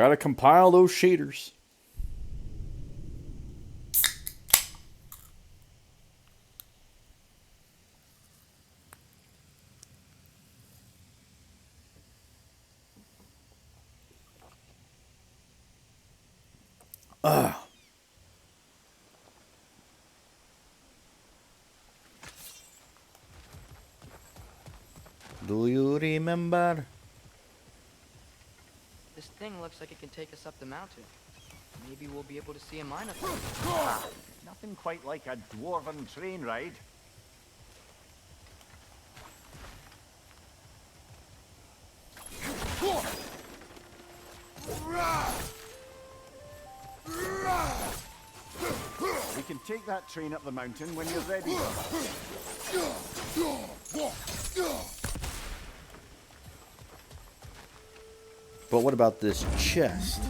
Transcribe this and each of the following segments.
Gotta compile those shaders. Do you remember? This thing looks like it can take us up the mountain. Maybe we'll be able to see a mine up Nothing quite like a dwarven train ride. We can take that train up the mountain when you're ready. But what about this chest?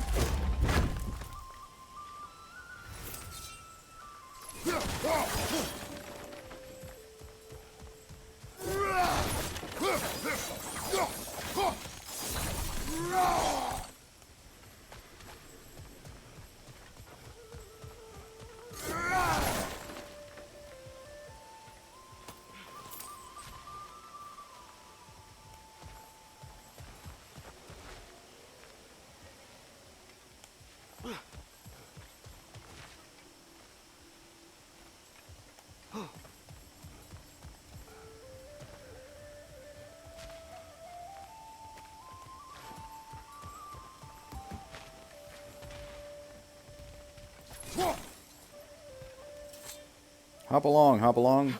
Hop along, hop along.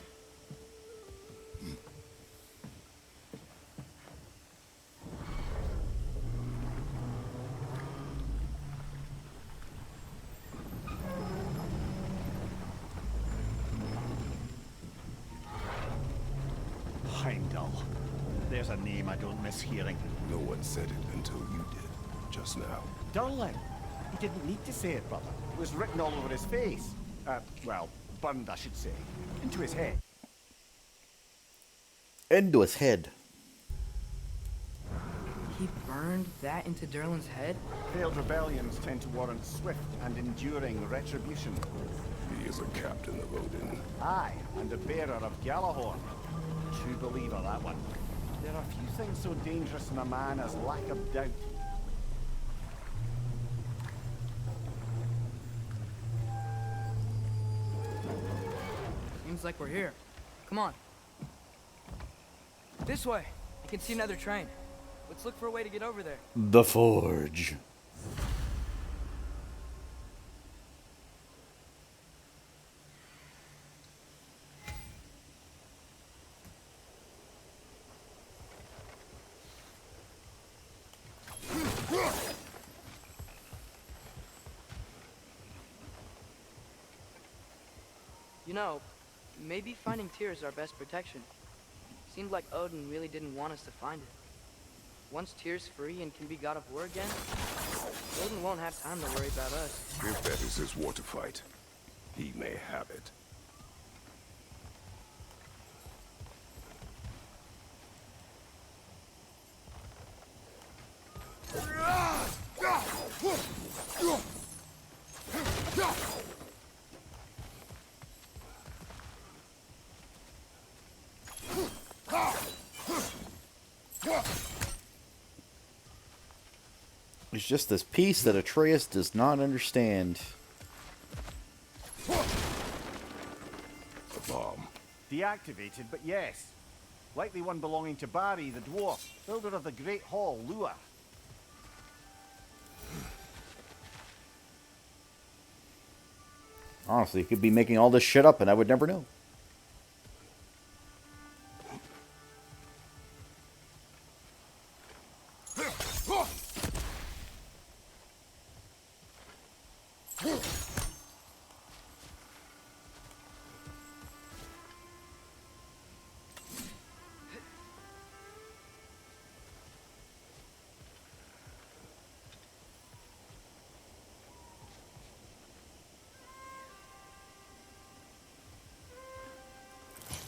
Heimdall. There's a name I don't miss hearing. No one said it until you did, just now. Durling. He didn't need to say it, brother. It was written all over his face. Well, burned, I should say. Into his head. Into his head. He burned that into Durlin's head? Failed rebellions tend to warrant swift and enduring retribution. He is a captain of Odin. Aye, and a bearer of Galahorn. True believer, that one. There are few things so dangerous in a man as lack of doubt. Seems like we're here. Come on. This way. I can see another train. Let's look for a way to get over there. The Forge. You know, maybe finding Tyr is our best protection. Seemed like Odin really didn't want us to find it. Once Tyr's free and can be god of war again, Odin won't have time to worry about us. If that is his war to fight, he may have it. It's just this piece that Atreus does not understand. The bomb. Deactivated, but yes. Likely one belonging to Barry, the dwarf, builder of the Great Hall, Lua. Honestly, he could be making all this shit up and I would never know.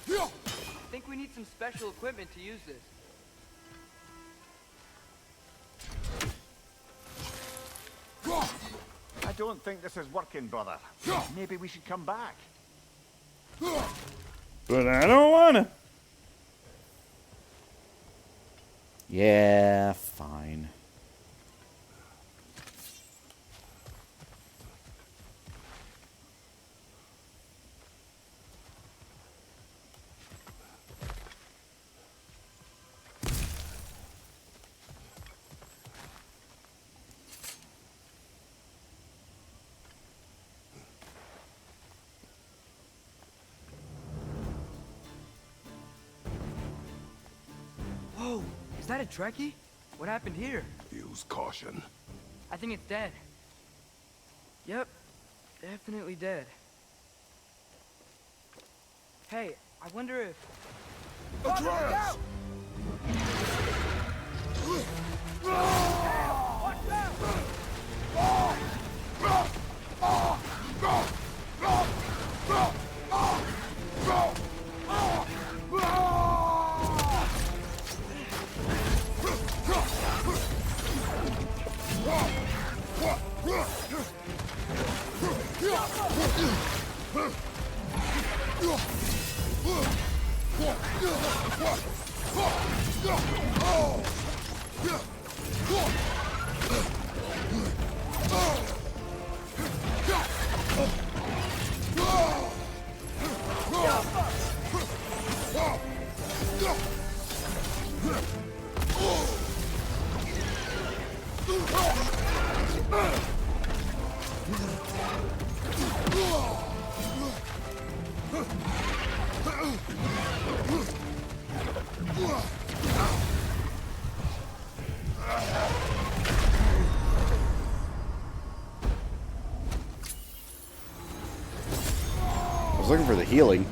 I think we need some special equipment to use this. I don't think this is working, brother. Maybe we should come back. But I don't wanna. Yeah, fine. Whoa, is that a Trekkie? What happened here? Use caution. I think it's dead. Yep, definitely dead. Hey, I wonder if... Atreus! I was looking for the healing.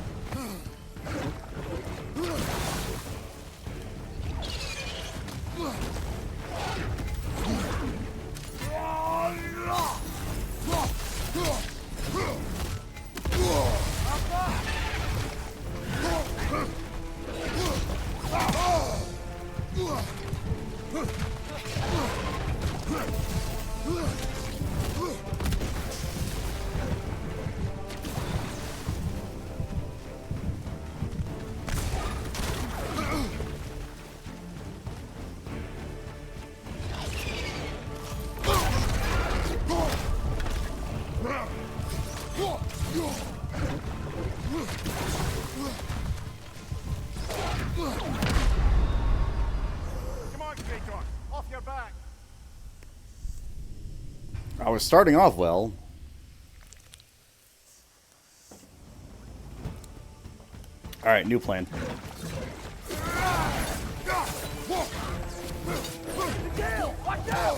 Come on, Kratos. Off your back. I was starting off well. Alright, new plan. Gale, watch out!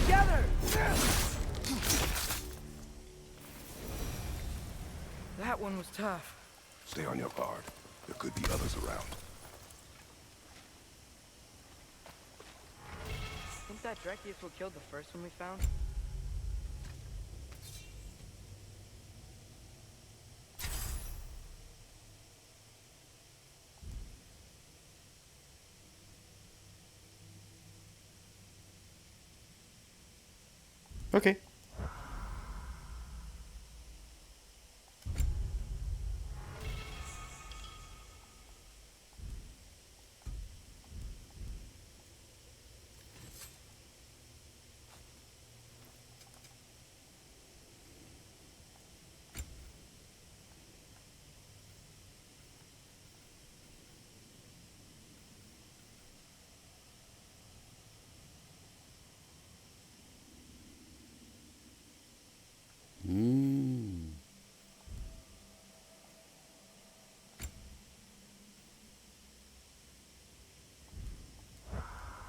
Together! That one was tough. Stay on your guard. There could be others around. Think that Dreki is what killed the first one we found? Okay.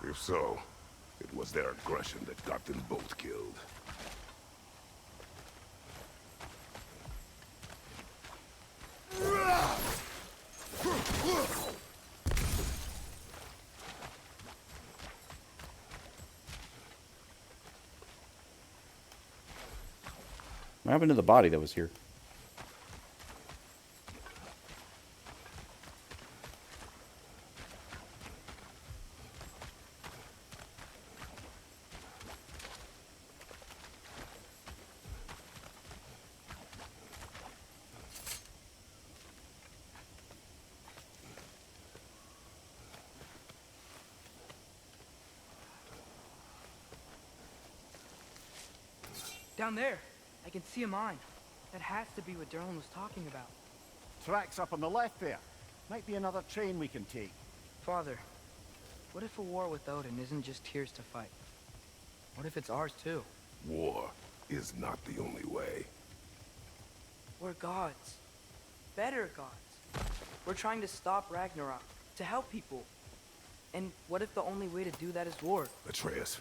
If so, it was their aggression that got them both killed. What happened to the body that was here? Down there, I can see a mine. That has to be what Derlin was talking about. Tracks up on the left there. Might be another train we can take. Father, what if a war with Odin isn't just Tyr's to fight? What if it's ours too? War is not the only way. We're gods. Better gods. We're trying to stop Ragnarok, to help people. And what if the only way to do that is war? Atreus.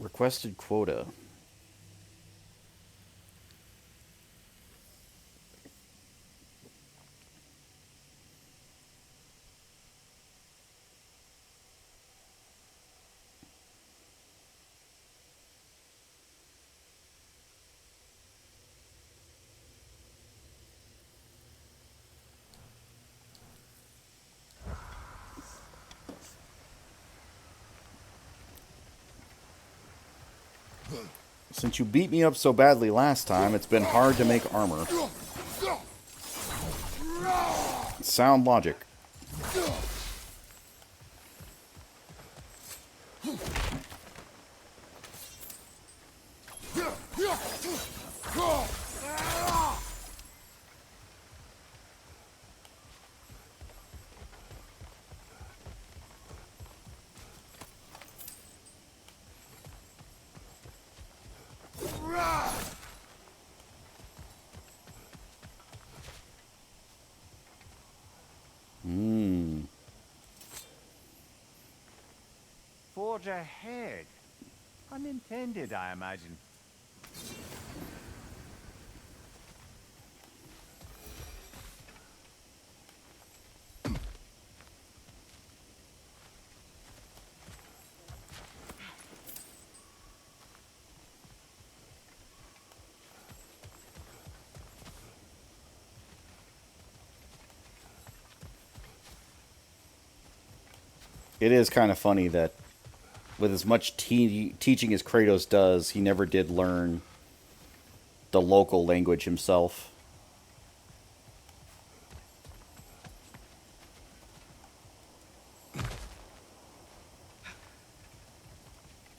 Requested quota. Since you beat me up so badly last time, it's been hard to make armor. Sound logic. Forge ahead. Unintended, I imagine. It is kind of funny that with as much teaching as Kratos does, he never did learn the local language himself.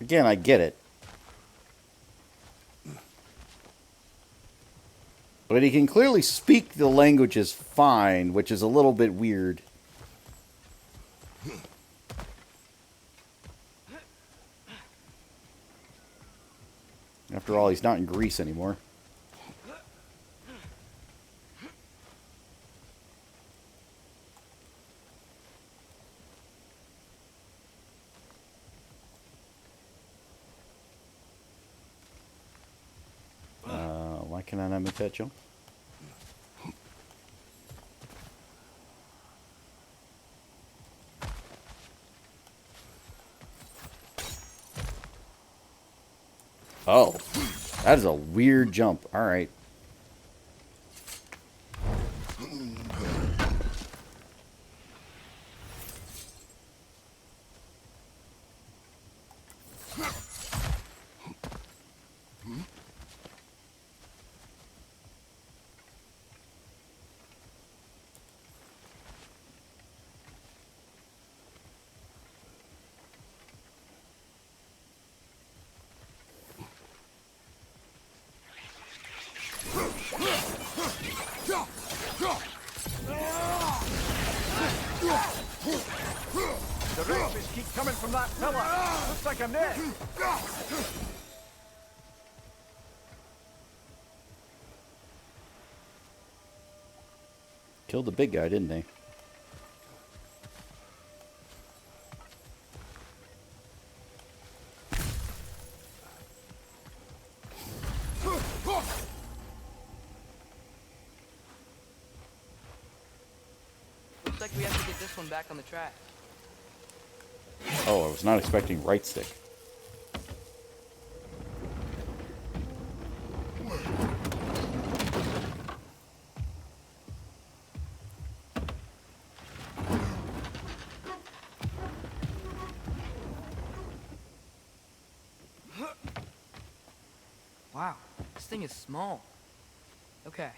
Again, I get it. But he can clearly speak the languages fine, which is a little bit weird. After all, he's not in Greece anymore. Why can I not make that jump? Oh, that is a weird jump. All right. The wrenches keep coming from that pillar. Looks like a net. Killed the big guy, didn't they? Looks like we have to get this one back on the track. Oh, I was not expecting right stick. Wow, this thing is small. Okay,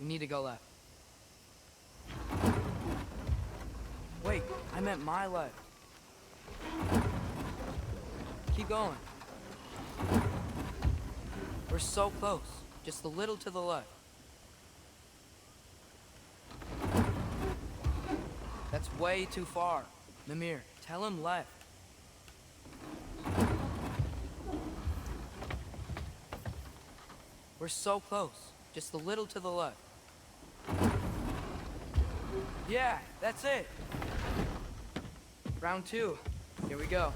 we need to go left. Wait, I meant my left. Keep going. We're so close. Just a little to the left. That's way too far. Mimir, tell him left. We're so close. Just a little to the left. Yeah, that's it. Round 2. Here we go.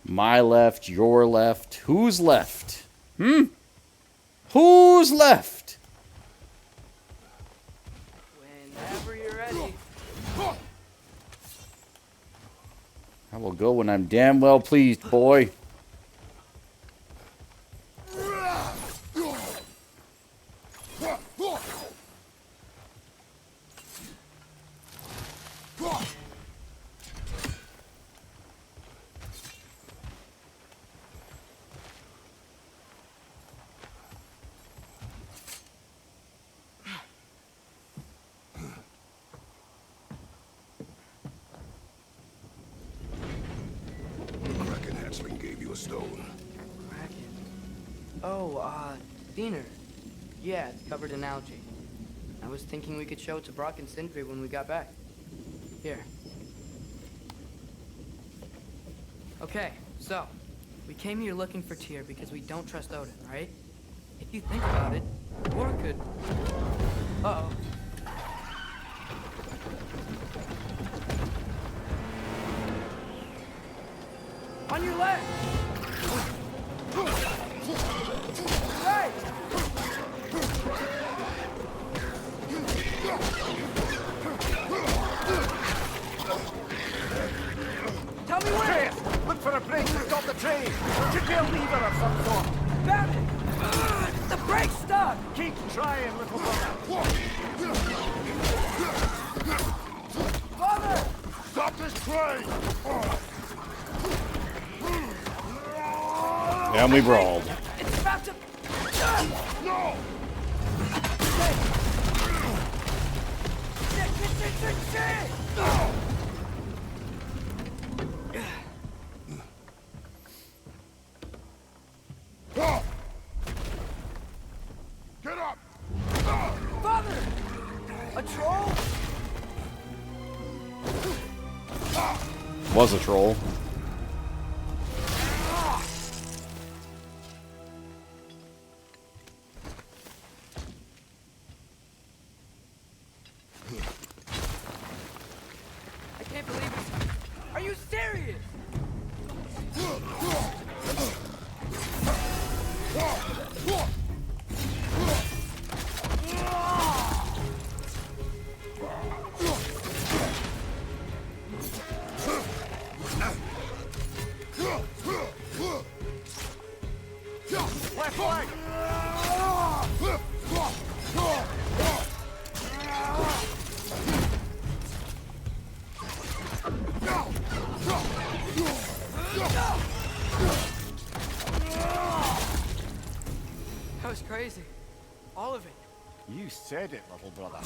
My left, your left. Who's left? Who's left? Whenever you're ready. I will go when I'm damn well pleased, boy. Kraken hatchling gave you a stone. Kraken. Oh, Diener. Yeah, it's covered in algae. I was thinking we could show it to Brock and Sindri when we got back. Here. Okay, so, we came here looking for Tyr because we don't trust Odin, right? If you think about it, War could... Uh-oh. On your left! Right! Tell me where! Look for a break to stop the train. Should be a lever of some sort. Found it! The brake's stuck! Keep trying, little brother. Father! Stop this train! And we brawled. It's about to... No! Shit! Get up! Father! A troll? Was a troll. I can't believe it. Are you serious? That was crazy. All of it. You said it, little brother.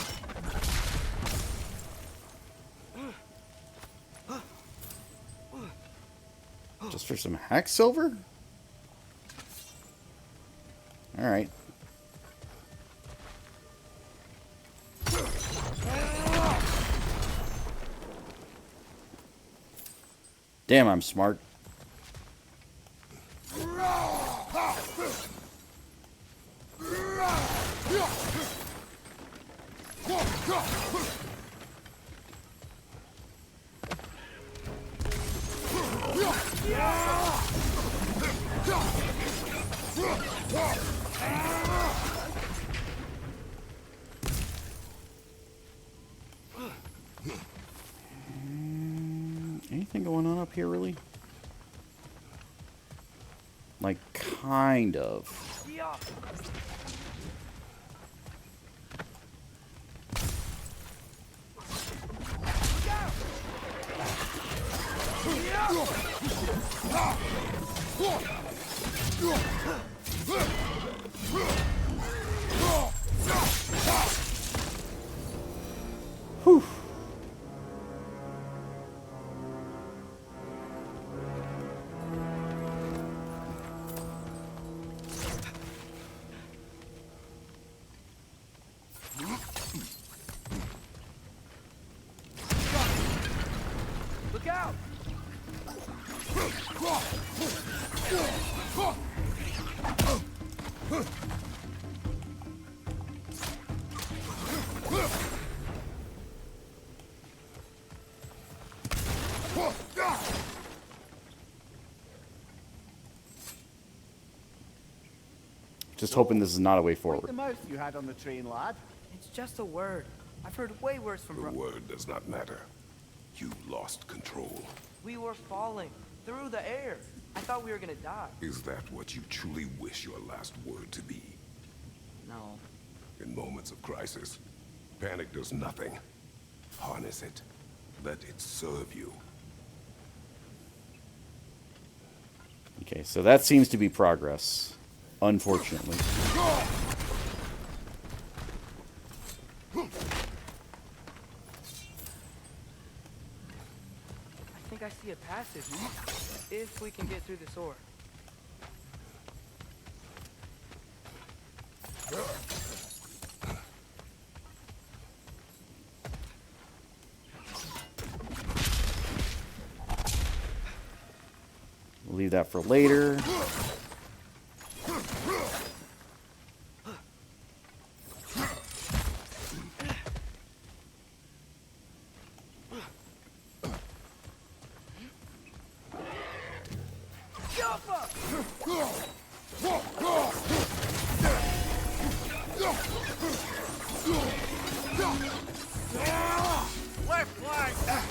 Just for some hack silver? Alright. Damn, I'm smart. Anything going on up here, really? Like, kind of. Whew. Look out! Just hoping this is not a way Like forward. the mouth you had on the train, lad. It's just a word. I've heard way worse from The word does not matter. You lost control. We were falling through the air. I thought we were gonna die. Is that what you truly wish your last word to be? No. In moments of crisis, panic does nothing. Harness it. Let it serve you. Okay, so that seems to be progress. Unfortunately. I think I see a passage. If we can get through this ore. We'll leave that for later. Left flank!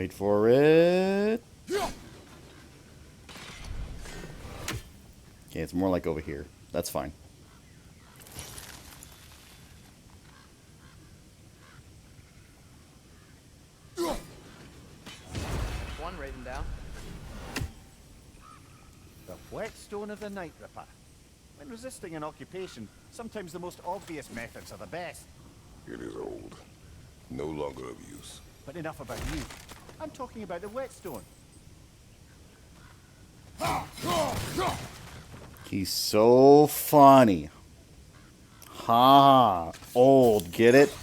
Wait for it. Okay, it's more like over here. That's fine. whetstone of the Night Ripper. When resisting an occupation, sometimes the most obvious methods are the best. It is old. No longer of use. But enough about you. I'm talking about the whetstone. He's so funny. Ha! Old, get it?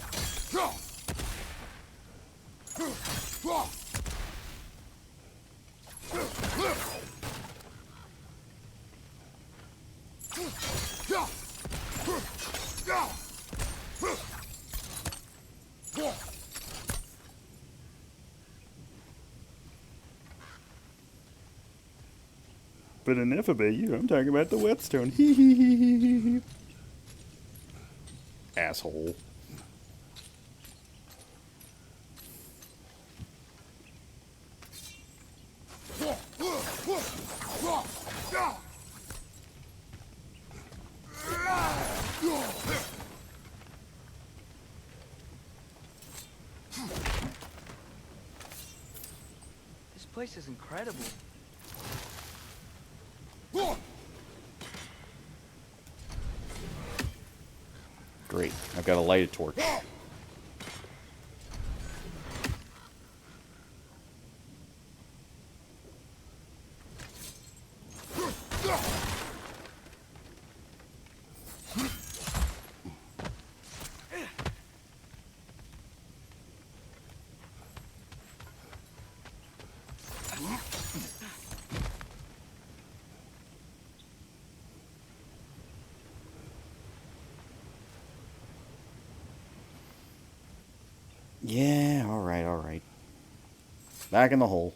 But enough about you. I'm talking about the whetstone. Hee hee hee hee hee. Asshole. This place is incredible. Great. I've got a lighted torch. Yeah, alright, alright. Back in the hole.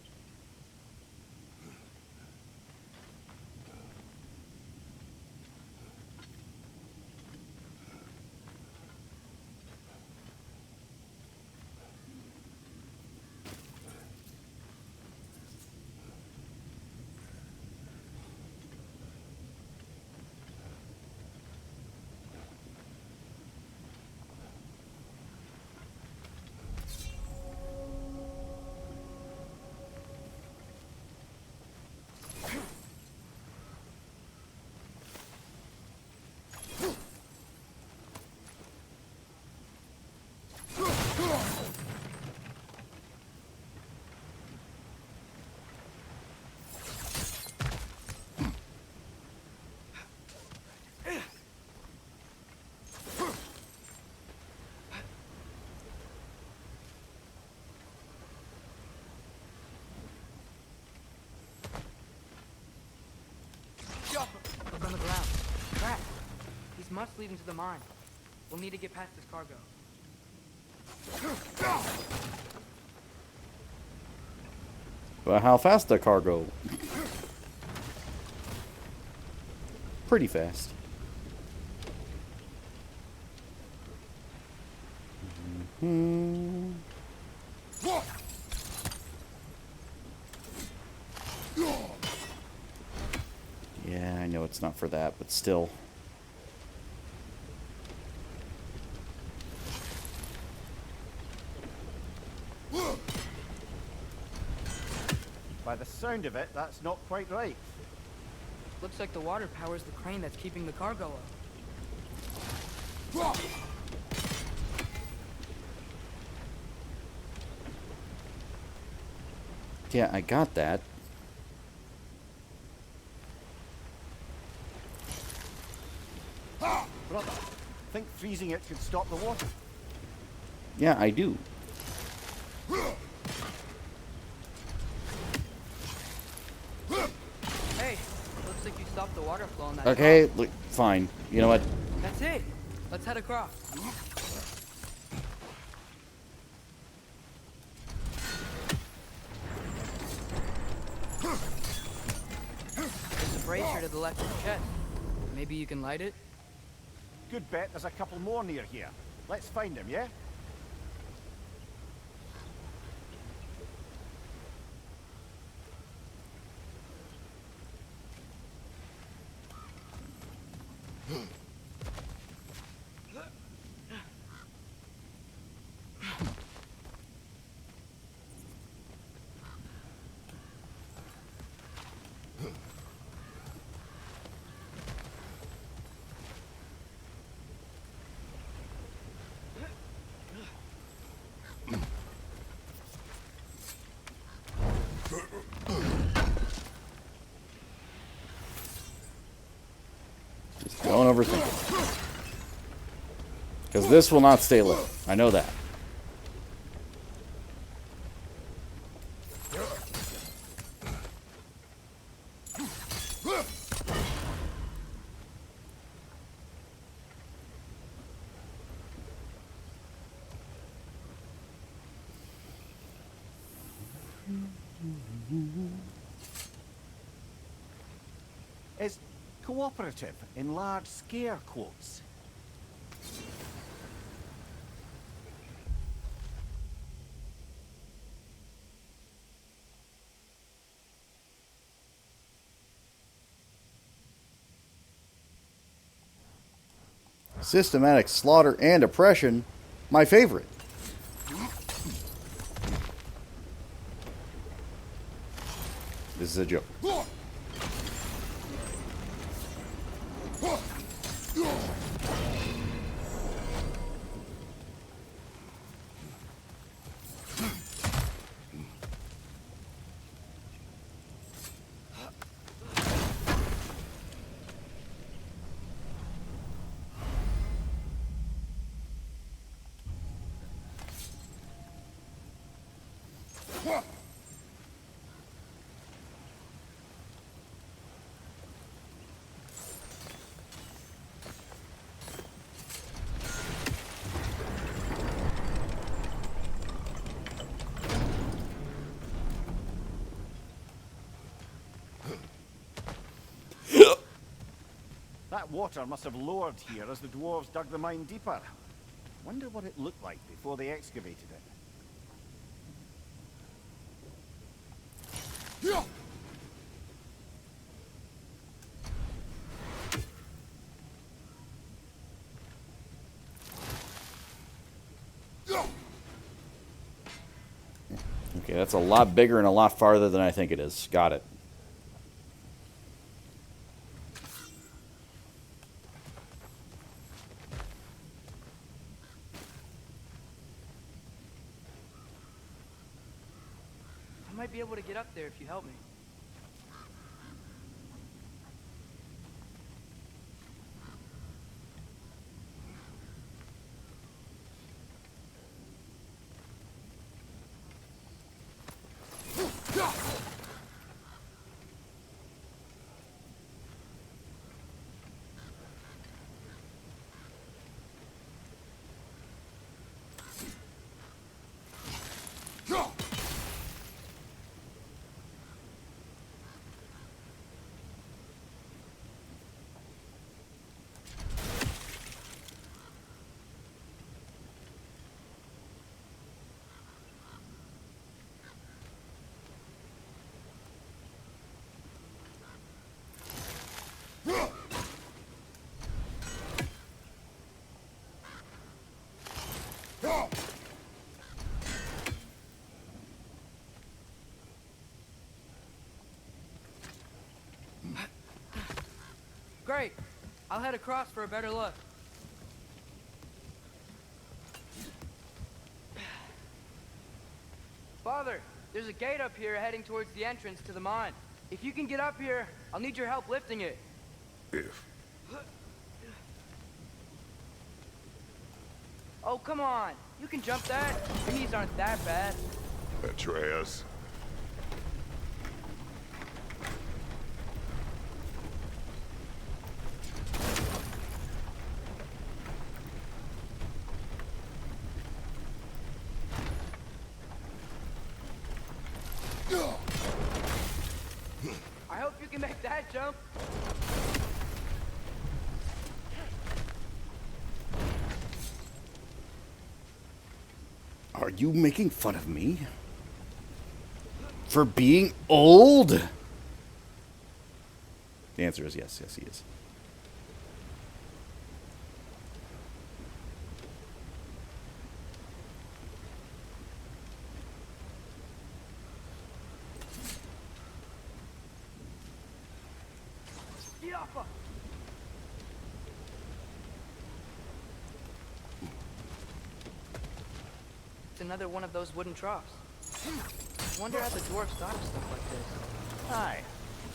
Look on the ground. Crap. These must lead into the mine. We'll need to get past this cargo. But how fast the cargo? Pretty fast. Hmm. Yeah, I know it's not for that, but still. By the sound of it, that's not quite right. Looks like the water powers the crane that's keeping the cargo up. Yeah, I got that. Brother, think freezing it could stop the water? Yeah, I do. Hey, looks like you stopped the water flow on that Okay, dock. look, fine. You know what? That's it. Let's head across. There's a brazier to the left of the chest. Maybe you can light it? Good bet there's a couple more near here. Let's find him, yeah? Just don't overthink it. Because this will not stay lit. I know that. Is cooperative in large scare quotes. Systematic slaughter and oppression, my favorite. This is a joke. That water must have lowered here as the dwarves dug the mine deeper. Wonder what it looked like before they excavated it. Okay, that's a lot bigger and a lot farther than I think it is. Got it. I might be able to get up there if you help me. Great. I'll head across for a better look. Father, there's a gate up here heading towards the entrance to the mine. If you can get up here, I'll need your help lifting it. If. Oh, come on. You can jump that. Your knees aren't that bad. Atreus. I hope you can make that jump. Are you making fun of me? For being old? The answer is yes. Yes, he is. Yaffa. It's another one of those wooden troughs. I wonder how the dwarves thought of stuff like this. Aye.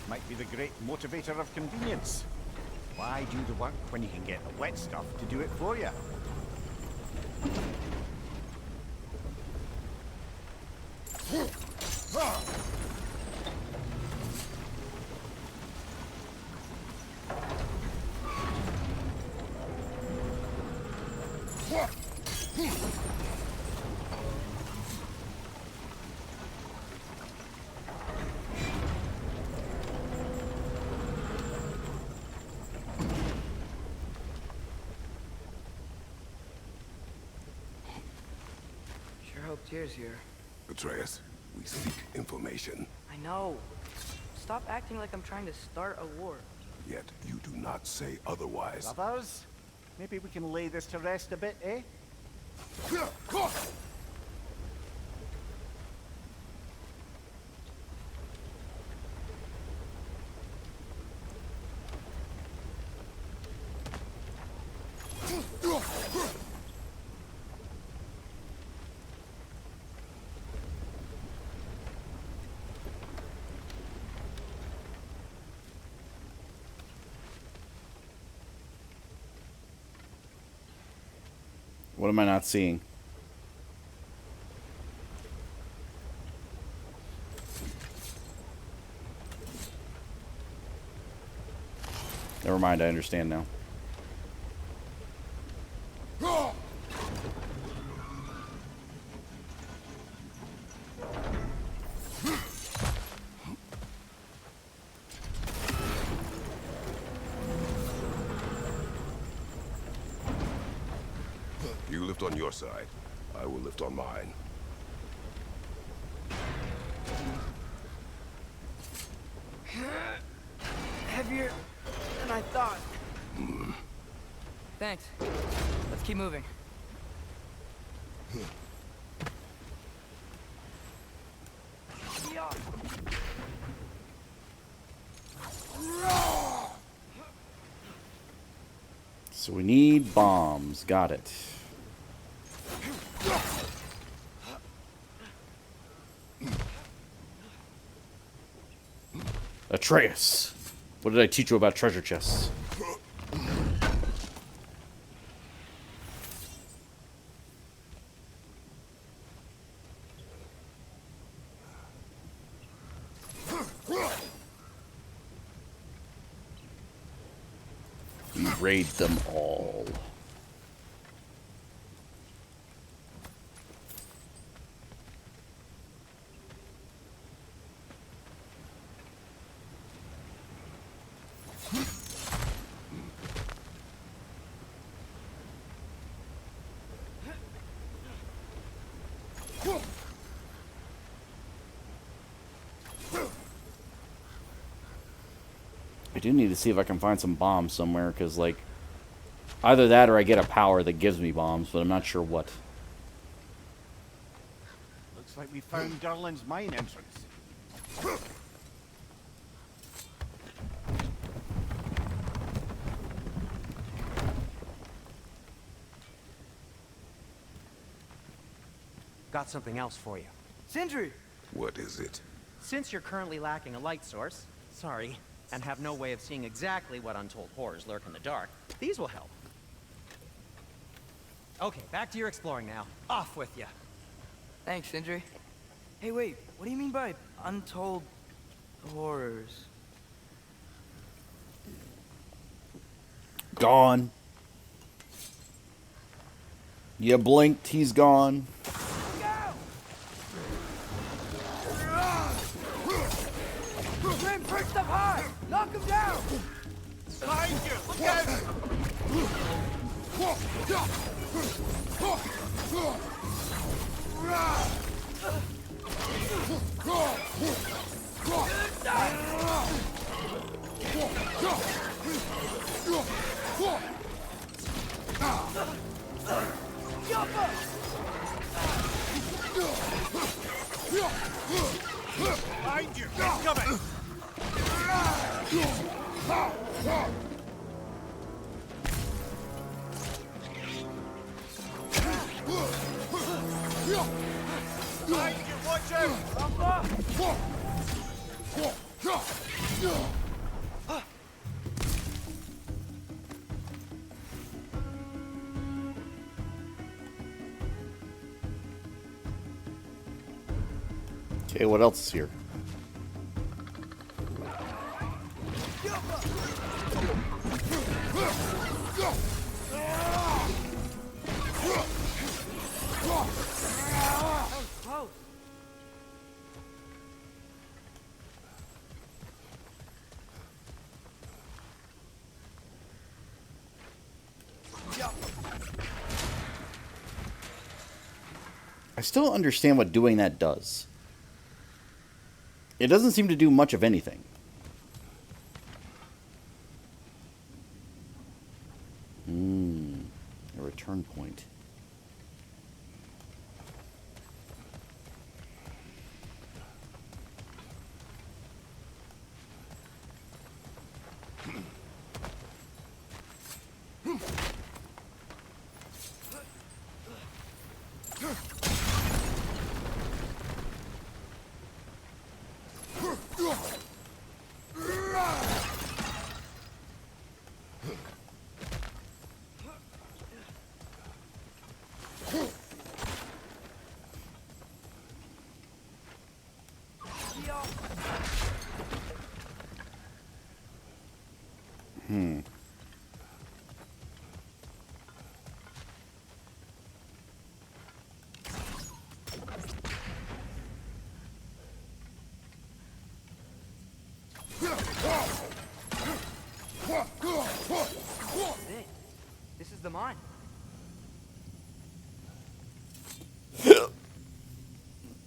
Might be the great motivator of convenience. Why do the work when you can get the wet stuff to do it for you? Sure hope Tyr's here. Atreus, we seek information, I know. Stop acting like I'm trying to start a war. yet you do not say otherwise. Brothers, maybe we can lay this to rest a bit, eh? What am I not seeing? Never mind, I understand now. You lift on your side. I will lift on mine. Heavier than I thought. Thanks. Let's keep moving. Yeah. So we need bombs. Got it. Atreus, what did I teach you about treasure chests? We raid them all. I do need to see if I can find some bombs somewhere, because, like, either that or I get a power that gives me bombs, but I'm not sure what. Looks like we found Durlin's mine entrance. Got something else for you. Sindri! What is it? Since you're currently lacking a light source, sorry, and have no way of seeing exactly what untold horrors lurk in the dark, these will help. Okay, back to your exploring now. Off with you. Thanks, Sindri. Hey, wait. What do you mean by untold horrors? Gone. You blinked, he's gone. Grim, perched up high! Knock him down! Behind you! Look out! Behind you! It's coming! Behind you! Watch out! Okay, what else is here? That was close. I still don't understand what doing that does. It doesn't seem to do much of anything. A return point. This is the mine.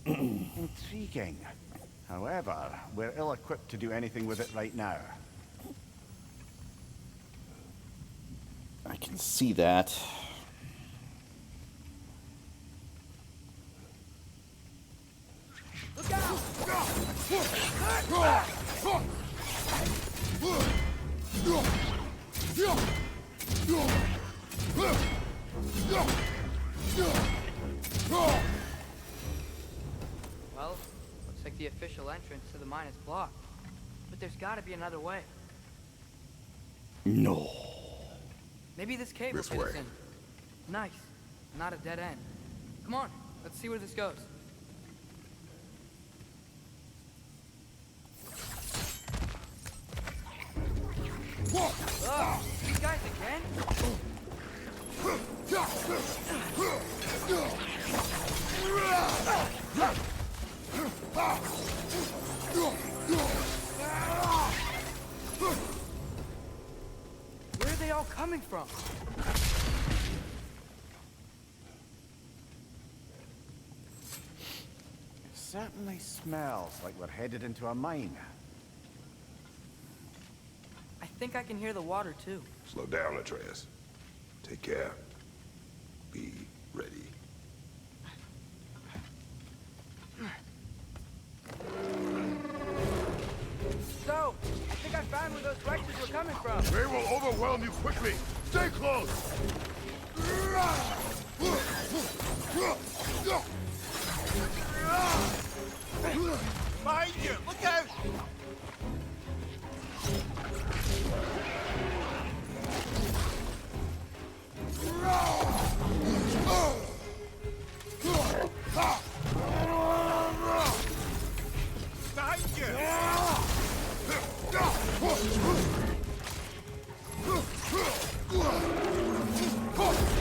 Intriguing. However, we're ill-equipped to do anything with it right now. I can see that. Look out! Well, looks like the official entrance to the mine is blocked. But there's gotta be another way. No. Maybe this cave will This fit us way. in. Nice. Not a dead end. Come on, let's see where this goes. Ugh, these guys again? Where are they all coming from? Certainly smells like we're headed into a mine. I think I can hear the water too. Slow down, Atreus. Take care. Be ready. So, I think I found where those righteous were coming from. They will overwhelm you quickly. Stay close. Behind you! Look out! Behind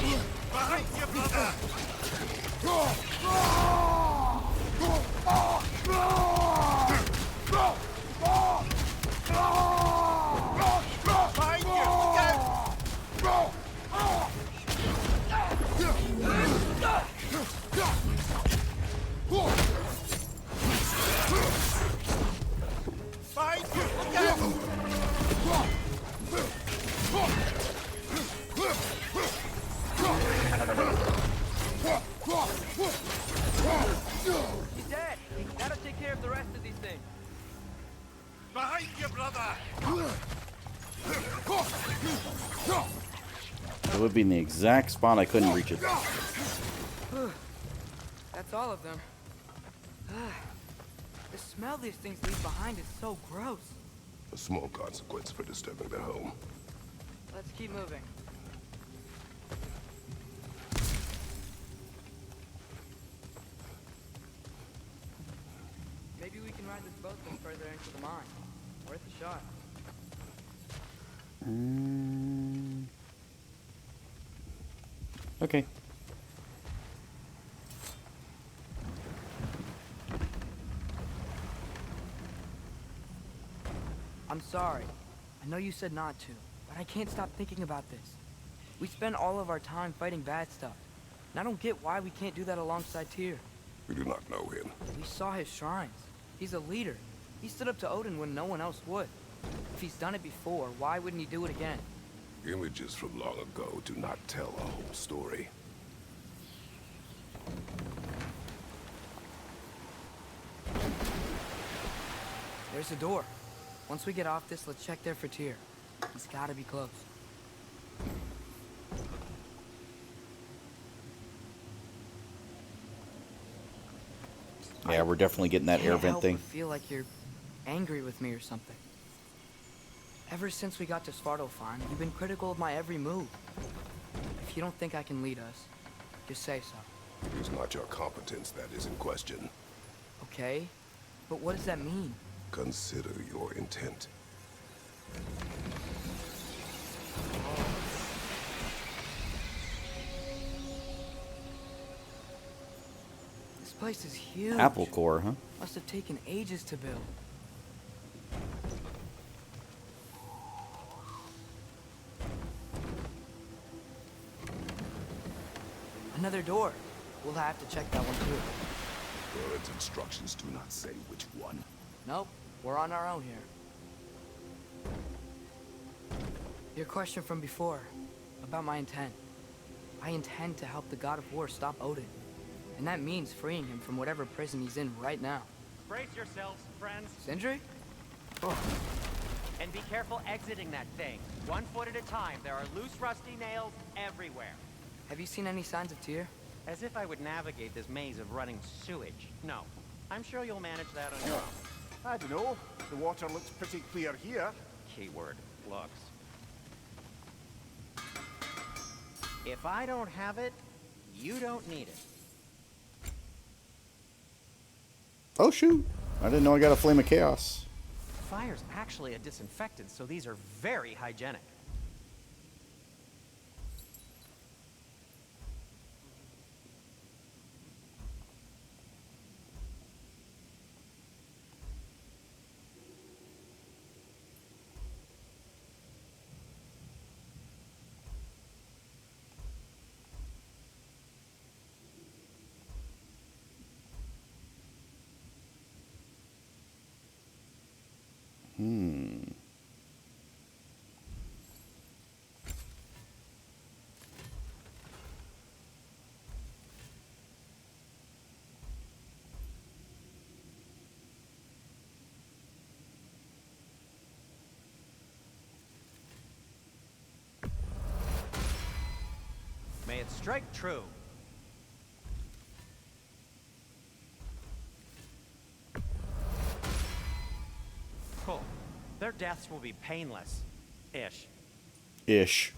you! Behind you, brother! Behind you! Look out! Behind you! Look out! He's dead. Gotta take care of the rest of these things. Behind you, brother! It would be in the exact spot I couldn't reach it. That's all of them. The smell these things leave behind is so gross. A small consequence for disturbing their home. Let's keep moving. to the mine. Worth a shot. Okay. I'm sorry. I know you said not to, but I can't stop thinking about this. We spend all of our time fighting bad stuff, and I don't get why we can't do that alongside Tyr. We do not know him. We saw his shrines. He's a leader. He stood up to Odin when no one else would. If he's done it before, why wouldn't he do it again? Images from long ago do not tell a whole story. There's a door. Once we get off this, let's check there for Tyr. He's gotta be close. Yeah, we're definitely getting that air Can't vent help thing. but feel like you're angry with me or something. Ever since we got to Svartalfheim, you've been critical of my every move. If you don't think I can lead us, just say so. It is not your competence that is in question. Okay? But what does that mean? Consider your intent. This place is huge. Apple core, huh? Must have taken ages to build. Another door. We'll have to check that one too. Bird's instructions do not say which one. Nope, we're on our own here. Your question from before, about my intent. I intend to help the God of War stop Odin. And that means freeing him from whatever prison he's in right now. Brace yourselves, friends, Sindri? and be careful exiting that thing. 1 foot at a time. There are loose, rusty nails everywhere. Have you seen any signs of Tyr? As if I would navigate this maze of running sewage. No. I'm sure you'll manage that on your own. I don't know. The water looks pretty clear here. Keyword, looks. If I don't have it, you don't need it. Oh, shoot. I didn't know I got a flame of chaos. Fire's actually a disinfectant, so these are very hygienic. May it strike true. Cool. Their deaths will be painless. Ish. Ish.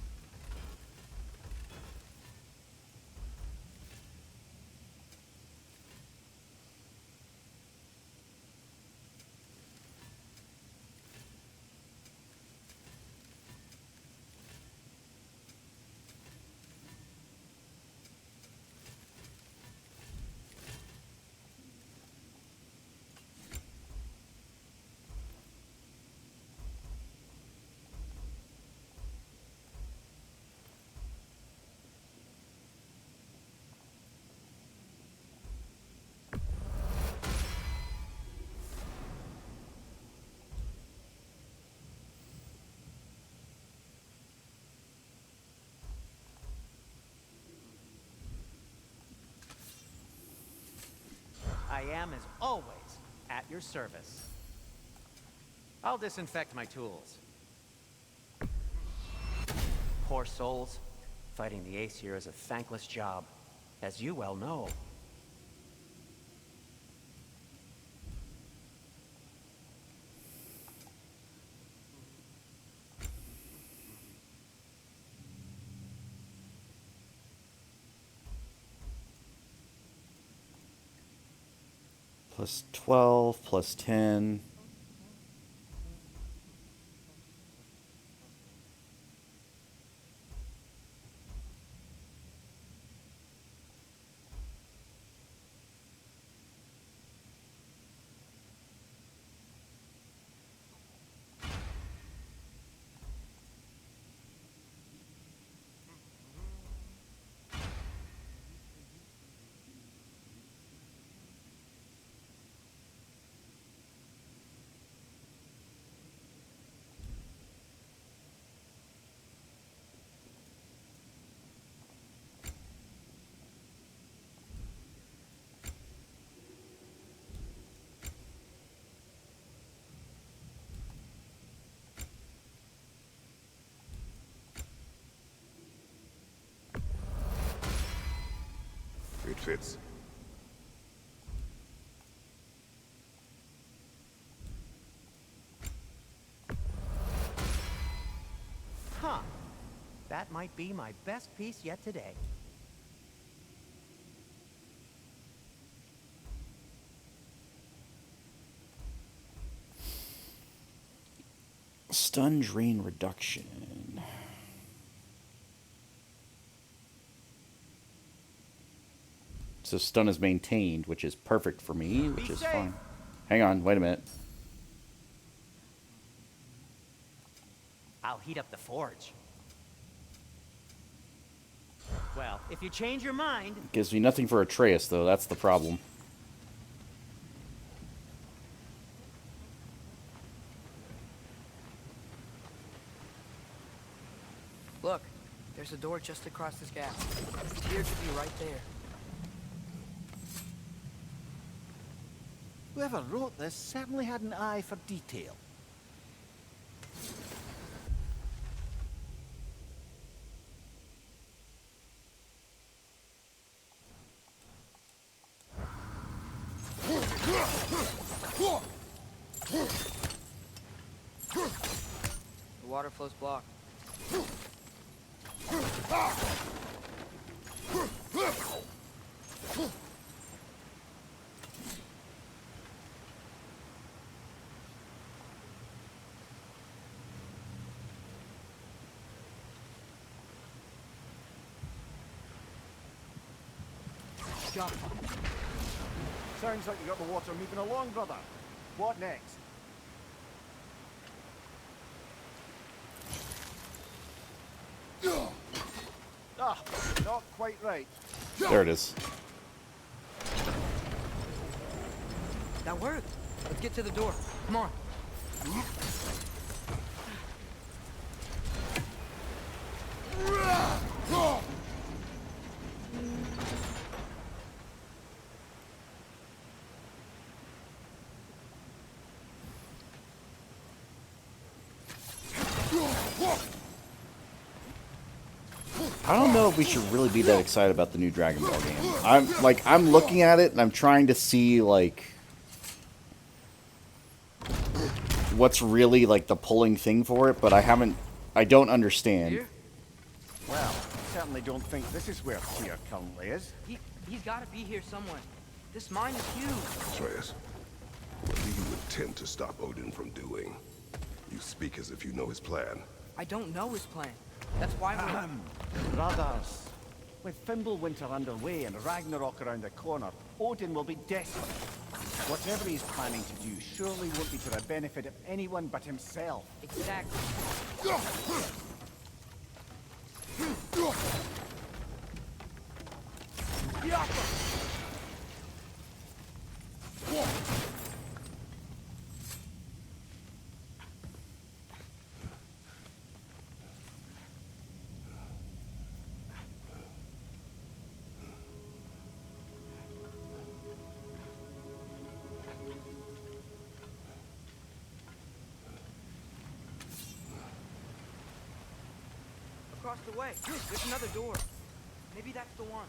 I am, as always, at your service. I'll disinfect my tools. Poor souls. Fighting the Aesir is a thankless job, as you well know. Plus 12, plus 10. Fits. Huh. That might be my best piece yet today. Stun drain reduction. So stun is maintained, which is perfect for me, which is fine. Hang on, wait a minute. I'll heat up the forge. Well, if you change your mind... Gives me nothing for Atreus, though. That's the problem. Look, there's a door just across this gap. Tyr could be right there. Whoever wrote this certainly had an eye for detail. The water flow's blocked. Sounds like you got the water moving along, brother. What next? Ah, not quite right. There it is. That worked. Let's get to the door. Come on. I don't know if we should really be that excited about the new Dragon Ball game. I'm looking at it and I'm trying to see like what's really like the pulling thing for it, but I don't understand. Tyr? Well, I certainly don't think this is where Tyr currently is. He's got to be here somewhere. This mine is huge. Atreus, what do you intend to stop Odin from doing? You speak as if you know his plan. I don't know his plan. That's why we're... Brothers, with Fimbulwinter underway and Ragnarok around the corner, Odin will be desperate. Whatever he's planning to do surely won't be to the benefit of anyone but himself. Exactly. Across the way. There's another door. Maybe that's the one.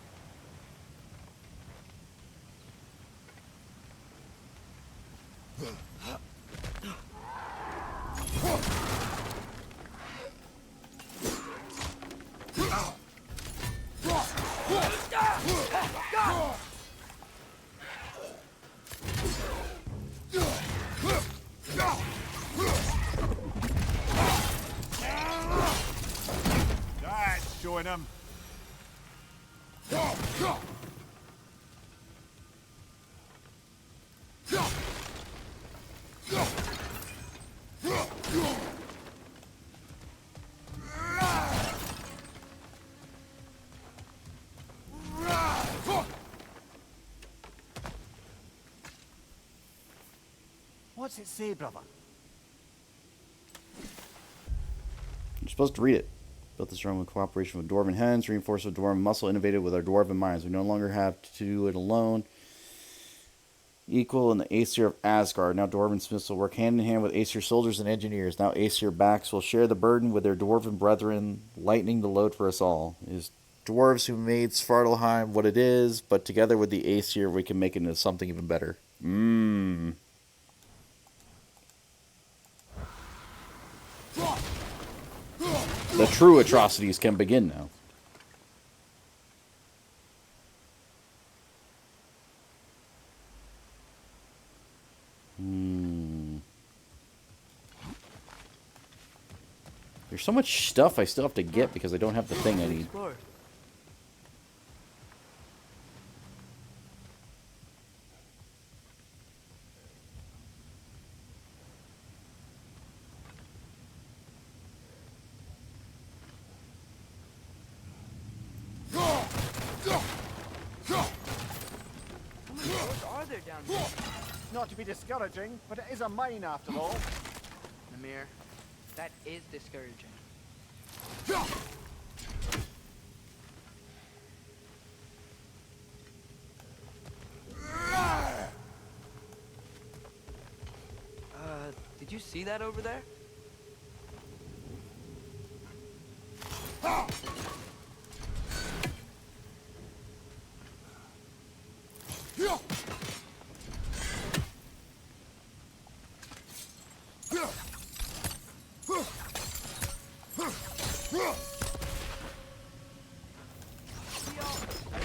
That's showing him. What's it say, brother? You're supposed to read it. Built this realm with cooperation with Dwarven hands, reinforced with Dwarven muscle, innovated with our Dwarven minds. We no longer have to do it alone. Equal in the Aesir of Asgard. Now Dwarven smiths will work hand in hand with Aesir soldiers and engineers. Now Aesir backs will share the burden with their Dwarven brethren, lightening the load for us all. It is dwarves who made Svartalheim what it is, but together with the Aesir, we can make it into something even better. Mmm. The true atrocities can begin now. There's so much stuff I still have to get because I don't have the thing I need. Explored. How many doors are there down here? Not to be discouraging, but it is a mine after all. Namir, that is discouraging. Did you see that over there? There's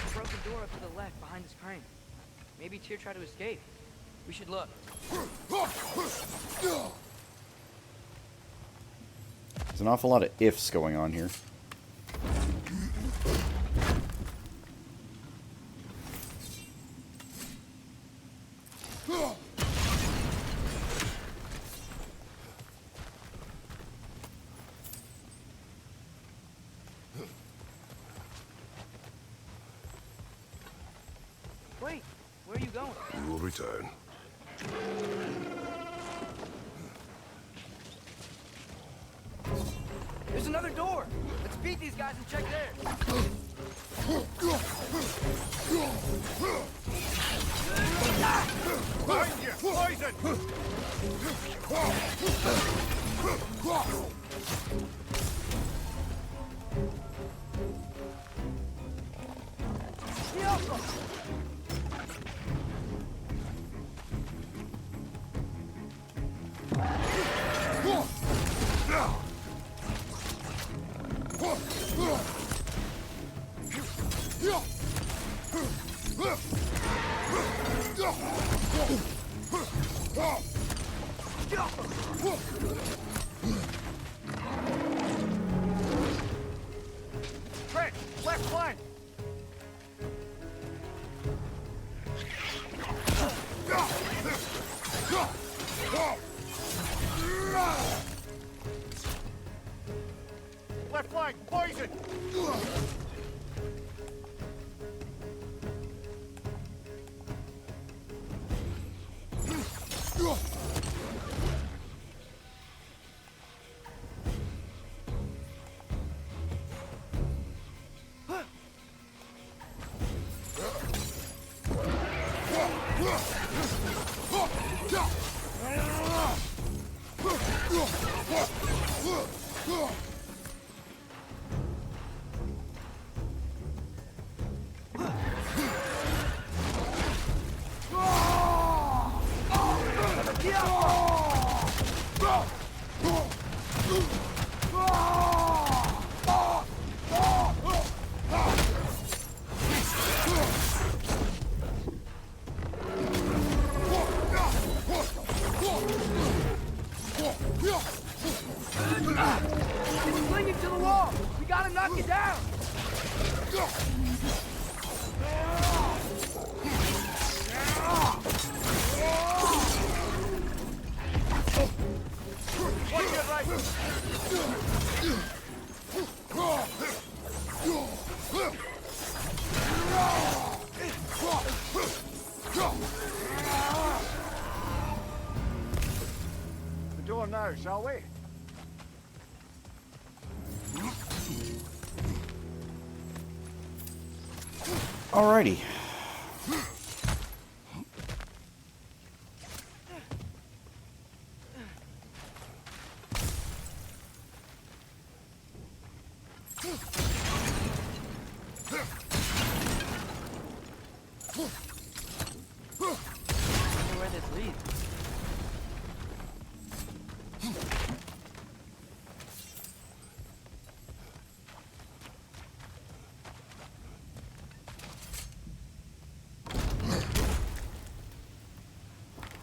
a broken door up to the left behind this crane. Maybe Tyr tried to escape. We should look. There's an awful lot of ifs going on here. Wait, where are you going? We will return. There's another door! Let's beat these guys and check theirs! Behind you! Poison! Trent, left flank! Left flank, poison! It's clinging to the wall! We gotta knock it down! Watch your right! The door now, shall we? Alrighty. wonder where this leads.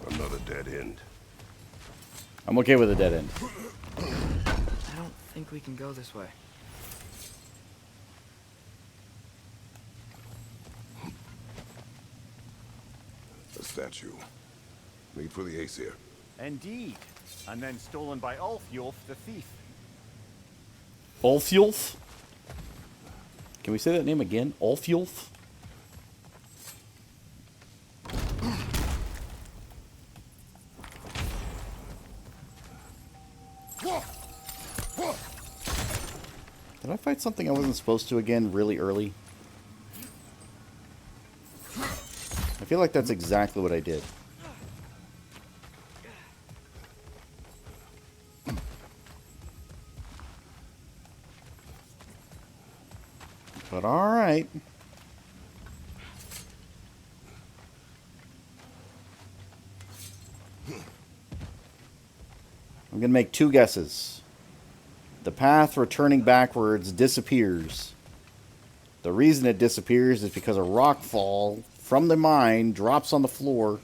Another dead end. I'm okay with a dead end. I don't think we can go this way. A statue. Made for the Aesir. Indeed. And then stolen by Ulfjolf the thief. Ulfjolf? Can we say that name again? Ulfjolf? Did I fight something I wasn't supposed to again really early? I feel like that's exactly what I did. But alright. I'm going to make two guesses. The path returning backwards disappears. The reason it disappears is because a rock fall from the mine drops on the floor,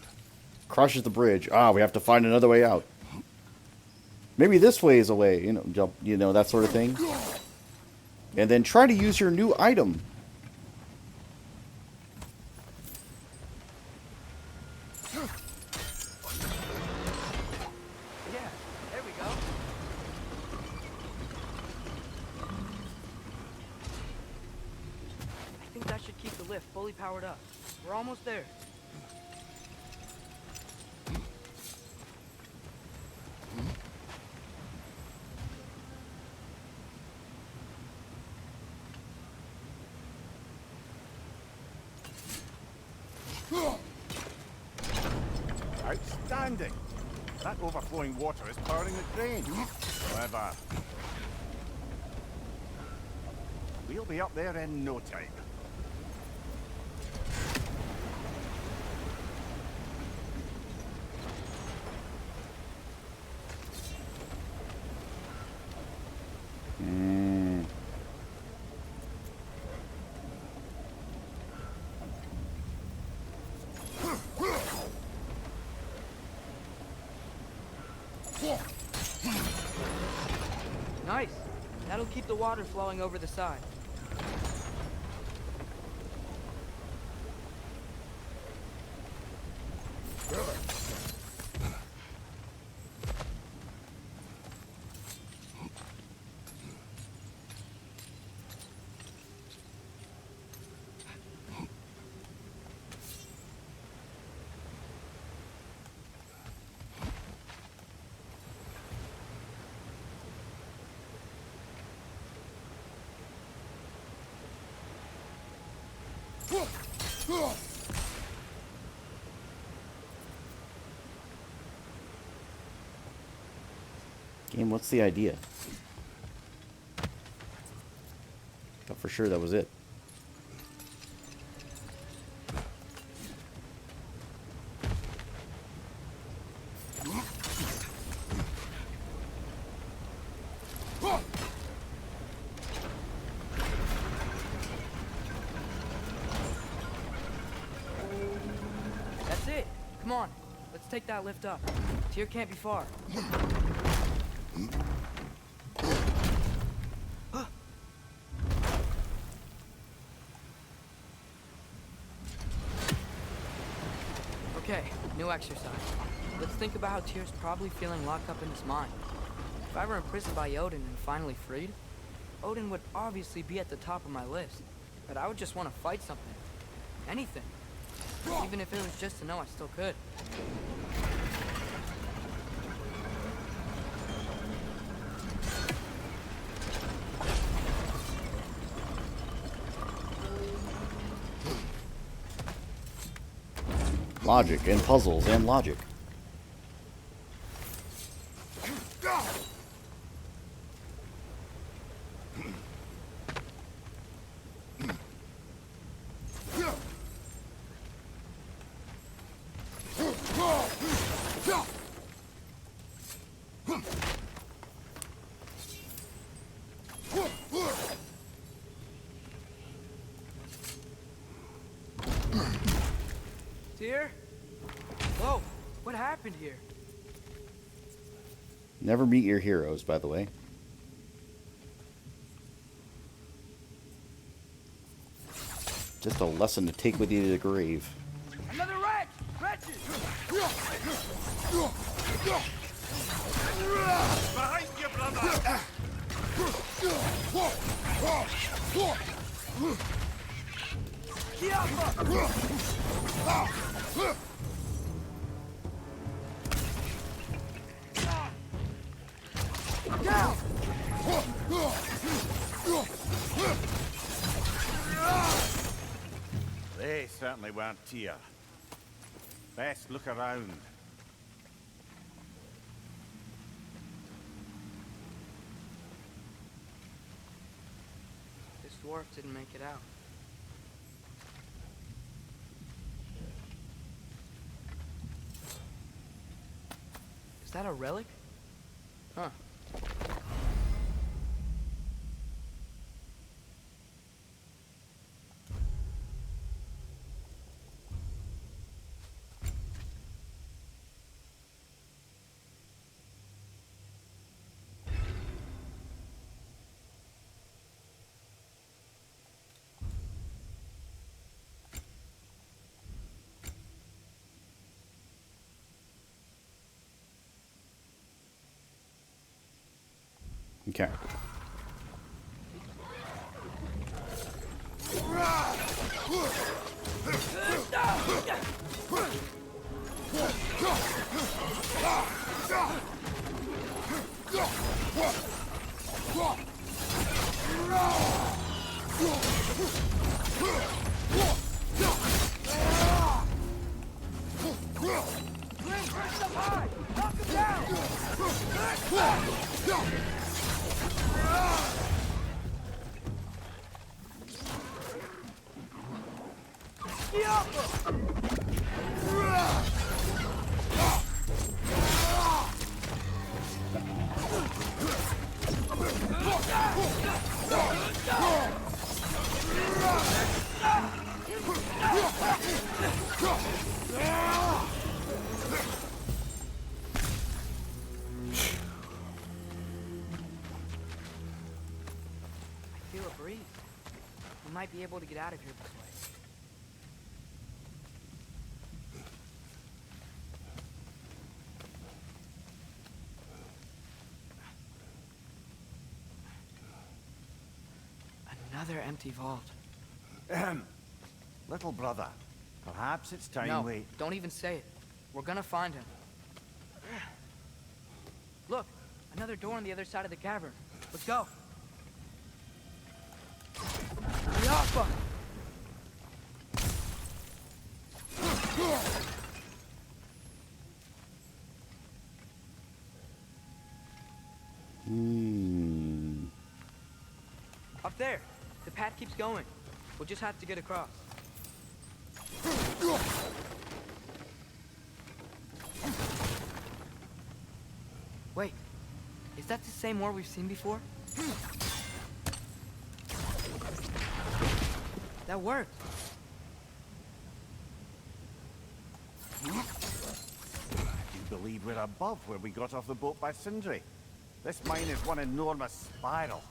crushes the bridge. Ah, we have to find another way out. Maybe this way is a way, you know, that sort of thing. And then try to use your new item. Yeah, there we go. I think that should keep the lift fully powered up. We're almost there. Outstanding. That overflowing water is powering the crane. However, we'll be up there in no time. Nice. That'll keep the water flowing over the side. Game, what's the idea? Thought for sure that was it. That's it. Come on. Let's take that lift up. Tyr can't be far. Okay, new exercise. Let's think about how Tyr's probably feeling locked up in his mind. If I were imprisoned by Odin and finally freed, Odin would obviously be at the top of my list. But I would just want to fight something. Anything. Even if it was just to know I still could. Logic and puzzles and logic. Tyr? Whoa, what happened here? Never meet your heroes, by the way. Just a lesson to take with you to the grave. Another wretch! Wretches! Behind you, brother! They certainly weren't Tyr. Best look around. This dwarf didn't make it out. Is that a relic? Huh. Okay. I feel a breeze. We might be able to get out of here this way. Another empty vault. Little brother, perhaps it's time No, we... don't even say it. We're gonna find him. Look, another door on the other side of the cavern. Let's go. Yappa! Up there. The path keeps going. We'll just have to get across. Wait. Is that the same war we've seen before? That worked. Do you believe we're above where we got off the boat by Sindri? This mine is one enormous spiral.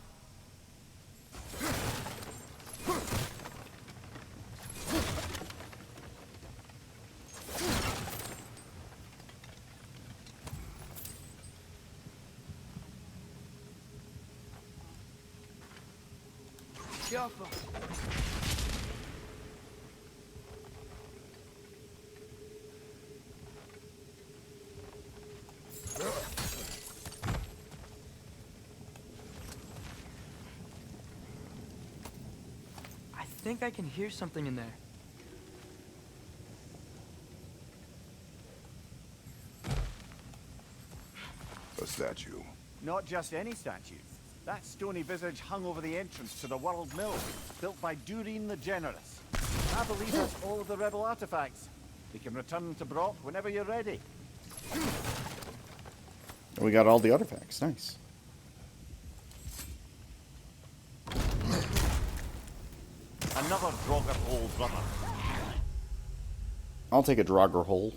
Yappa! I think I can hear something in there. A statue. Not just any statue. That stony visage hung over the entrance to the World Mill, built by Durin the Generous. I believe that's all of the rebel artifacts. We can return to Brock whenever you're ready. We got all the artifacts. Nice. Another Draugr hole, brother. I'll take a Draugr hole.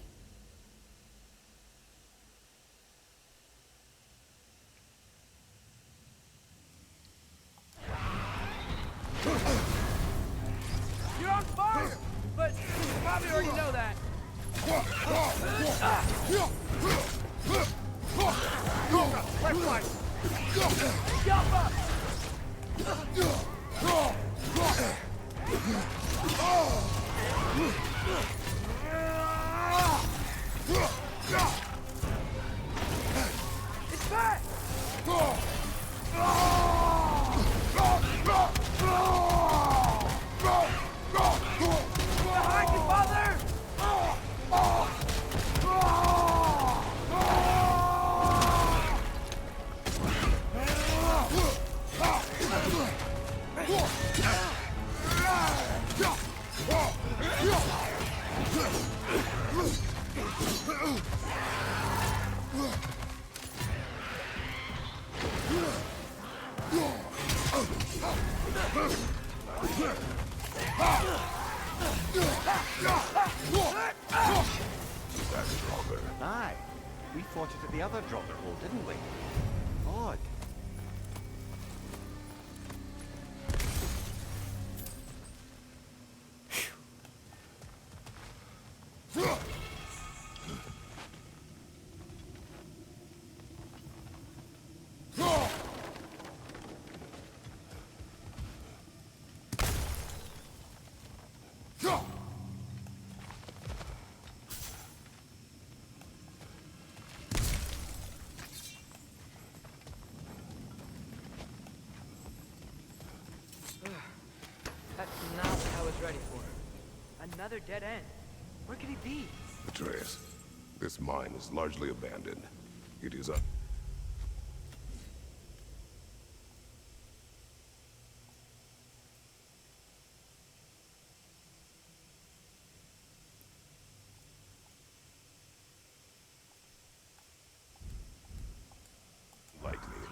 You're on fire! But you probably already know that. Jump up! It's back! Behind you, father! That's Draugr. Aye. We fought it at the other Draugr hole, didn't we? Odd. That's not what I was ready for. Another dead end. Where could he be? Atreus, this mine is largely abandoned. It is unlikely.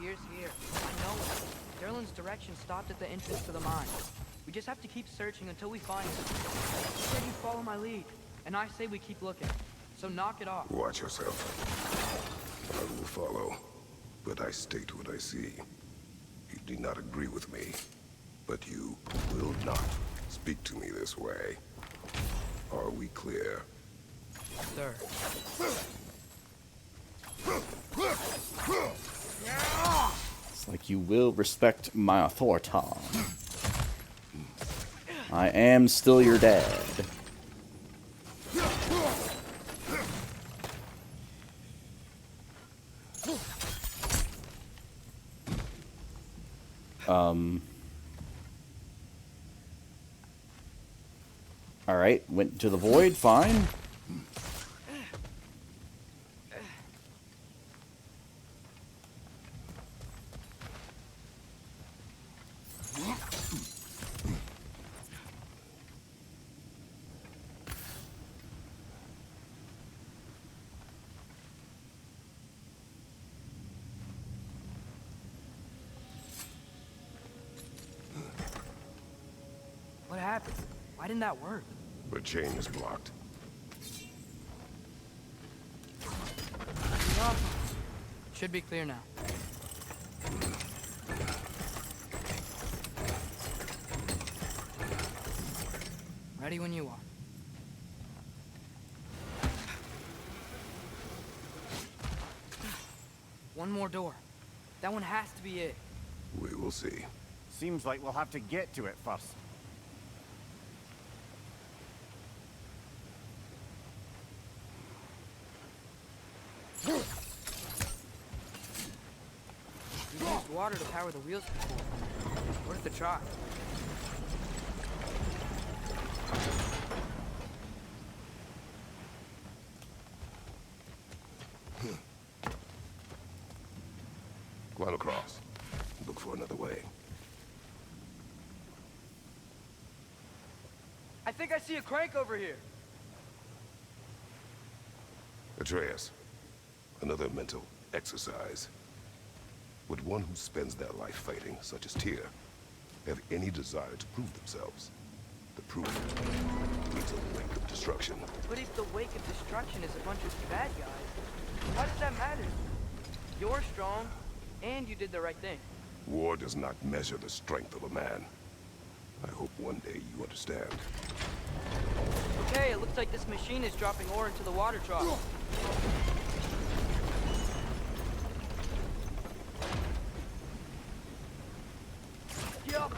Tears here. I know it. Derlin's direction stopped at the entrance to the mine. We just have to keep searching until we find him. You said you follow my lead, and I say we keep looking. So knock it off. Watch yourself. I will follow, but I state what I see. You do not agree with me, but you will not speak to me this way. Are we clear? Sir. It's like you will respect my authority. I am still your dad. Alright, went to the void, fine. What happened? Why didn't that work? The chain is blocked. Should be clear now. Ready when you are. One more door. That one has to be it. We will see. Seems like we'll have to get to it first. We used water to power the wheels before. Worth a try. Climb across. Look for another way. I think I see a crank over here. Atreus, another mental exercise. Would one who spends their life fighting, such as Tyr, have any desire to prove themselves? The proof leads a link of destruction. But if the wake of destruction is a bunch of bad guys, why does that matter? You're strong, and you did the right thing. War does not measure the strength of a man. I hope one day you understand. Okay, it looks like this machine is dropping ore into the water trough. Yup.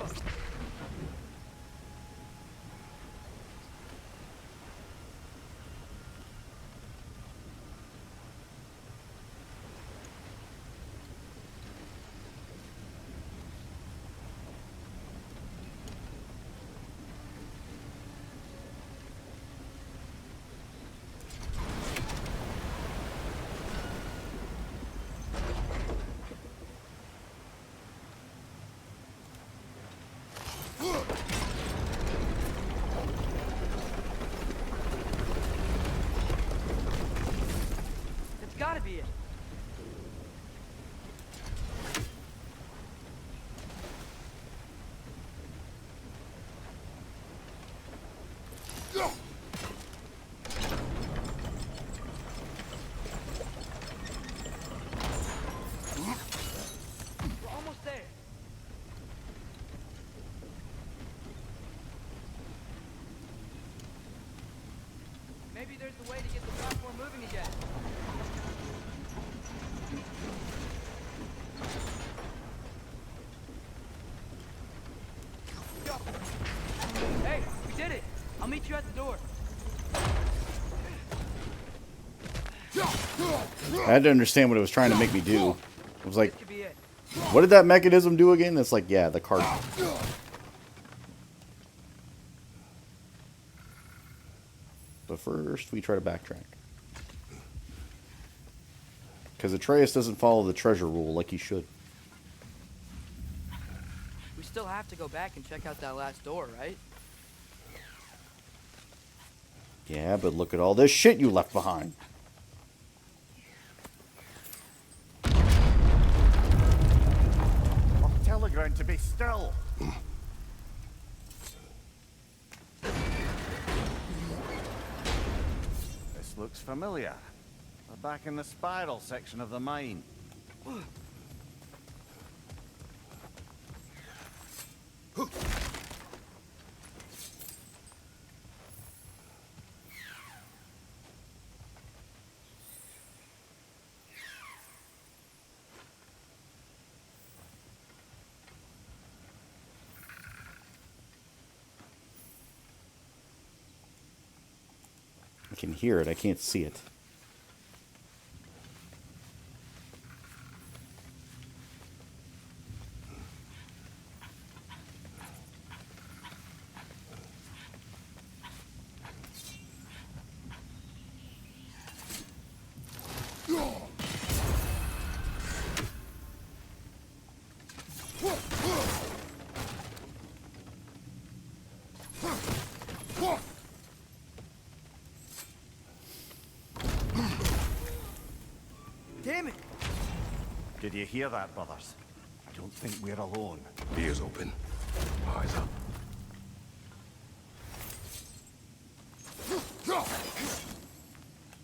That's gotta be it. We're almost there. Maybe there's a way to get the platform moving again. Go. Hey, we did it. I'll meet you at the door. I had to understand what it was trying to make me do. It was like, This could be it. what did that mechanism do again? That's like, yeah, the card. But first, we try to backtrack. Because Atreus doesn't follow the treasure rule like he should. We still have to go back and check out that last door, right? Yeah, but look at all this shit you left behind. I'll tell the ground to be still. This looks familiar. We're back in the spiral section of the mine. I can hear it, I can't see it. Damn it! Did you hear that, brothers? I don't think we're alone. Ears open. Eyes up.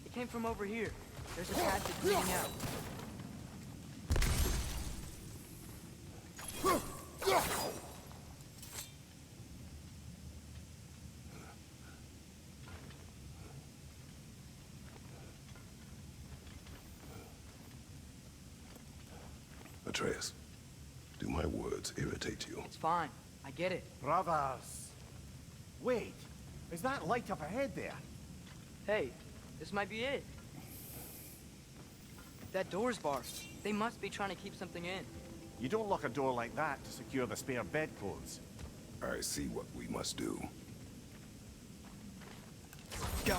It came from over here. There's a passage leading out. Atreus, do my words irritate you? It's fine. I get it. Brothers! Wait, is that light up ahead there? Hey, this might be it. That door's barred. They must be trying to keep something in. You don't lock a door like that to secure the spare bedclothes. I see what we must do. Go.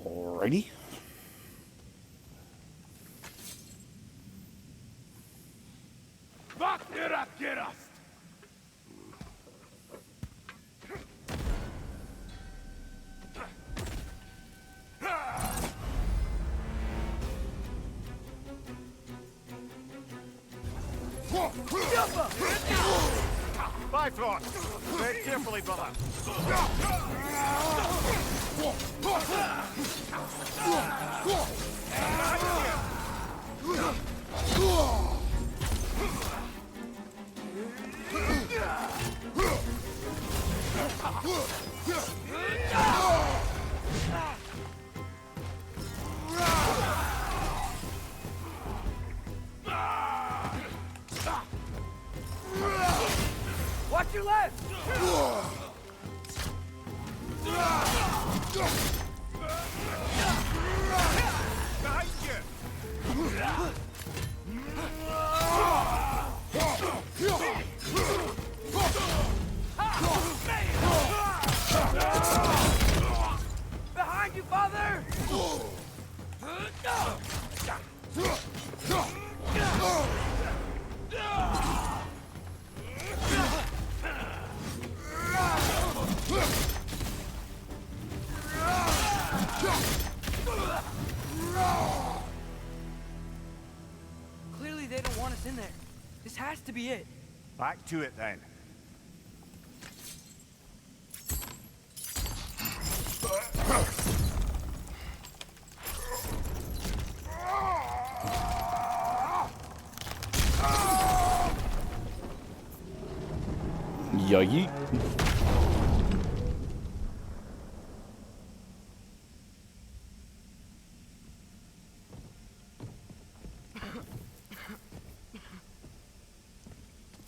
Alrighty. Bifrost! Tread carefully, brother. Watch your left! Behind you! Behind you, father! Clearly they don't want us in there. This has to be it. Back to it then. Yeet.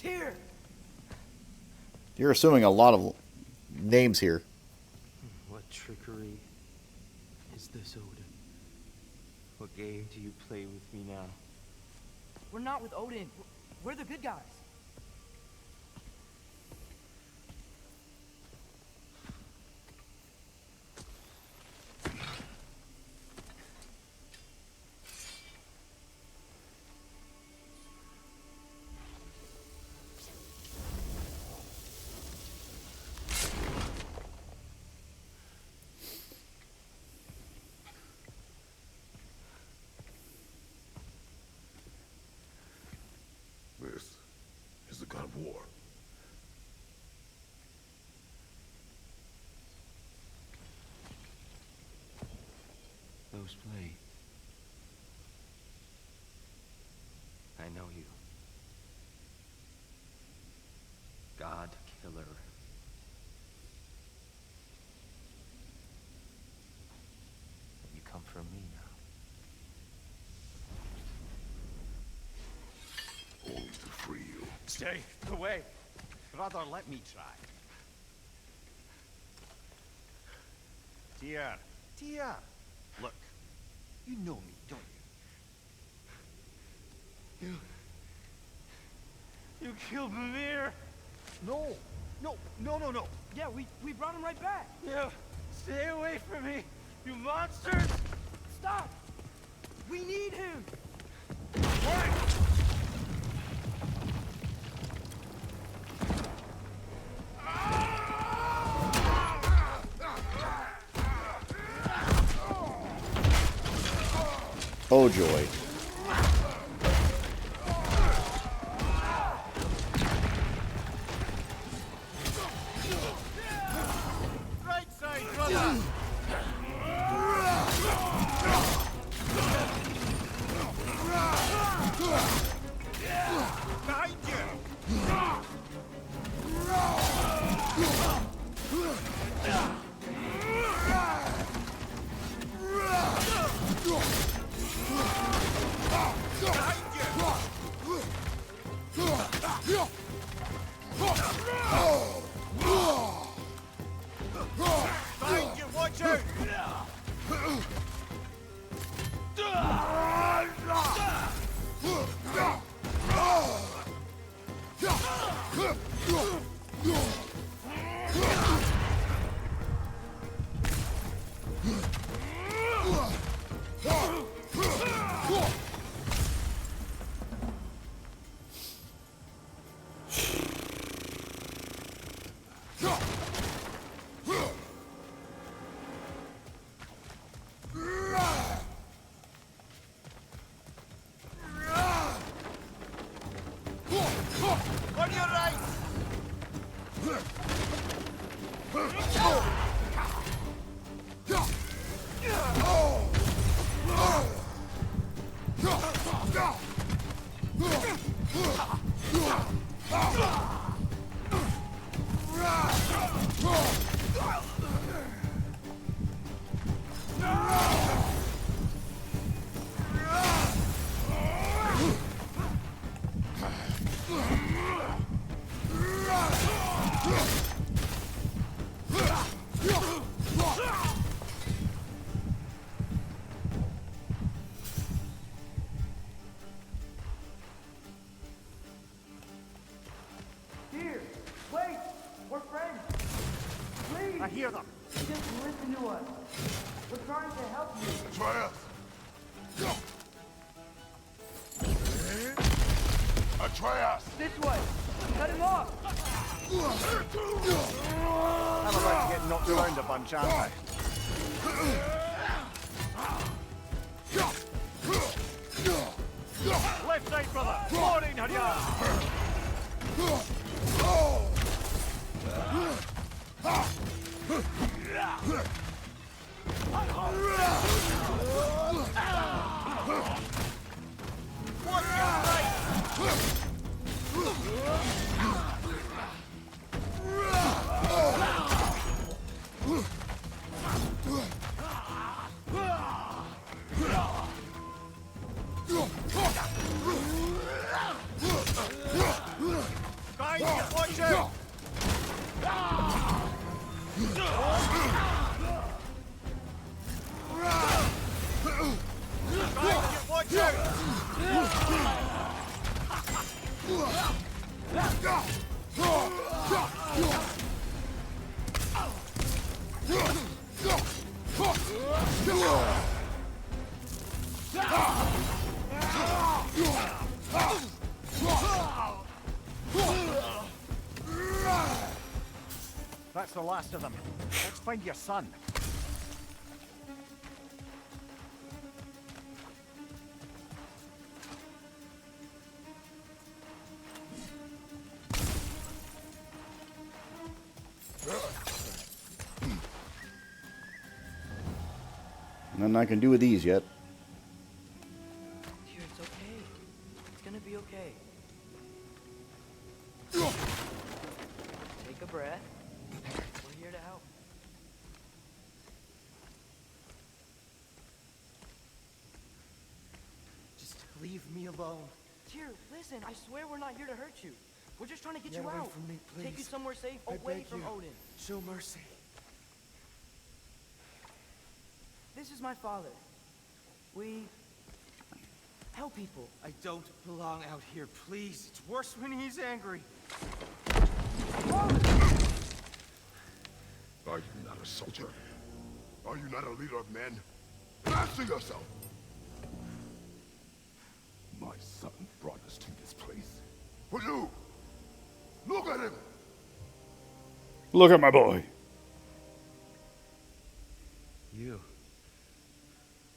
Here! You're assuming a lot of names here. What trickery is this, Odin? What game do you play with me now? We're not with Odin. We're the good guys. This is the god of war. Those blades. I know you. God killer. You come for me now. Only to free you. Stay away. Brother, let me try. Dear, dear. Look, you know me, don't you? You killed Mimir? No, no. Yeah, we brought him right back. Yeah, stay away from me, you monsters! Stop! We need him! Oh joy. Right side, brother! Behind you! hear them? Just listen to us. We're trying to help you. Atreus! Atreus! This way. Cut him off. I'm about to get knocked around a bunch, aren't I? Left side, brother! Morning, Harya! Guys, watch out! Guys, watch out! That's the last of them. Let's find your son. Nothing I can do with these yet. Dear, it's okay. It's gonna be okay. Take a breath. We're here to help. Just leave me alone. Dear, listen, I swear we're not here to hurt you. We're just trying to get Get you away out. from me, Take you please. somewhere safe, I away beg from you. Odin. Show mercy. This is my father. We help people. I don't belong out here, please. It's worse when he's angry. Are you not a soldier? Are you not a leader of men? Answer yourself! My son brought us to this place. For you! Look at him! Look at my boy. You.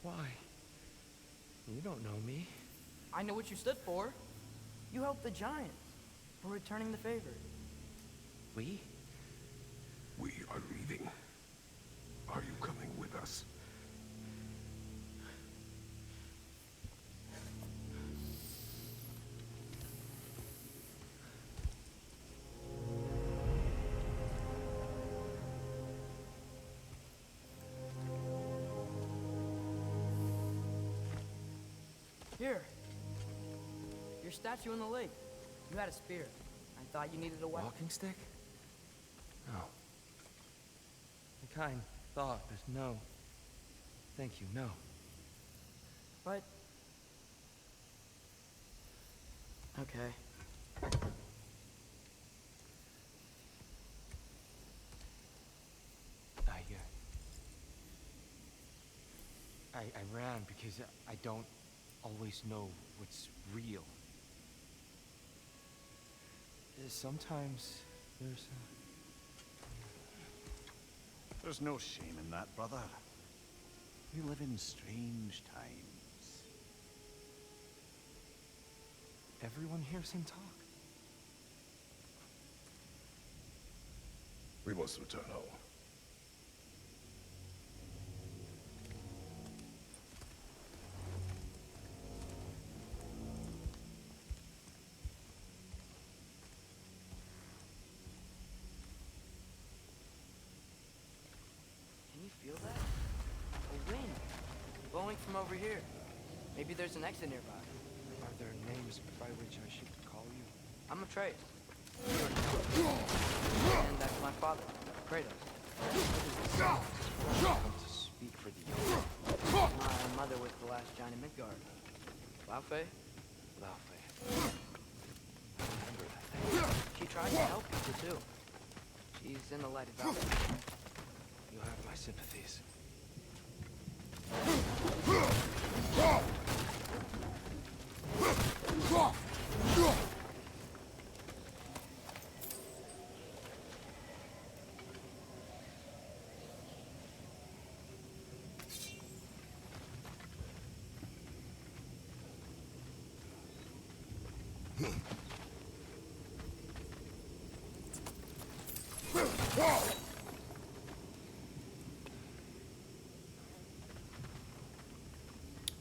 Why? You don't know me. I know what you stood for. You helped the giants. We're returning the favor. We? We are leaving. Are you coming with us? Here. Your statue in the lake. You had a spear. I thought you needed a weapon. Walking stick? No. A kind thought, but no. Thank you, no. But... Okay. I ran because I don't always know what's real. Sometimes There's no shame in that, brother. We live in strange times. everyone hears him talk. We must return home. Can you feel that? A wind. Blowing from over here. Maybe there's an exit nearby. Are there names by which I should call you? I'm Atreus. And that's my father, Kratos. I want to speak for the young. My mother was the last giant in Midgard. Laufey? Laufey. I remember that. She tried to help people too. She's in the lighted valley. my sympathies.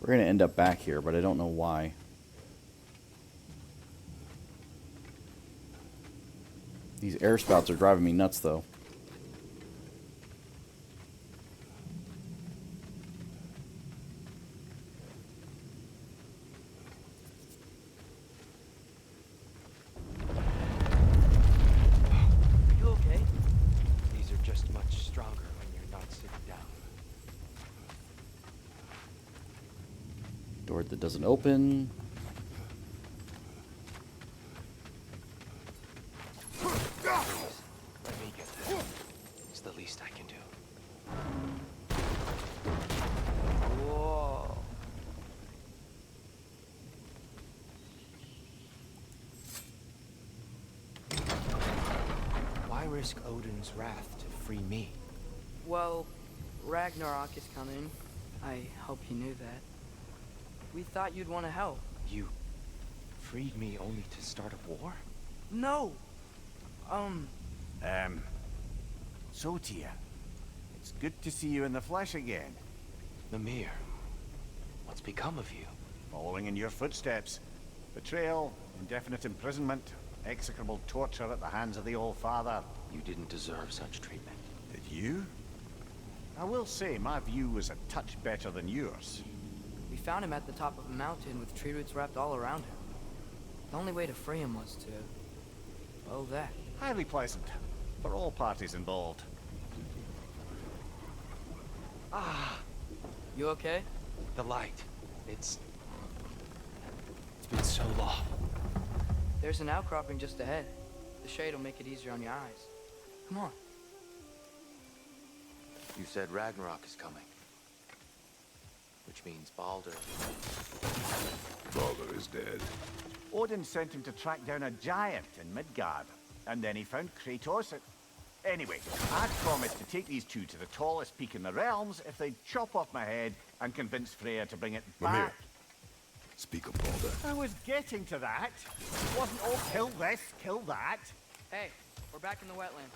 We're going to end up back here, but I don't know why. These air spouts are driving me nuts, though. Are you okay? These are just much stronger when you're not sitting down. Door that doesn't open. Let me get that. It's the least I can do. Whoa. Why risk Odin's wrath to free me? Well, Ragnarok is coming. I hope you knew that. We thought you'd want to help. You freed me only to start a war? No! So Tyr, it's good to see you in the flesh again. Mimir, what's become of you? Following in your footsteps. Betrayal, indefinite imprisonment, execrable torture at the hands of the Old Father. You didn't deserve such treatment. Did you? I will say, my view was a touch better than yours. We found him at the top of a mountain with tree roots wrapped all around him. The only way to free him was to... well, that. Highly pleasant, for all parties involved. You okay? The light. It's been so long. There's an outcropping just ahead. The shade will make it easier on your eyes. Come on. You said Ragnarok is coming. Which means Baldur. Baldur is dead. Odin sent him to track down a giant in Midgard, and then he found Kratos at... Anyway, I'd promised to take these two to the tallest peak in the realms if they'd chop off my head and convince Freya to bring it Mimir. back. Speak of Baldur. I was getting to that. It wasn't all kill this, kill that. Hey, we're back in the wetland.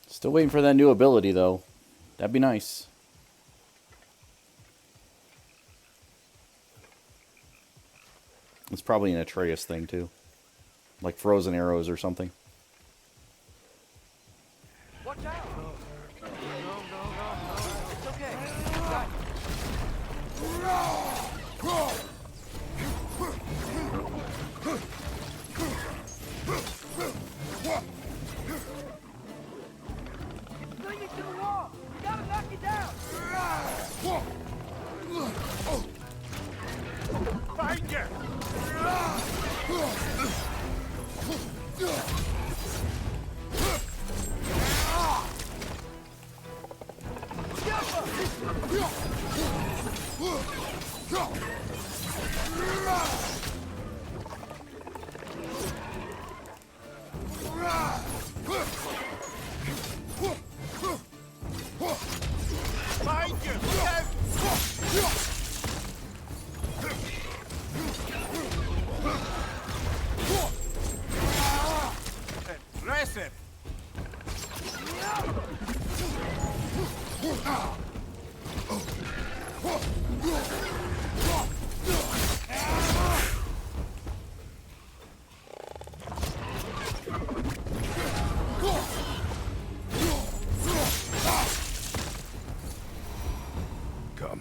Still waiting for that new ability, though. That'd be nice. It's probably an Atreus thing, too. Like frozen arrows or something. Watch out! No. It's okay. Got you. Bring it to the wall! You gotta knock it down! Find you! Find you! Impressive! Come.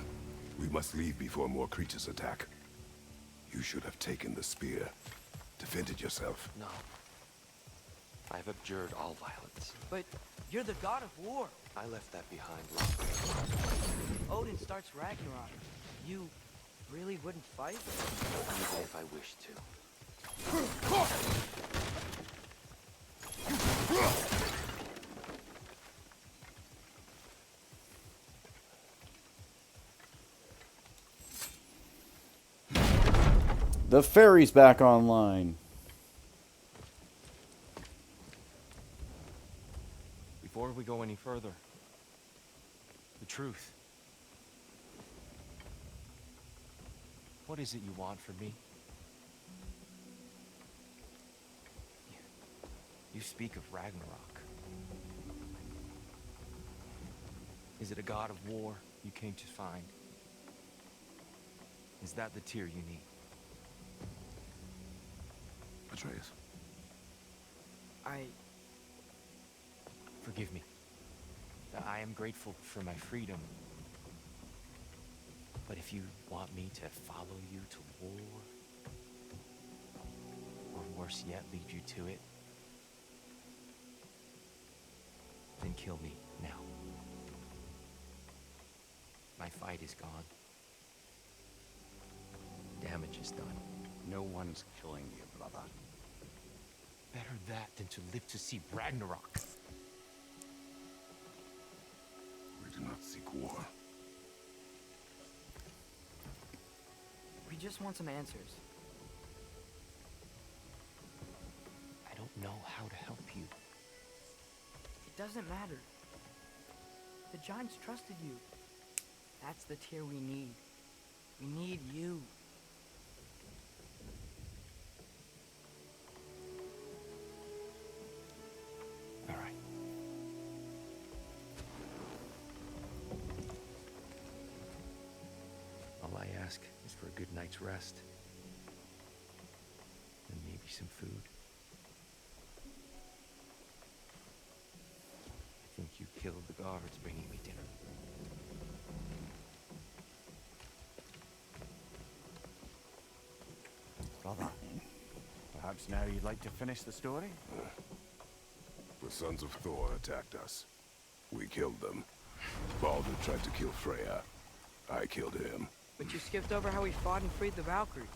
We must leave before more creatures attack. You should have taken the spear. Defended yourself. No. I've abjured all violence. But you're the god of war. I left that behind long ago. Odin starts Ragnarok. You really wouldn't fight? Even if I wished to. The ferry's back online. Before we go any further, the truth. What is it you want from me? You speak of Ragnarok. Is it a god of war you came to find? Is that the tear you need? Atreus. Forgive me. I am grateful for my freedom. But if you want me to follow you to war, or worse yet, lead you to it, then kill me now. My fight is gone. Damage is done. No one's killing you, brother. Better that than to live to see Ragnarok. We do not seek war. We just want some answers. I don't know how to help you. It doesn't matter. The Giants trusted you. That's the tear we need. We need you. All right. All I ask is for a good night's rest. And maybe some food. I think you killed the guards bringing me dinner. Brother, perhaps now you'd like to finish the story? The sons of Thor attacked us. We killed them. Baldur tried to kill Freya. I killed him. But you skipped over how we fought and freed the Valkyries.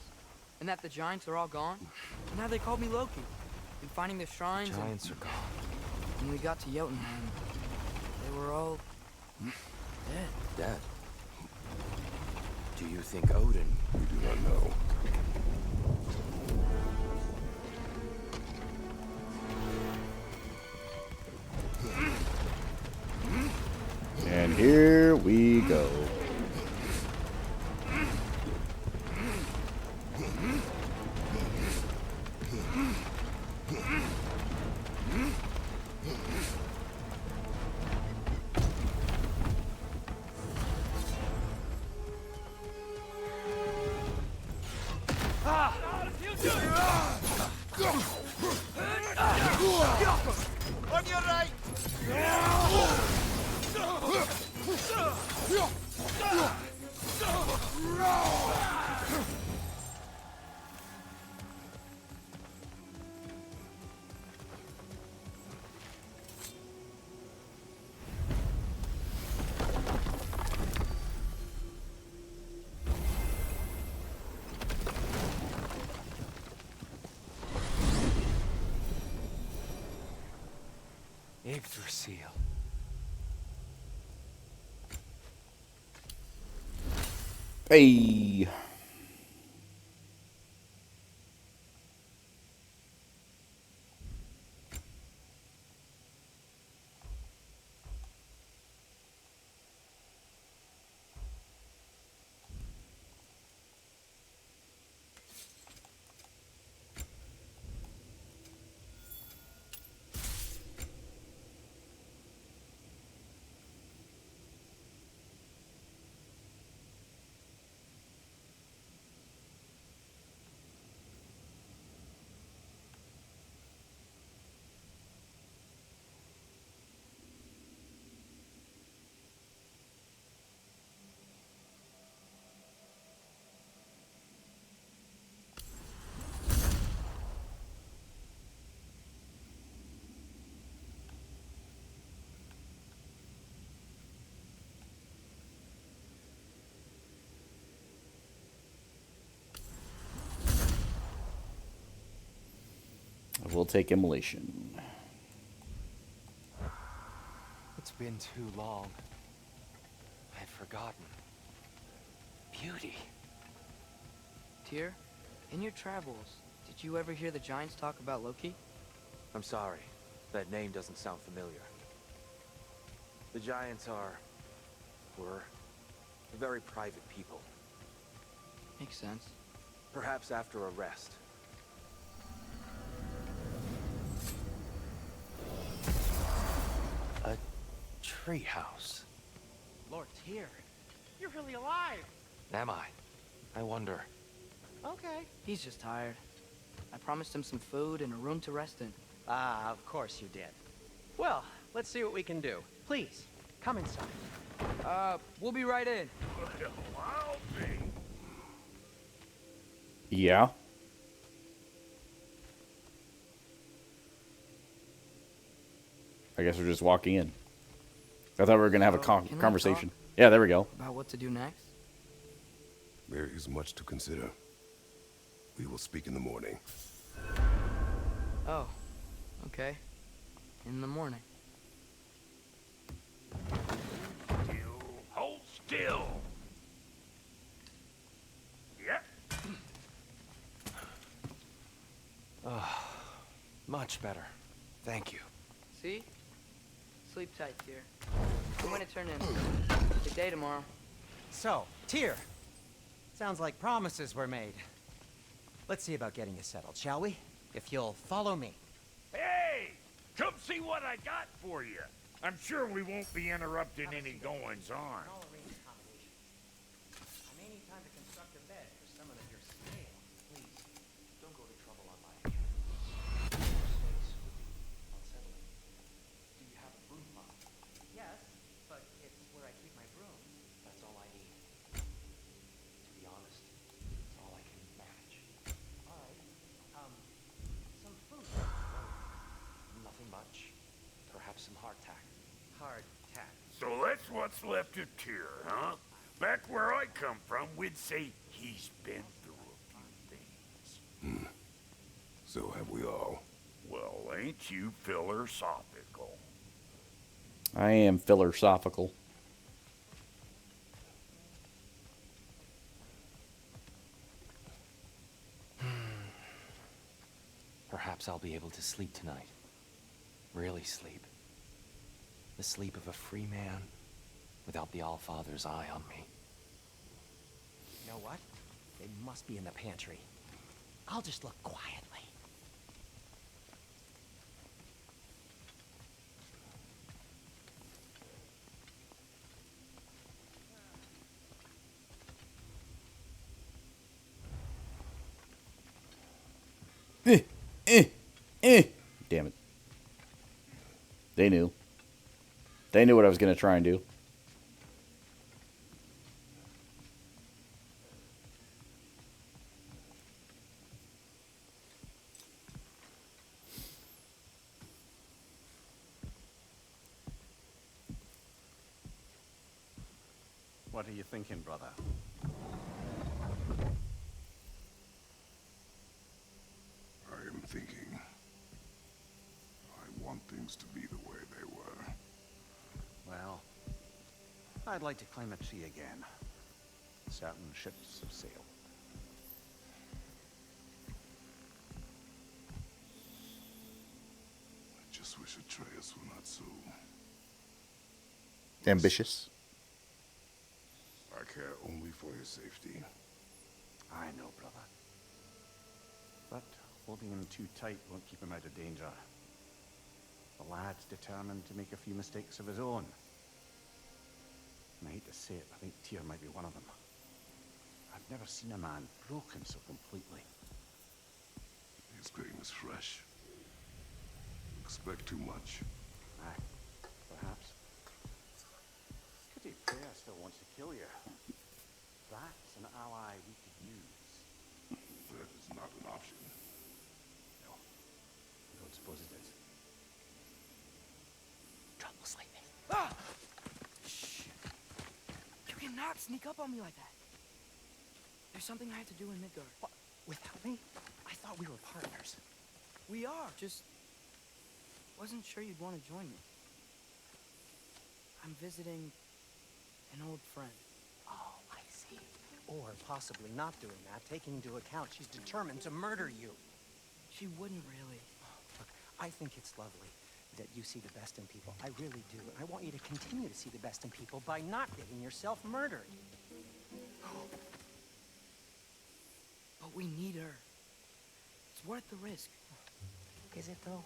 And that the Giants are all gone. And how they called me Loki. And finding the shrines Giants are gone. and when we got to Jotunheim, they were all dead. Dead. Do you think Odin? We do not know. And here we go. On your right! Yggdrasil. Hey. We'll take immolation. It's been too long. I'd forgotten. Beauty. Tyr, in your travels, did you ever hear the Giants talk about Loki? I'm sorry. That name doesn't sound familiar. The Giants were very private people. Makes sense. Perhaps after a rest. A treehouse. Lord Tyr, you're really alive. Am I? I wonder. Okay. He's just tired. I promised him some food and a room to rest in. Ah, of course you did. Well, let's see what we can do. Please, come inside. We'll be right in. Yeah. I guess we're just walking in. I thought we were going to have a Can we conversation. talk? Yeah, there we go. About what to do next? There is much to consider. We will speak in the morning. Oh, okay. In the morning. Hold still. Yep. Much better. Thank you. See? Sleep tight, Tyr. I'm gonna turn in. Good day tomorrow. So, Tyr. Sounds like promises were made. Let's see about getting you settled, shall we? If you'll follow me. Hey! Come see what I got for you. I'm sure we won't be interrupting any goings-on. I may need time to construct a bed for someone of your scale. Please, don't go to trouble on my account. Space would be unsettling. Do you have a broom closet? Yes, but it's where I keep my brooms. That's all I need. To be honest, it's all I can manage. All right. Some food. Nothing much. Perhaps some hardtack. Hardtack. So that's what's left of Tyr, huh? Back where I come from, we'd say he's been through a few things. So have we all. Well, ain't you philosophical? I am philosophical. Perhaps I'll be able to sleep tonight. Really sleep. The sleep of a free man without the Allfather's eye on me. You know what? They must be in the pantry. I'll just look quietly. Damn it. They knew. They knew what I was going to try and do. What are you thinking, brother? I am thinking. I want things to be the way they were. Well, I'd like to climb a tree again. Certain ships have sailed. I just wish Atreus were not so... Ambitious. I care only for his safety. I know, brother. But holding him too tight won't keep him out of danger. The lad's determined to make a few mistakes of his own. And I hate to say it, I think Tyr might be one of them. I've never seen a man broken so completely. His pain is fresh. Expect too much. Aye, perhaps. Pity Freya still wants to kill you. That's an ally we could use. That is not an option. No, I don't suppose it is. Trouble sleeping. Ah! Shh. You cannot sneak up on me like that. There's something I have to do in Midgard. What? Without me? I thought we were partners. We are. Just wasn't sure you'd want to join me. I'm visiting an old friend. Oh, I see. Or possibly not doing that, taking into account she's determined to murder you. She wouldn't really. Look, I think it's lovely that you see the best in people. I really do. And I want you to continue to see the best in people by not getting yourself murdered. But we need her. It's worth the risk. Is it, though?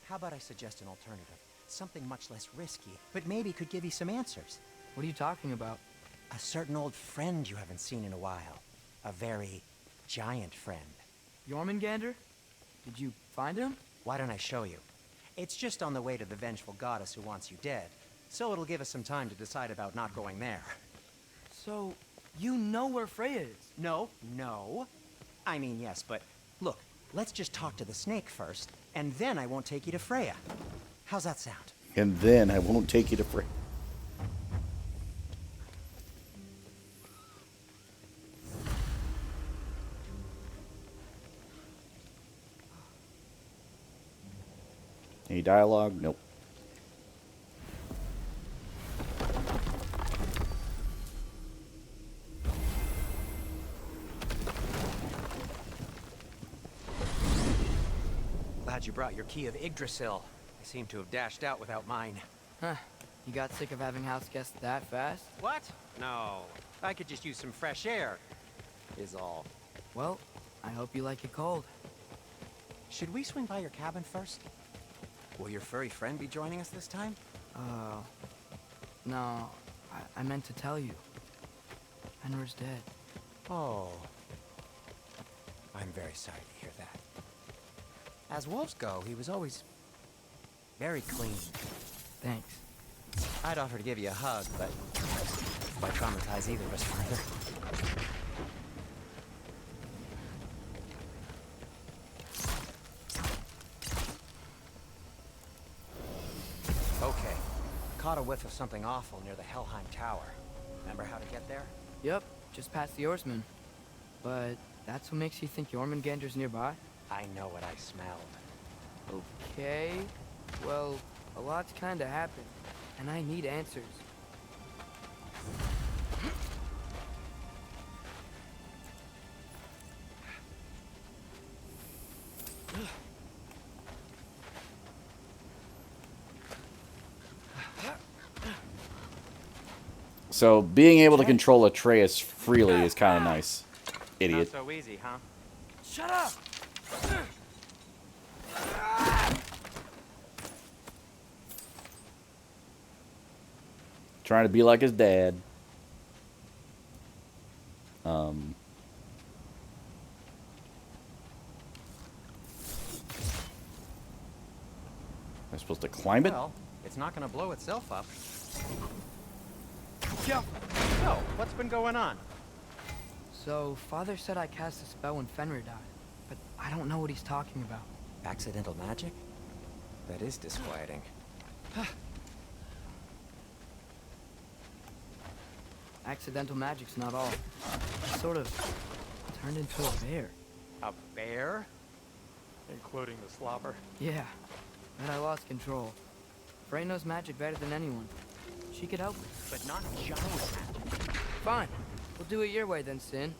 How about I suggest an alternative? Something much less risky, but maybe could give you some answers. What are you talking about? A certain old friend you haven't seen in a while. A very giant friend. Jormungandr? Did you find him? Why don't I show you? It's just on the way to the vengeful goddess who wants you dead. So it'll give us some time to decide about not going there. So, you know where Freya is? No. I mean, yes, but look, let's just talk to the snake first, and then I won't take you to Freya. How's that sound? And then I won't take you to free. Any dialogue? Nope. Glad you brought your key of Yggdrasil. I seem to have dashed out without mine. Huh. You got sick of having house guests that fast? What? No. I could just use some fresh air, is all. Well, I hope you like it cold. Should we swing by your cabin first? Will your furry friend be joining us this time? No. I meant to tell you. Fenrir's dead. Oh. I'm very sorry to hear that. As wolves go, he was always very clean. Thanks. I'd offer to give you a hug, but why traumatize either of us further? Okay. Caught a whiff of something awful near the Helheim Tower. Remember how to get there? Yep, just past the oarsman. But that's what makes you think Jormungandr's nearby? I know what I smelled. Okay. Well, a lot's kinda happened, and I need answers. So being able to control Atreus freely is kind of nice. Idiot. Not so easy, huh? Shut up! Trying to be like his dad. Am I supposed to climb it? Well, it's not gonna blow itself up. Yeah. So, what's been going on? So, Father said I cast a spell when Fenrir died, but I don't know what he's talking about. Accidental magic? That is disquieting. Accidental magic's not all. I sort of turned into a bear. A bear? Including the slobber. Yeah, but I lost control. Frey knows magic better than anyone. She could help me. But not giant magic. Fine. We'll do it your way then, Sin.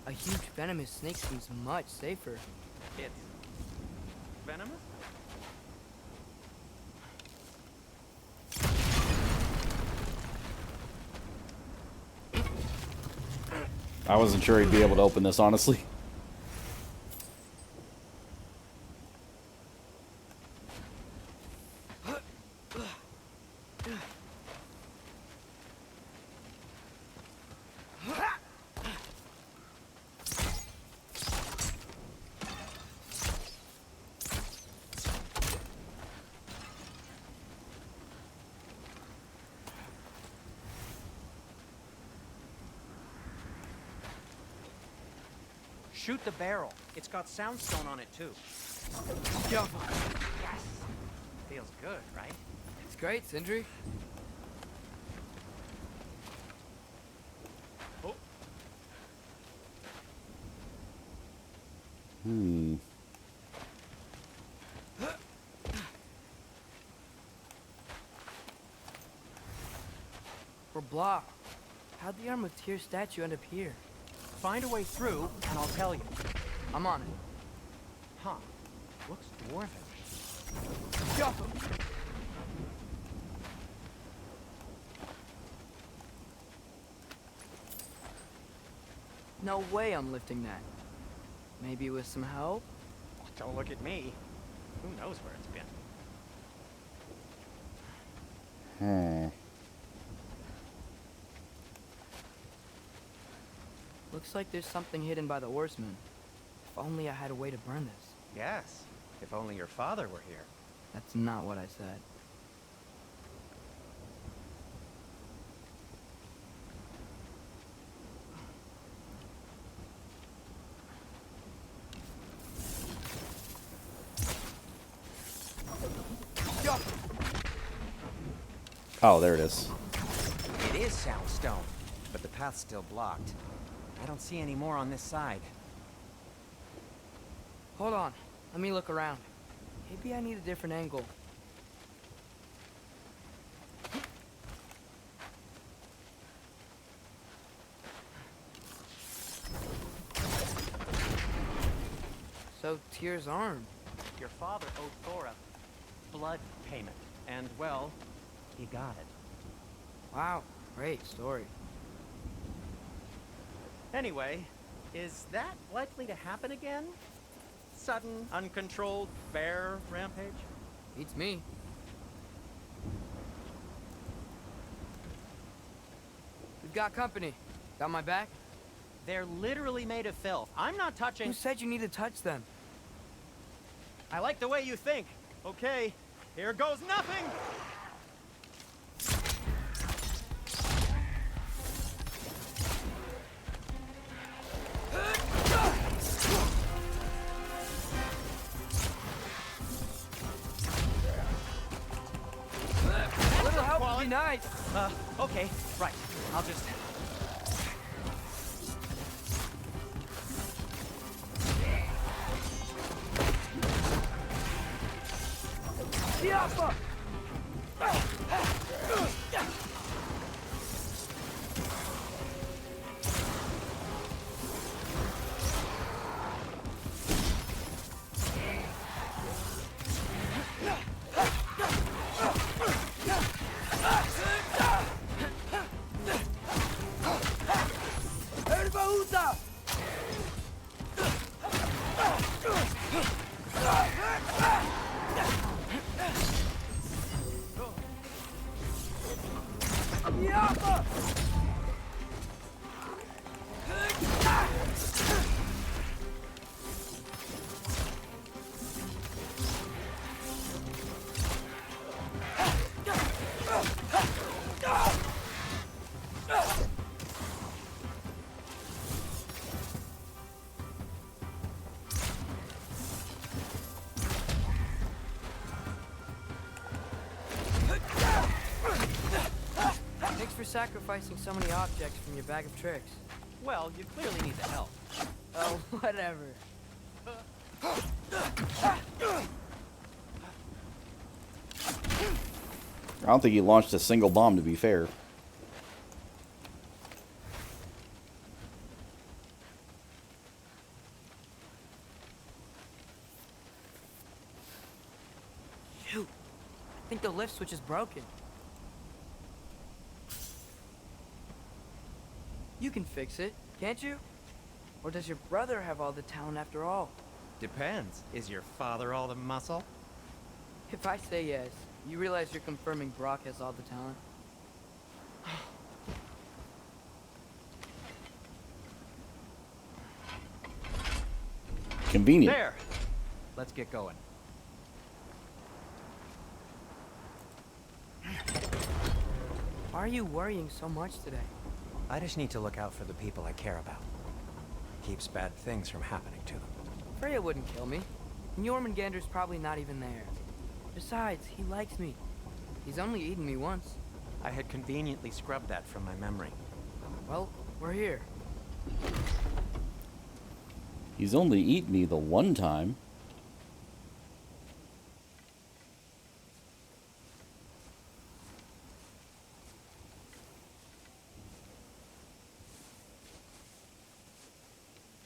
A huge venomous snake seems much safer. It's venomous? I wasn't sure he'd be able to open this, honestly. Shoot the barrel. It's got soundstone on it, too. Yeah. Yes! Feels good, right? It's great, Sindri. Hmm. We're blocked. How'd the Armateer statue end up here? Find a way through, and I'll tell you. I'm on it. Huh. Looks dwarven. No way I'm lifting that. Maybe with some help? Don't look at me. Who knows where it's been? Hmm. Looks like there's something hidden by the horsemen. If only I had a way to burn this. Yes. If only your father were here. That's not what I said. Oh, there it is. It is sound stone, but the path's still blocked. I don't see any more on this side. Hold on. Let me look around. Maybe I need a different angle. So, Tyr's arm. Your father owed Thor a blood payment, and, well, he got it. Wow, great story. Anyway, is that likely to happen again? Sudden, uncontrolled bear rampage? Beats me. We've got company. Got my back? They're literally made of filth. I'm not touching... Who said you need to touch them? I like the way you think. Okay, here goes nothing! A little help would be nice. Okay, right. I'll just... Yappa! Erbaúda! Yappa! Thanks for sacrificing so many objects from your bag of tricks. Well, you clearly need the help. Oh, whatever. I don't think he launched a single bomb, to be fair. Shoot. I think the lift switch is broken. You can fix it, can't you? Or does your brother have all the talent after all? Depends. Is your father all the muscle? If I say yes, you realize you're confirming Brock has all the talent? Convenient. There! Let's get going. Why are you worrying so much today? I just need to look out for the people I care about. Keeps bad things from happening to them. Freya wouldn't kill me. And Jormungandr's probably not even there. Besides, he likes me. He's only eaten me once. I had conveniently scrubbed that from my memory. Well, we're here. He's only eaten me the one time.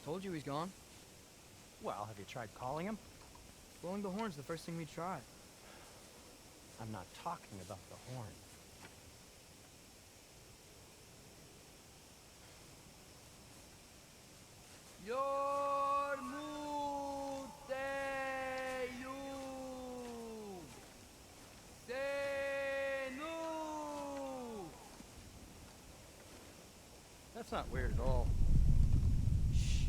Told you he's gone. Well, have you tried calling him? Blowing the horn's the first thing we tried. I'm not talking about the horn. That's not weird at all. Shh.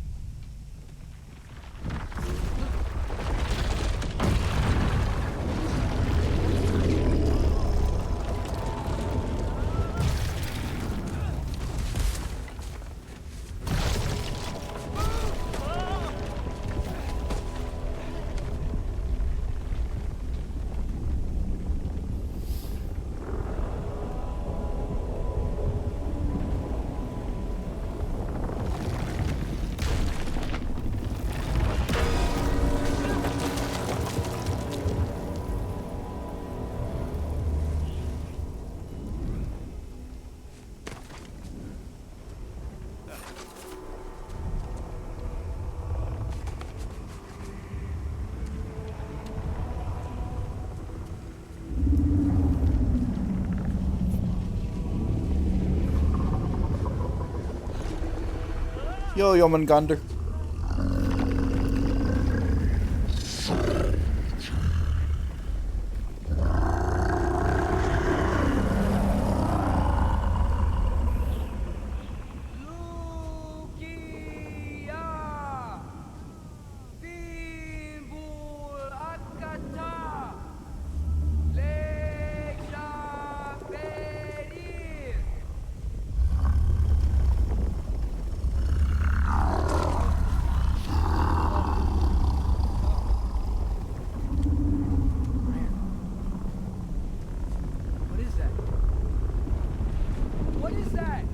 Yo, Yomangander. What is that? What is that?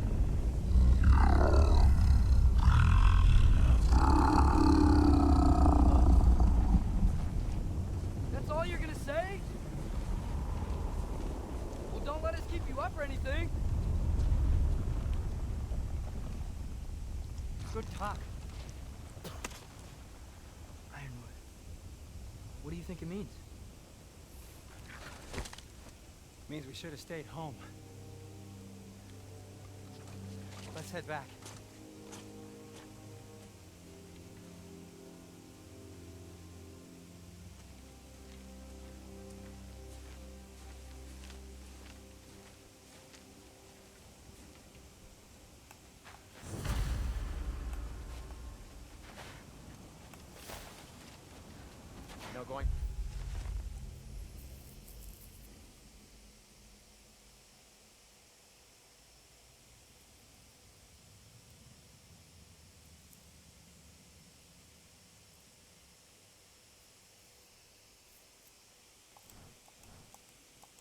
That's all you're gonna say? Well, don't let us keep you up or anything. Good talk. Ironwood. What do you think it means? Means we should have stayed home. Let's head back. No going.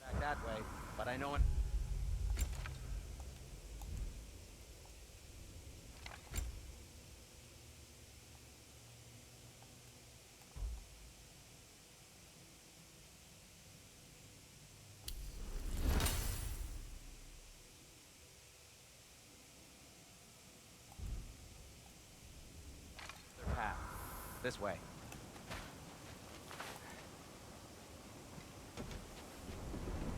Back that way, but I know it. Their path. This way.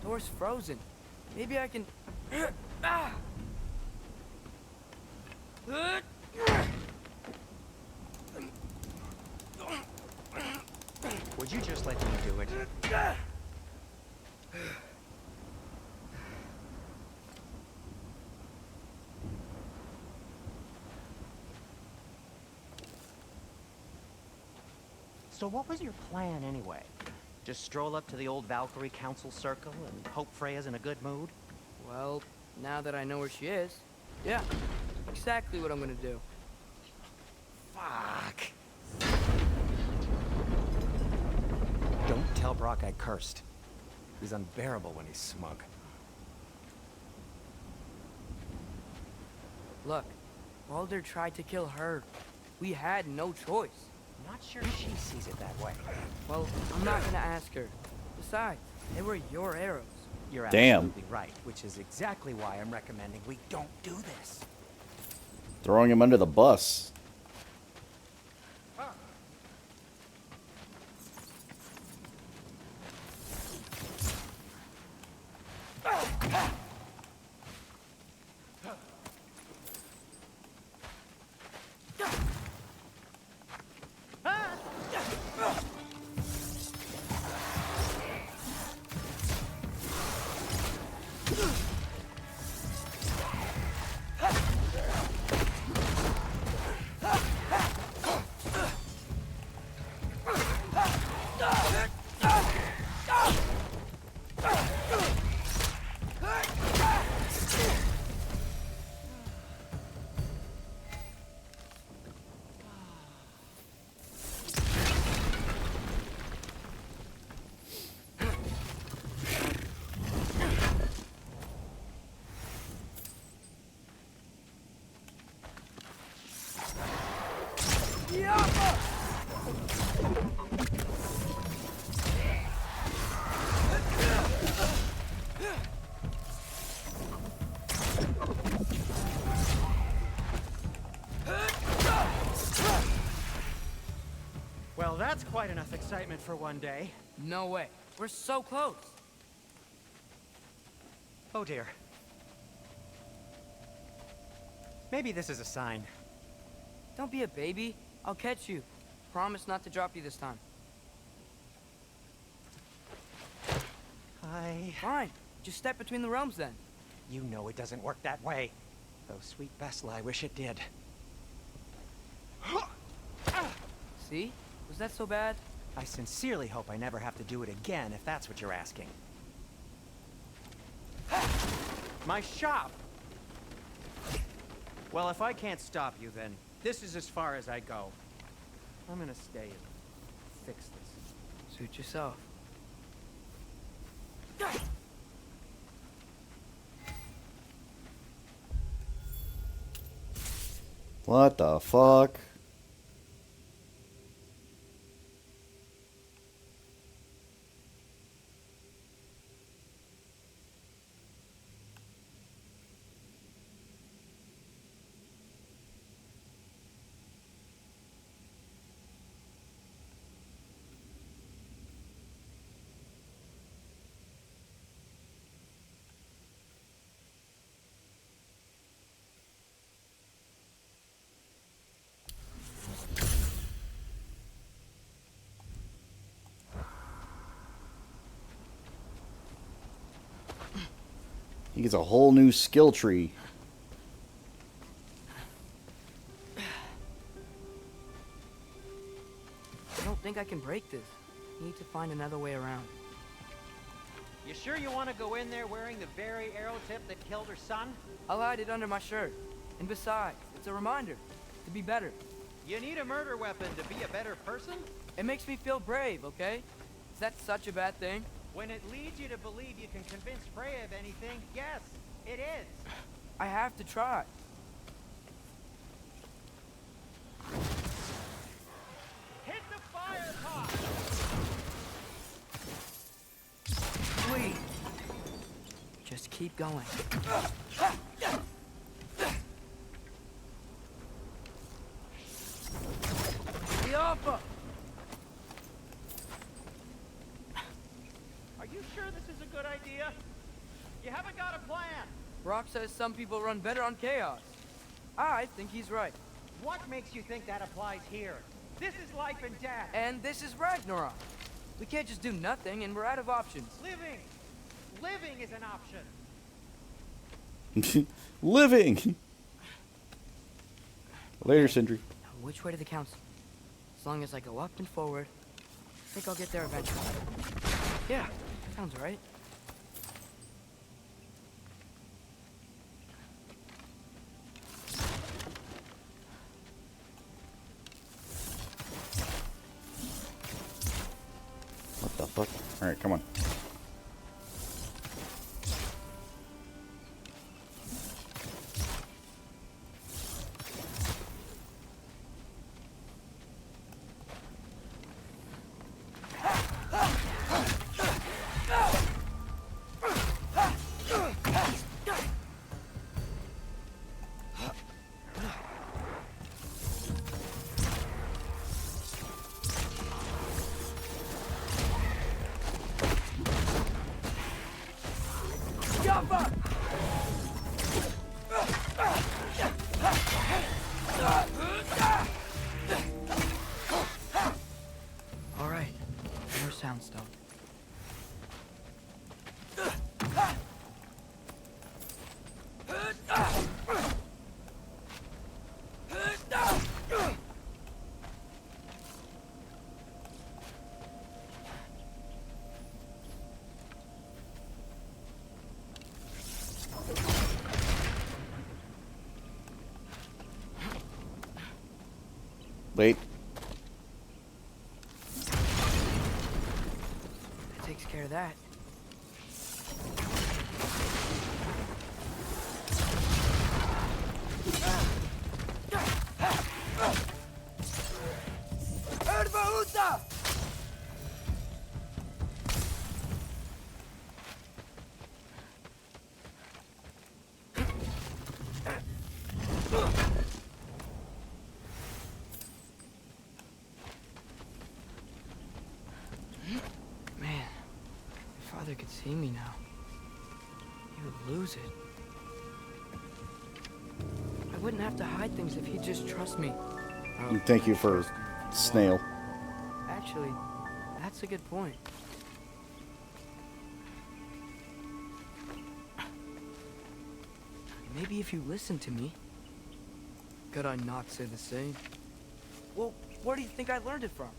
Door's frozen. Maybe I can... Ah! Would you just let me do it? So what was your plan anyway? Just stroll up to the old Valkyrie Council Circle and hope Freya's in a good mood? Well, now that I know where she is, yeah, exactly what I'm gonna do. Fuck. Don't tell Brock I cursed. He's unbearable when he's smug. Look, Baldur tried to kill her. We had no choice. I'm not sure she sees it that way. Well, I'm not gonna ask her. Besides, they were your arrows. You're Damn. absolutely right, which is exactly why I'm recommending we don't do this. Throwing him under the bus. Well, that's quite enough excitement for one day. No way. We're so close. Oh dear. Maybe this is a sign. Don't be a baby. I'll catch you. Promise not to drop you this time. Fine. Just step between the realms then. You know it doesn't work that way. Though sweet Bessel, I wish it did. See? Was that so bad? I sincerely hope I never have to do it again, if that's what you're asking. My shop! Well, if I can't stop you, then this is as far as I go. I'm gonna stay and fix this. Suit yourself. What the fuck? He gets a whole new skill tree. I don't think I can break this. Need to find another way around. You sure you want to go in there wearing the very arrow tip that killed her son? I'll hide it under my shirt. And besides, it's a reminder to be better. You need a murder weapon to be a better person? It makes me feel brave, okay? Is that such a bad thing? When it leads you to believe you can convince Freya of anything, yes, it is. I have to try. Hit the fire pot! Wait. Just keep going. The offer! Are you sure this is a good idea? You haven't got a plan. Brock says some people run better on chaos. I think he's right. What makes you think that applies here? This is life and death. And this is Ragnarok. We can't just do nothing, and we're out of options. Living is an option. Living! Later, Sindri. Now, which way to the council? As long as I go up and forward, I think I'll get there eventually. Yeah, sounds right. What the fuck? Alright, come on. All right, more soundstone. Wait. That takes care of that. Man, if Father could see me now, he would lose it. I wouldn't have to hide things if he'd just trust me. Thank you for snail. Actually, that's a good point. Maybe if you listen to me. Could I not say the same? Well, where do you think I learned it from?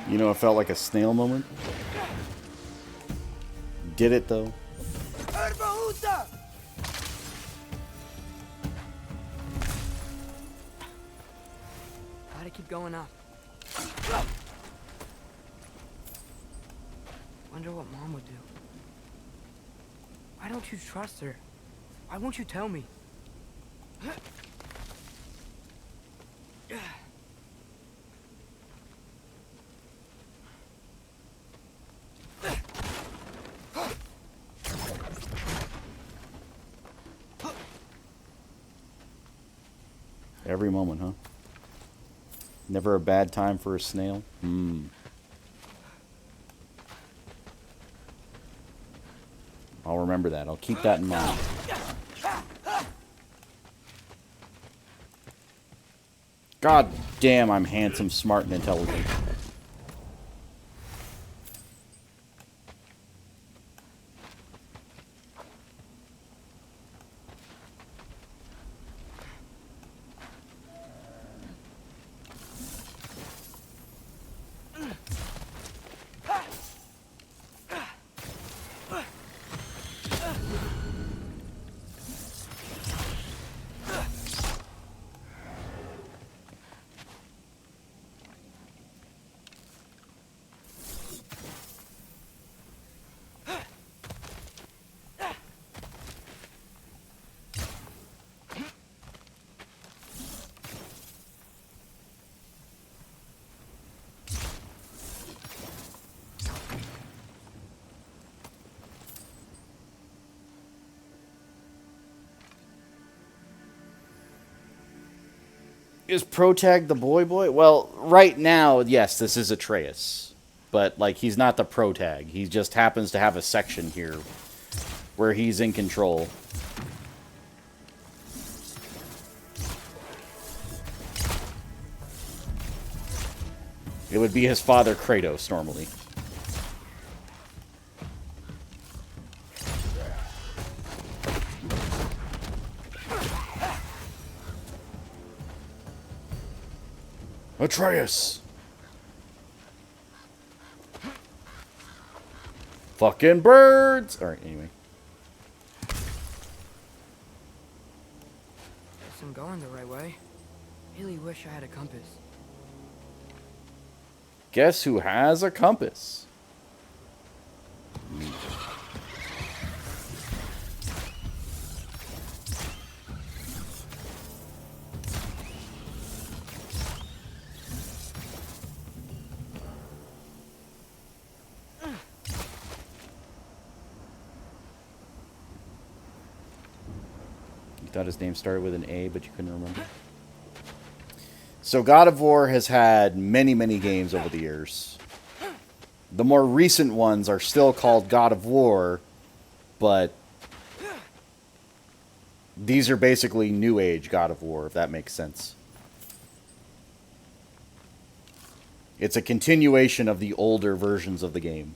You know, it felt like a snail moment. Did it though? Gotta keep going up. Wonder what Mom would do. Why don't you trust her? Why won't you tell me? Every moment, huh? Never a bad time for a snail? I'll remember that. I'll keep that in mind. God damn, I'm handsome, smart, and intelligent. Is Protag the boy? Well, right now, yes, this is Atreus. But, like, he's not the Protag. He just happens to have a section here where he's in control. It would be his father, Kratos, normally. Atreus! Fucking birds! Alright, anyway. Guess I'm going the right way. Really wish I had a compass. Guess who has a compass? You thought his name started with an A, but you couldn't remember? So God of War has had many, many games over the years. The more recent ones are still called God of War, but these are basically New Age God of War, if that makes sense. It's a continuation of the older versions of the game,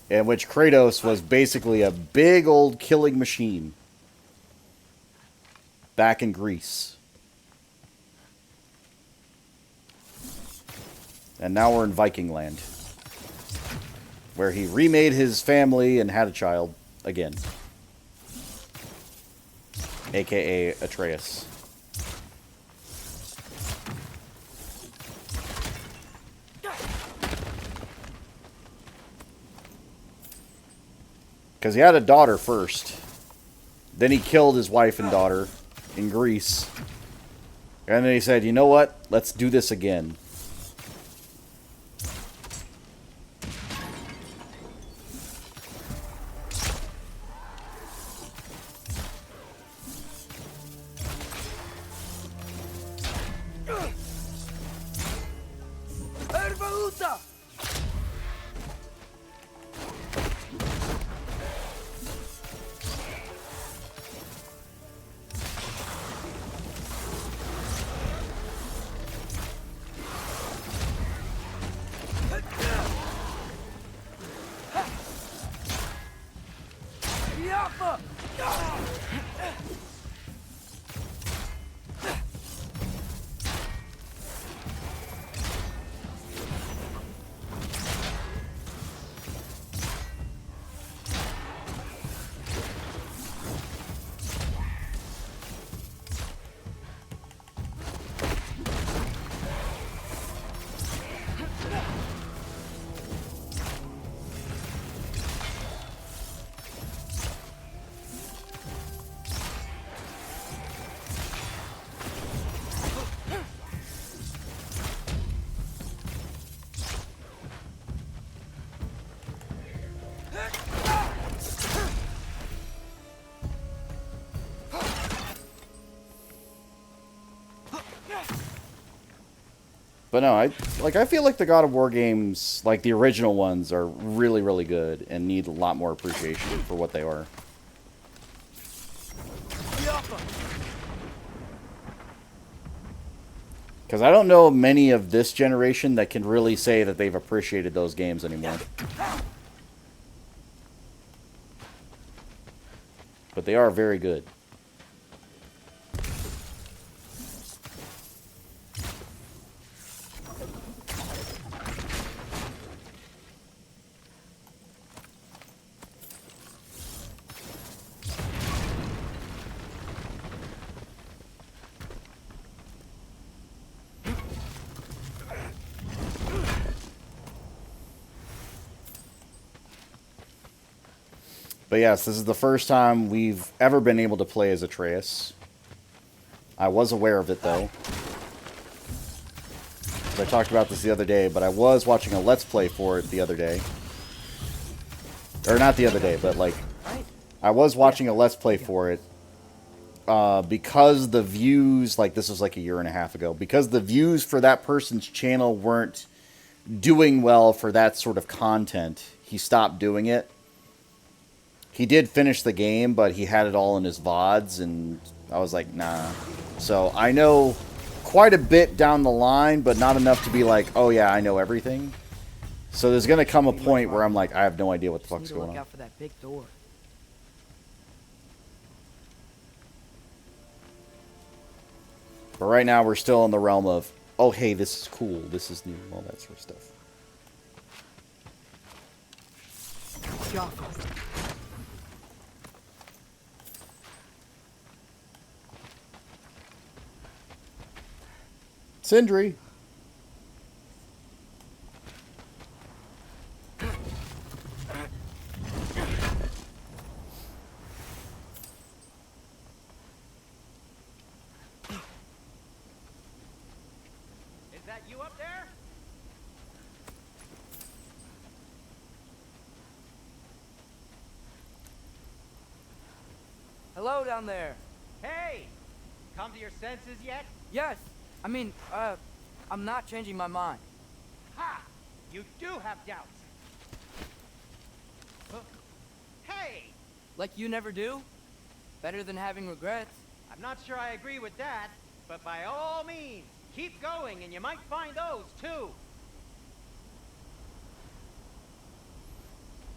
in which Kratos was basically a big old killing machine back in Greece. And now we're in Viking land, where he remade his family and had a child again. AKA Atreus. Because he had a daughter first. Then he killed his wife and daughter in Greece. And then he said, you know what? Let's do this again. But no, I feel like the God of War games, like the original ones, are really, really good and need a lot more appreciation for what they are. Because I don't know many of this generation that can really say that they've appreciated those games anymore. But they are very good. But yes, this is the first time we've ever been able to play as Atreus. I was aware of it, though. I talked about this the other day, but I was watching a Let's Play for it the other day. Or not the other day, but like... I was watching a Let's Play for it. Because the views... Like, this was like a year and a half ago. Because the views for that person's channel weren't doing well for that sort of content, he stopped doing it. He did finish the game, but he had it all in his VODs, and I was like, nah. So I know quite a bit down the line, but not enough to be like, oh yeah, I know everything. So there's going to come a point where I'm like, I have no idea what the fuck's going on. Look out for that big door. But right now we're still in the realm of oh, hey, this is cool, this is new, all that sort of stuff. Sindri. Is that you up there? Hello down there. Hey! Come to your senses yet? Yes. I mean, I'm not changing my mind. Ha! You do have doubts. Huh? Hey! Like you never do? Better than having regrets. I'm not sure I agree with that, but by all means, keep going and you might find those too.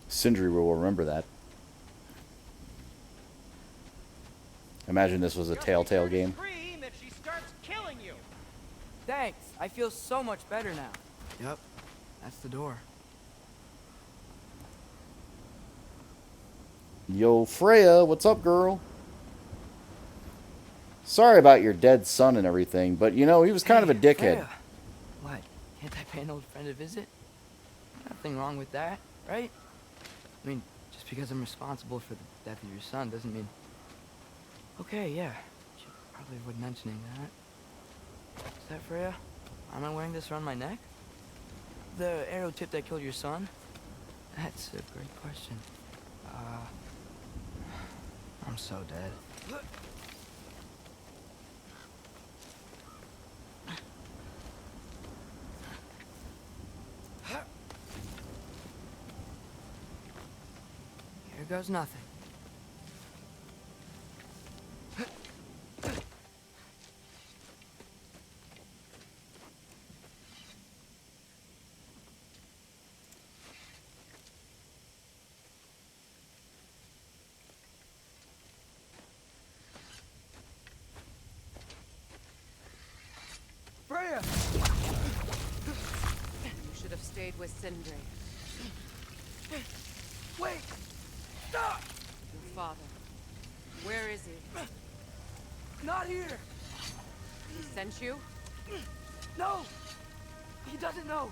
Sindri will remember that. Imagine this was a Just Telltale be sure to game. Scream if she starts killing you. Thanks. I feel so much better now. Yep. That's the door. Yo, Freya, what's up, girl? Sorry about your dead son and everything, but you know, he was kind of a dickhead. Freya. What? Can't I pay an old friend a visit? Nothing wrong with that, right? I mean, just because I'm responsible for the death of your son doesn't mean... Okay, yeah. Should probably avoid mentioning that. Is that Freya? Am I wearing this around my neck? The arrow tip that killed your son? That's a great question. I'm so dead. Here goes nothing. Freya! You should have stayed with Sindri. Wait! Stop! Your father. Where is he? Not here! He sent you? No! He doesn't know!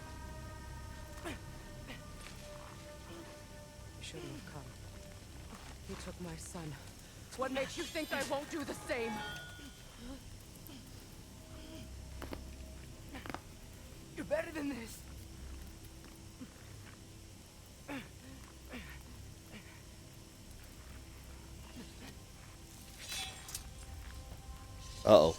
You shouldn't have come. He took my son. What makes you think I won't do the same? You're better than this! Uh-oh.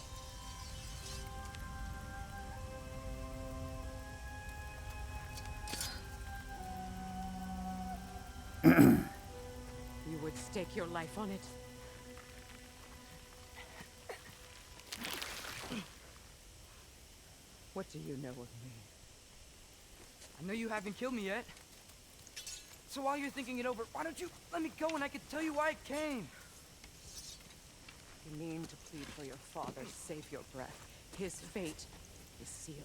You would stake your life on it? What do you know of me? I know you haven't killed me yet. So while you're thinking it over, why don't you let me go and I can tell you why I came? You mean to plead for your father, save your breath. His fate is sealed.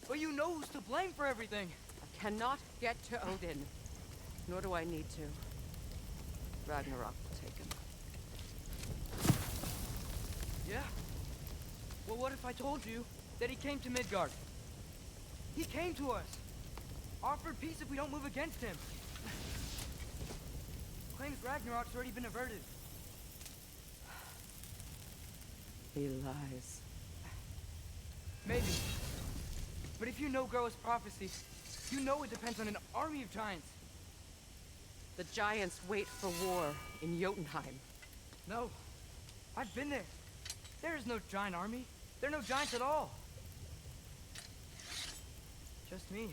But you know who's to blame for everything. I cannot get to Odin. Nor do I need to. Ragnarok will take him. Yeah? Well, what if I told you that he came to Midgard? He came to us. Offered peace if we don't move against him. Claims Ragnarok's already been averted. He lies. Maybe. But if you know Groa's prophecy, you know it depends on an army of giants. The giants wait for war in Jotunheim. No. I've been there. There is no giant army. There are no giants at all. Just me.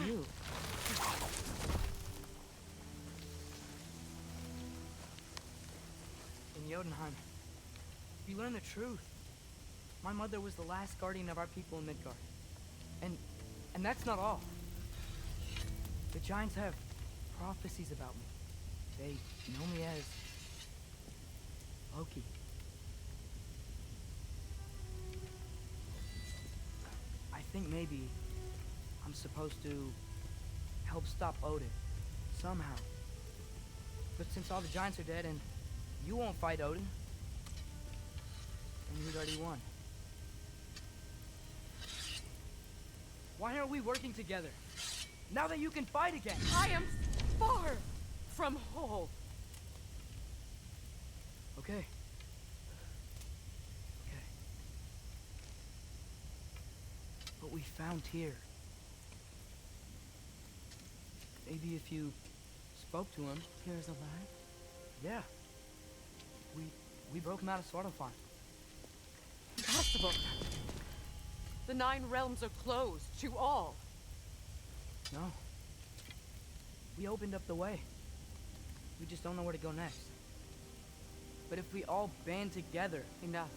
You. In Jotunheim, we learn the truth. My mother was the last guardian of our people in Midgard. And that's not all. The giants have prophecies about me. They know me as Loki. think maybe I'm supposed to help stop Odin, somehow. But since all the giants are dead and you won't fight Odin, then he's already won. Why aren't we working together? Now that you can fight again! I am far from whole. Okay. Okay. But we found Tyr. Maybe if you spoke to him. Tyr's alive? Yeah. We broke him out of Svartalfheim. Impossible. The 9 realms are closed to all. No. We opened up the way. We just don't know where to go next. But if we all band together... Enough.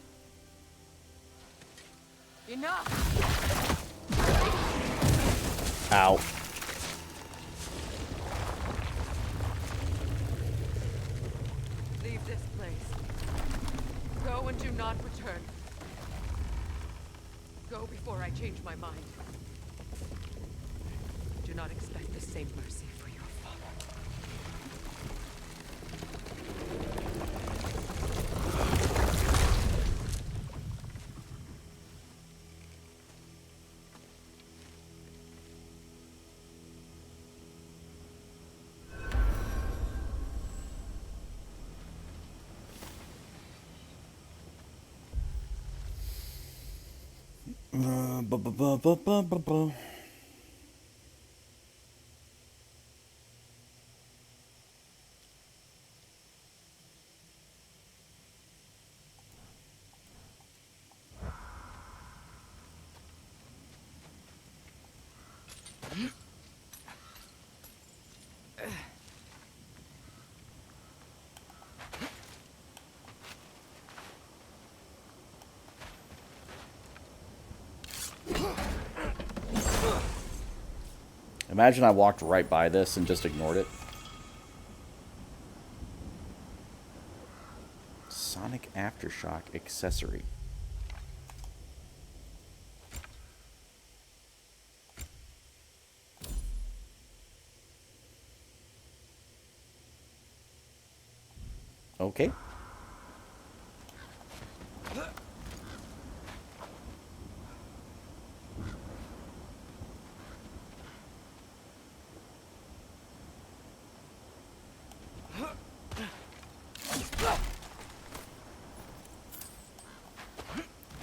Enough! Ow. Leave this place. Go and do not return. Go before I change my mind. Do not expect the same mercy for your father. Ba-ba-ba-ba-ba-ba. Imagine I walked right by this and just ignored it. Sonic Aftershock accessory. Okay.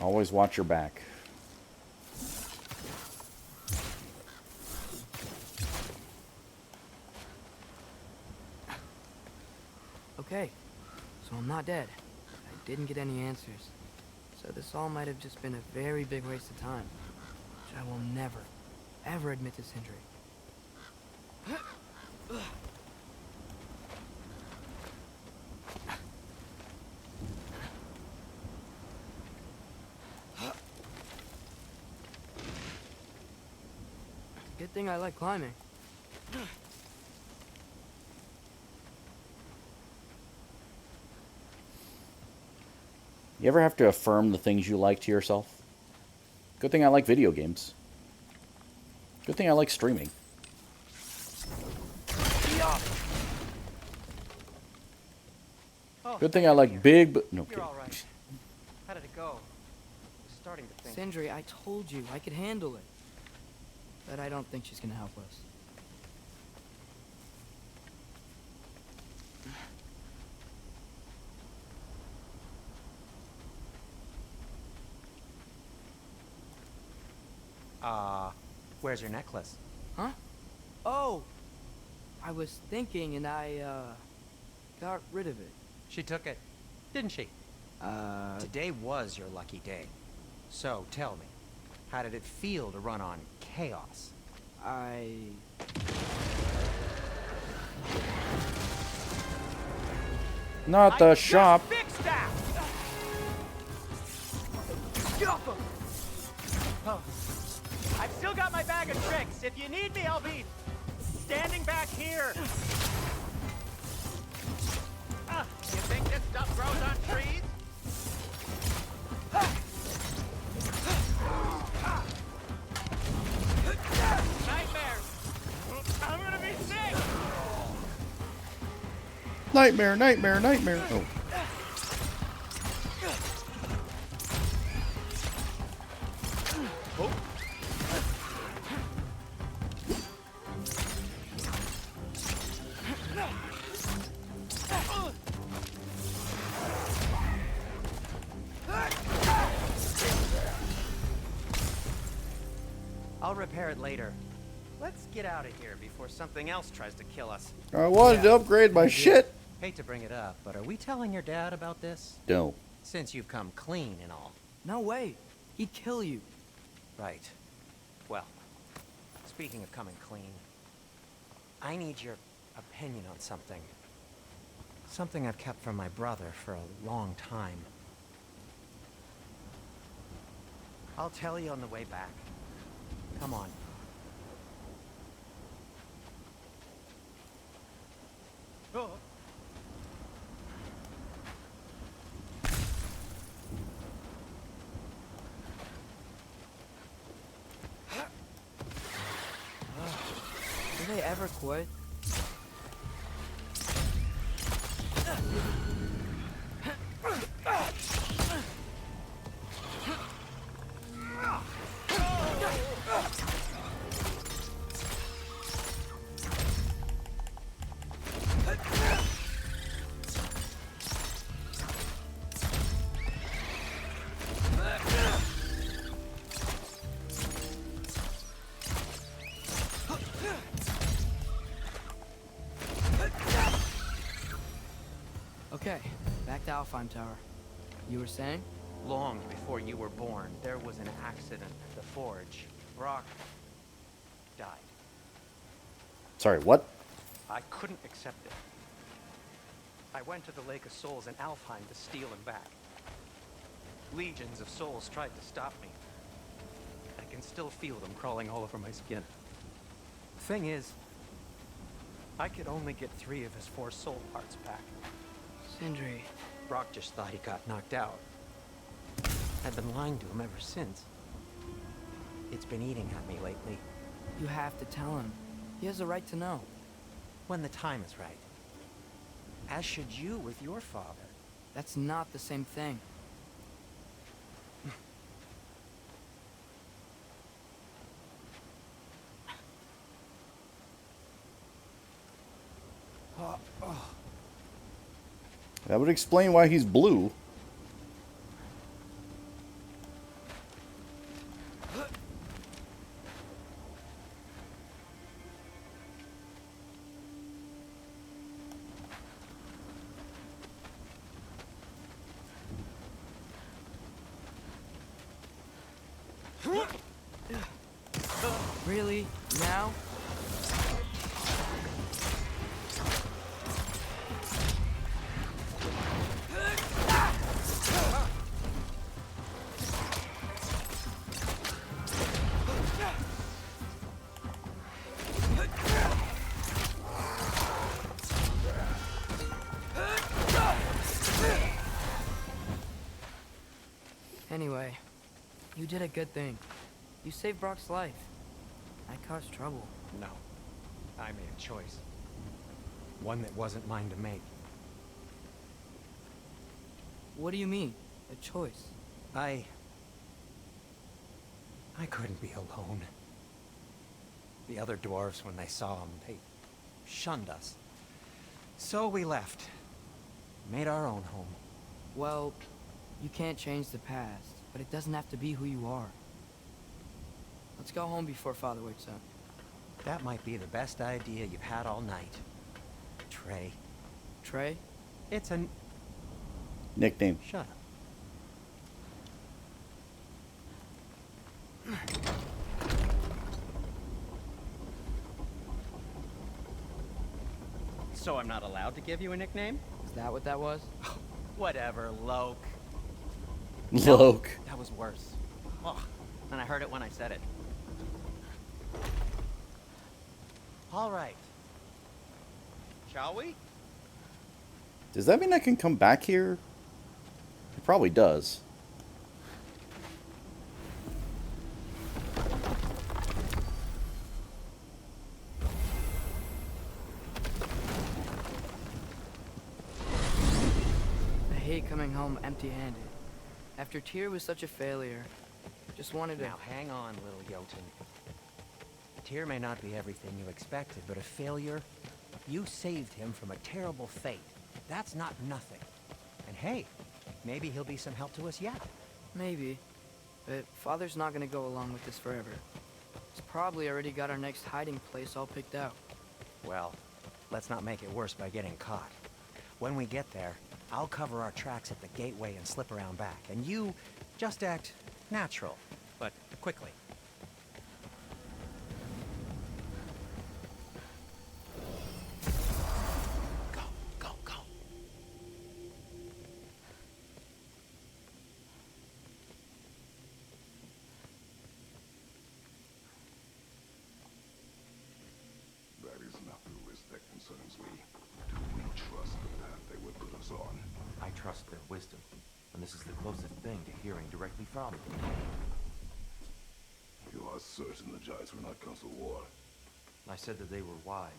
Always watch your back. Okay, so I'm not dead. I didn't get any answers. So this all might have just been a very big waste of time. Which I will never, ever admit to Sindri. Good thing I like climbing. You ever have to affirm the things you like to yourself? Good thing I like video games. Good thing I like streaming. Oh, Good thing I like big, but no You're kidding. all right. How did it go? I was starting to think. Sindri, I told you I could handle it. But I don't think she's gonna help us. Where's your necklace? Huh? Oh! I was thinking and I, got rid of it. She took it, didn't she? Today was your lucky day. So, tell me, how did it feel to run on chaos? Not the shop. Fix that! Oh. I've still got my bag of tricks. If you need me, I'll be standing back here. You think this stuff grows on trees? Nightmare, nightmare, nightmare. Oh. I'll repair it later. Let's get out of here before something else tries to kill us. I wanted to upgrade my shit. Hate to bring it up, but are we telling your dad about this? No. Since you've come clean and all. No way. He'd kill you. Right. Well, speaking of coming clean, I need your opinion on something. Something I've kept from my brother for a long time. I'll tell you on the way back. Come on. Oh. Do they ever quit? Okay, back to Alfheim Tower. You were saying? Long before you were born, there was an accident at the forge. Brock died. Sorry, what? I couldn't accept it. I went to the Lake of Souls in Alfheim to steal him back. Legions of souls tried to stop me. I can still feel them crawling all over my skin. Thing is, I could only get 3 of his 4 soul parts back. Sindri. Brock just thought he got knocked out. I've been lying to him ever since. It's been eating at me lately. You have to tell him. He has a right to know. When the time is right. As should you with your father. That's not the same thing. That would explain why he's blue. Really? Now? Anyway, you did a good thing. You saved Brock's life. I caused trouble. No. I made a choice. One that wasn't mine to make. What do you mean? A choice? I couldn't be alone. The other dwarves, when they saw him, they shunned us. So we left. Made our own home. Well, you can't change the past, but it doesn't have to be who you are. Let's go home before Father wakes up. That might be the best idea you've had all night. Trey. Trey? It's an... Nickname. Shut up. So I'm not allowed to give you a nickname? Is that what that was? Whatever, Loke. Loke. That was worse. Oh, and I heard it when I said it. All right. Shall we? Does that mean I can come back here? It probably does. hate coming home empty-handed. After Tyr was such a failure, just wanted to... Now, hang on, little Jotun. Tyr may not be everything you expected, but a failure? You saved him from a terrible fate. That's not nothing. And hey, maybe he'll be some help to us yet. Maybe. But Father's not gonna go along with this forever. He's probably already got our next hiding place all picked out. Well, let's not make it worse by getting caught. When we get there, I'll cover our tracks at the gateway and slip around back. And you just act natural, but quickly. Go, go, go. That is not the risk that concerns me. Do we trust the path they would put us on? I trust their wisdom, and this is the closest thing to hearing directly from them. You are certain the Giants were not Council War? I said that they were wise.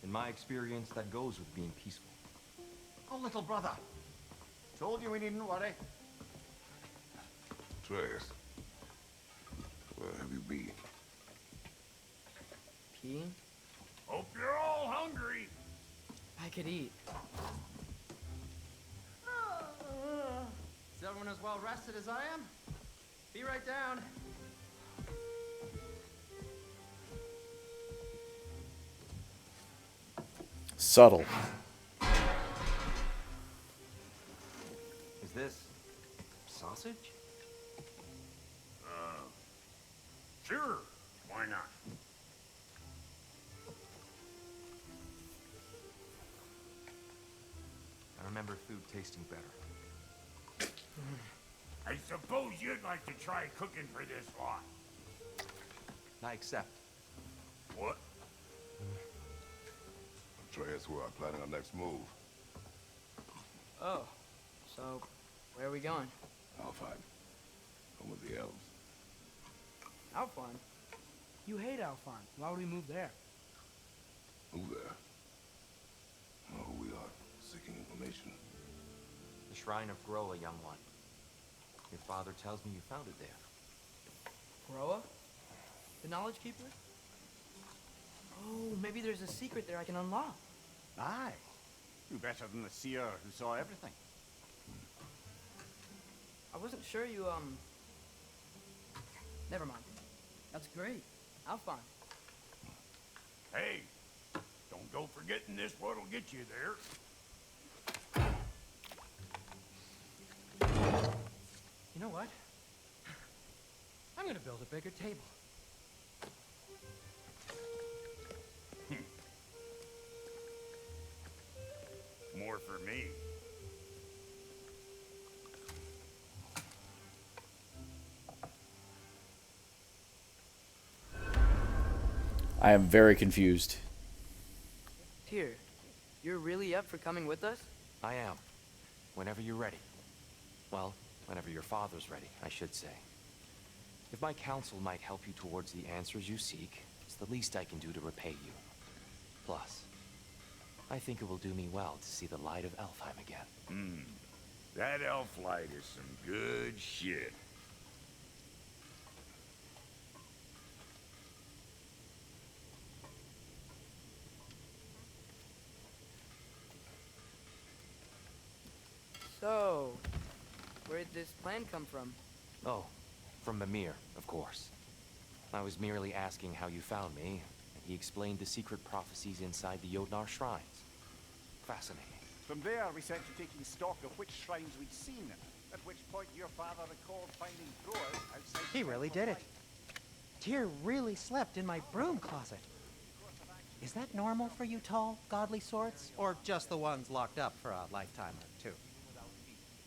In my experience, that goes with being peaceful. Oh, little brother. Told you we needn't worry. Atreus, where have you been? Peeing? Hope you're all hungry. I could eat. Is everyone as well rested as I am? Be right down. Subtle. Is this sausage? Sure, why not? I remember food tasting better. I suppose you'd like to try cooking for this lot. I accept. What? Atreus, we are planning our next move. Oh, so where are we going? Alfheim. Home of the elves. Alfheim? You hate Alfheim. Why would we move there? Move there. Oh, we are seeking information. The Shrine of Groa, young one. Your father tells me you found it there. Groa? The Knowledge Keeper? Oh, maybe there's a secret there I can unlock. Aye. Who better than the seer who saw everything? I wasn't sure you, Never mind. That's great. Alfheim. Hey, don't go forgetting this what'll get you there. You know what? I'm gonna build a bigger table. More for me. I am very confused. Tyr, you're really up for coming with us? I am. Whenever you're ready. Well, whenever your father's ready, I should say. If my counsel might help you towards the answers you seek, it's the least I can do to repay you. Plus, I think it will do me well to see the light of Alfheim again. That elf light is some good shit. So, where'd this plan come from? Oh, from Mimir, of course. I was merely asking how you found me, and he explained the secret prophecies inside the Jotnar shrines. Fascinating. From there, we set to taking stock of which shrines we'd seen, at which point your father recalled finding drawers outside... He really did it. Tyr really slept in my broom closet. Is that normal for you tall, godly sorts? Or just the ones locked up for a lifetime or two?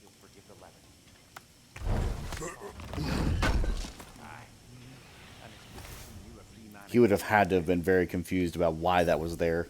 You'll forgive the levity. He would have had to have been very confused about why that was there.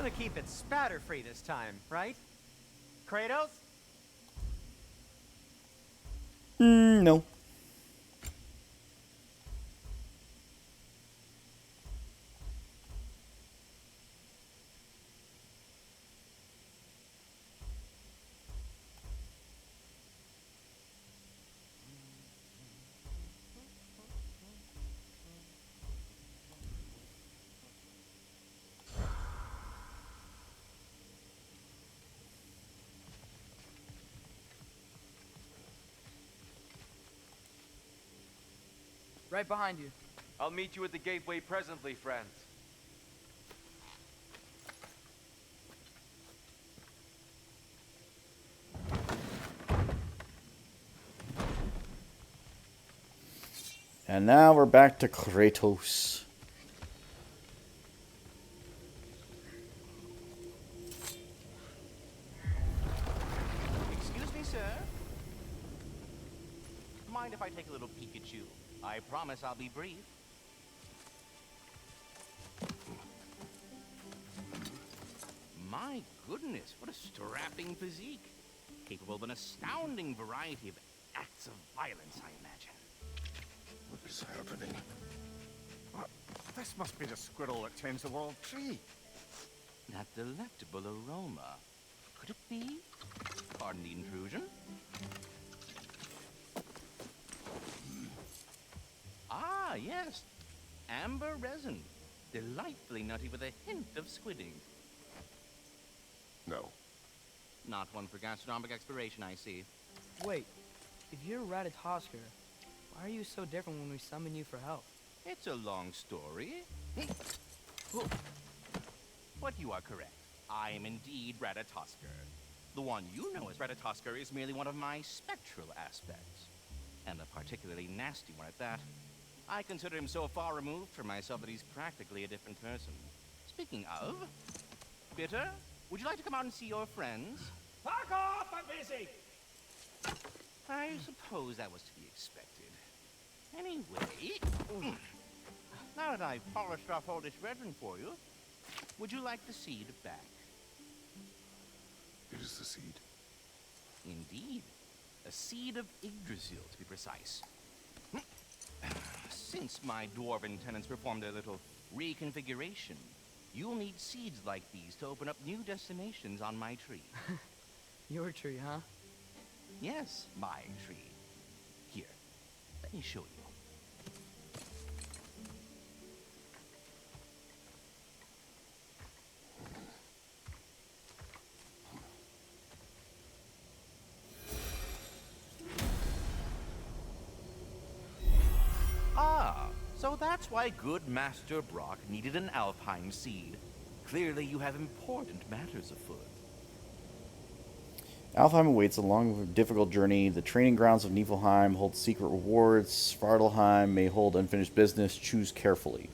Gonna keep it spatter-free this time, right? Kratos? No. Right behind you. I'll meet you at the gateway presently, friends. And now we're back to Kratos. Excuse me, sir. Mind if I take a little peek at you? I promise I'll be brief. My goodness, what a strapping physique. Capable of an astounding variety of acts of violence, I imagine. What is happening? This must be the squirrel that tends the world tree. That delectable aroma. Could it be? Pardon the intrusion. Ah, yes. Amber resin. Delightfully nutty with a hint of squidding. No. Not one for gastronomic exploration, I see. Wait, if you're Ratatosker, why are you so different when we summon you for help? It's a long story. But you are correct. I am indeed Ratatosker. The one you know as Ratatosker is merely one of my spectral aspects. And a particularly nasty one at that. I consider him so far removed from myself that he's practically a different person. Speaking of, Bitter, would you like to come out and see your friends? Fuck off! I'm busy! I suppose that was to be expected. Anyway, now that I've polished off all this resin for you, would you like the seed back? It is the seed. Indeed. A seed of Yggdrasil, to be precise. Since my dwarven tenants performed their little reconfiguration, you'll need seeds like these to open up new destinations on my tree. Your tree, huh? Yes, my tree. Here, let me show you. Ah, so that's why good Master Brock needed an Alpine seed. Clearly you have important matters afoot. Alfheim awaits a long and difficult journey. The training grounds of Niflheim hold secret rewards. Svartalheim may hold unfinished business. Choose carefully.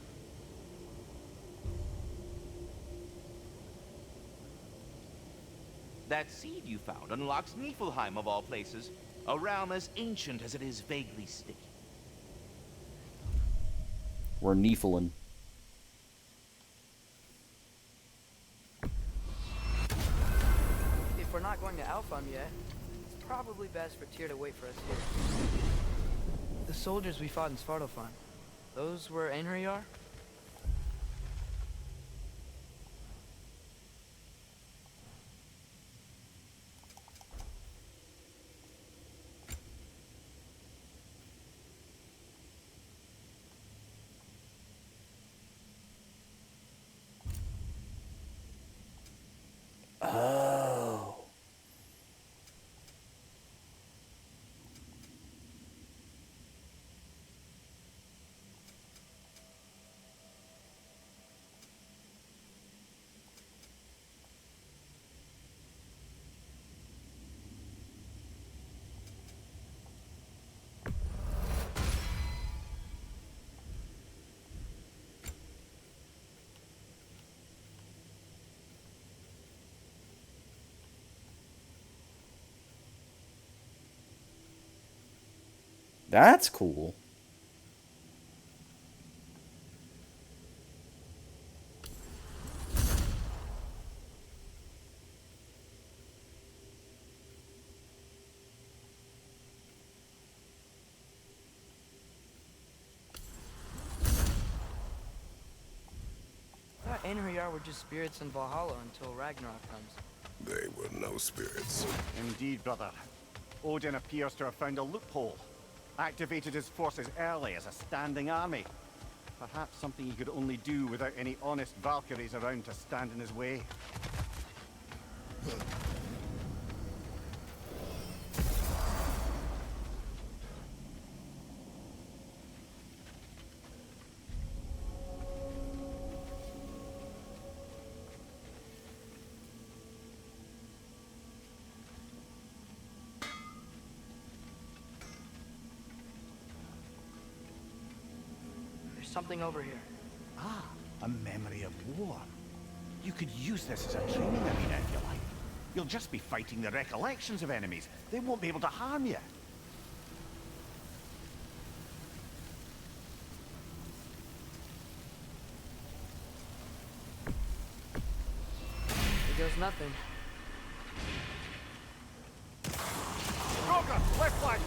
That seed you found unlocks Niflheim of all places, a realm as ancient as it is vaguely sticky. We're Niflheim. If we're not going to Alfheim yet, it's probably best for Tyr to wait for us here. The soldiers we fought in Svartalfheim, those were Einherjar? Oh. That's cool. were just spirits in Valhalla until Ragnarok comes. They were no spirits. Indeed, brother. Odin appears to have found a loophole. Activated his forces early as a standing army. Perhaps something he could only do without any honest Valkyries around to stand in his way. There's something over here. Ah, a memory of war. You could use this as a training arena if you like. You'll just be fighting the recollections of enemies. They won't be able to harm you. Here goes nothing. Roger, left flank!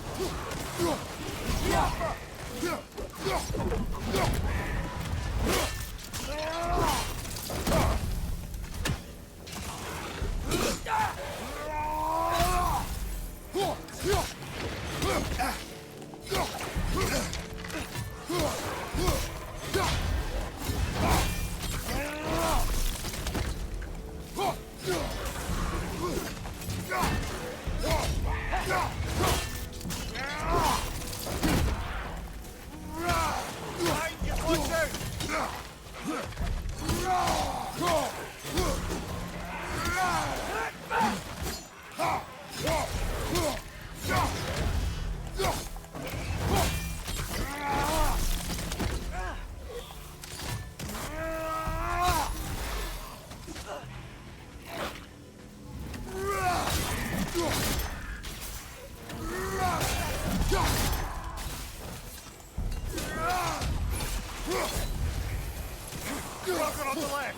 Roger on the left!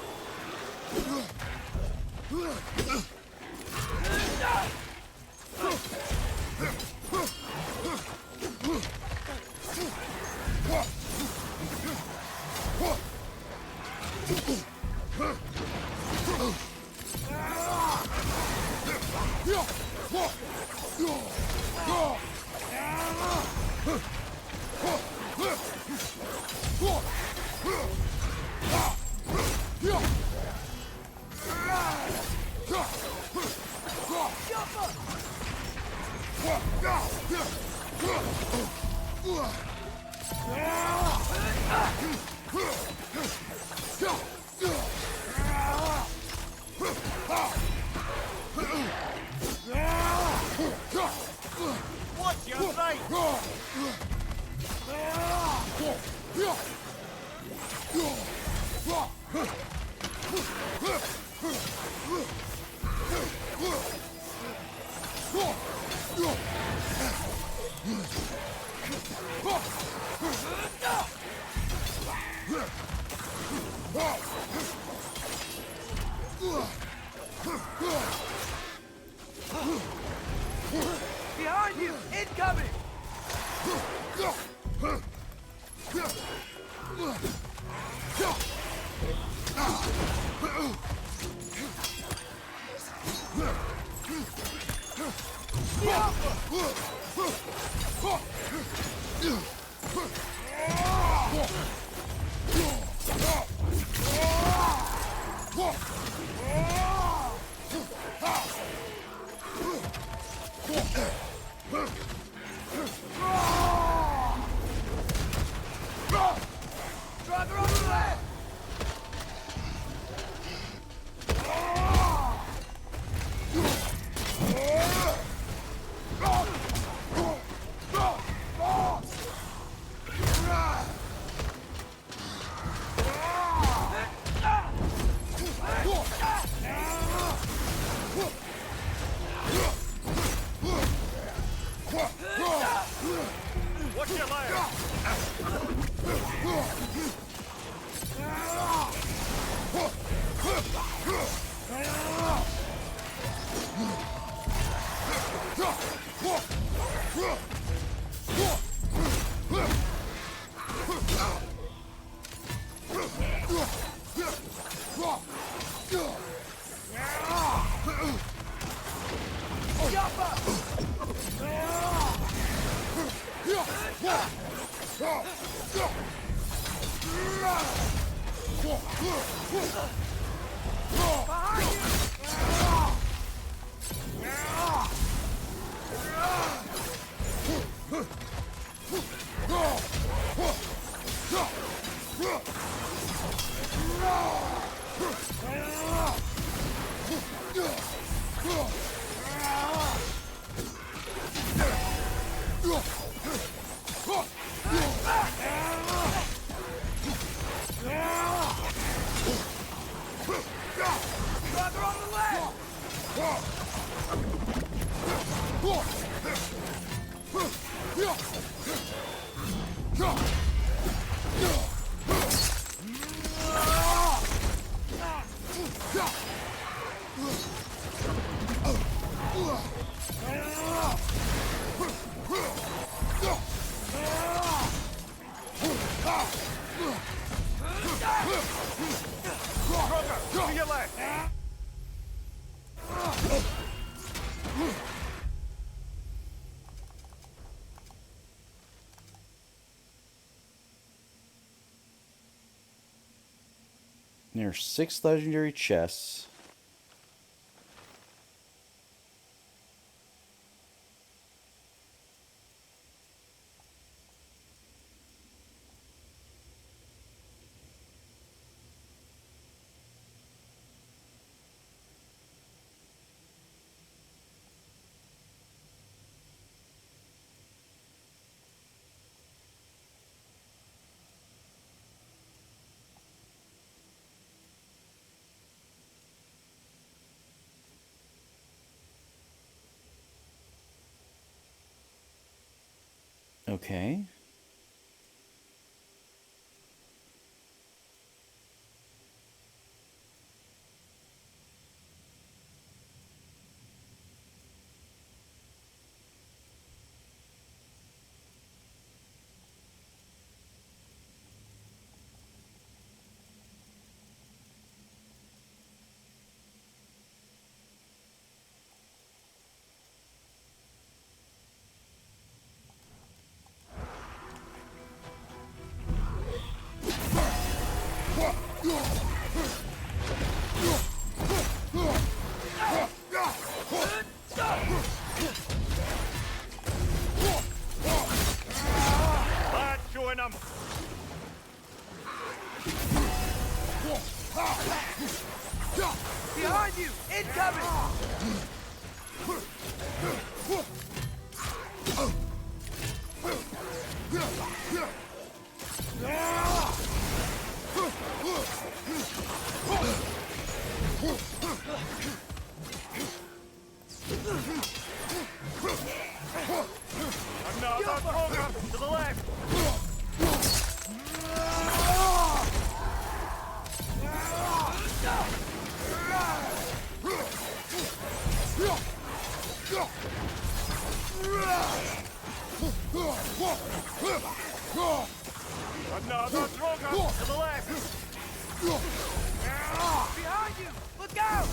Watch your right! Behind you! Incoming! Driver on the left! Watch your left! To your left! There are 6 legendary chests. Okay. That's showing them! Behind you! Incoming! Another stronger! To the left! Another stronger! To the left! Behind you! Look out!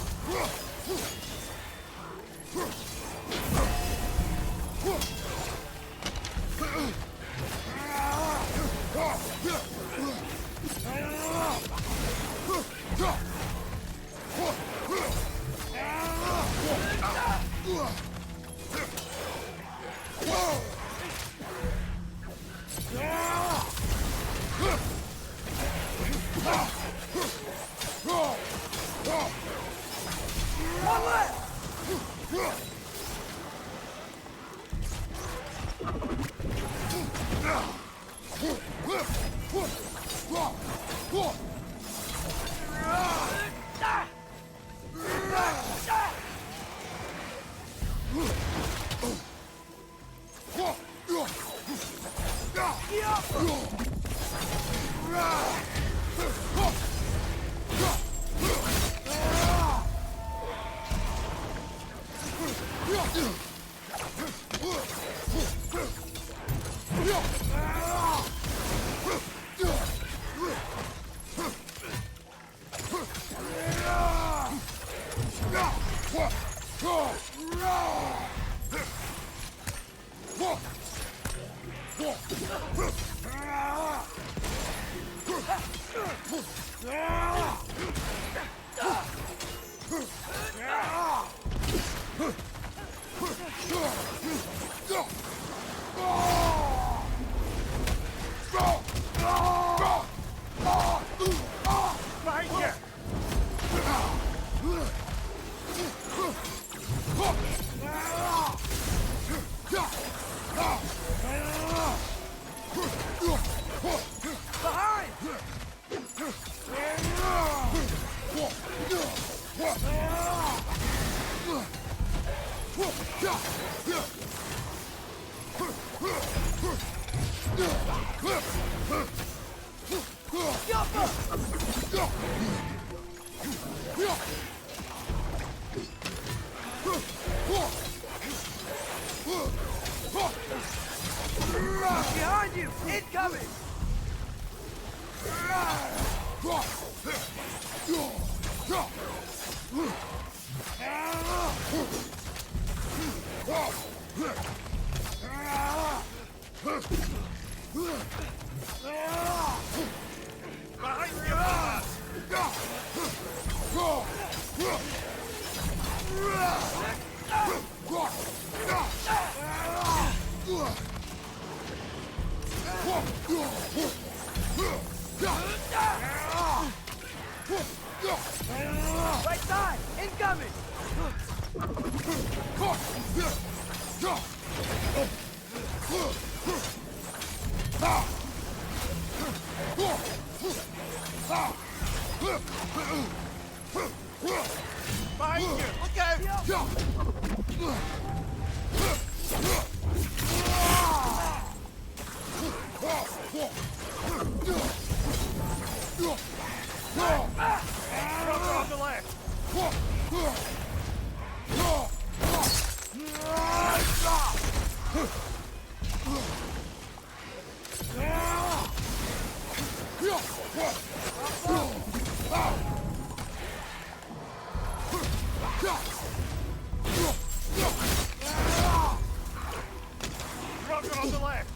One left! Behind you! Behind you! Incoming! Behind you, brother! Right side! Incoming! Behind you! Look out! Brother on the left! Brother on the left!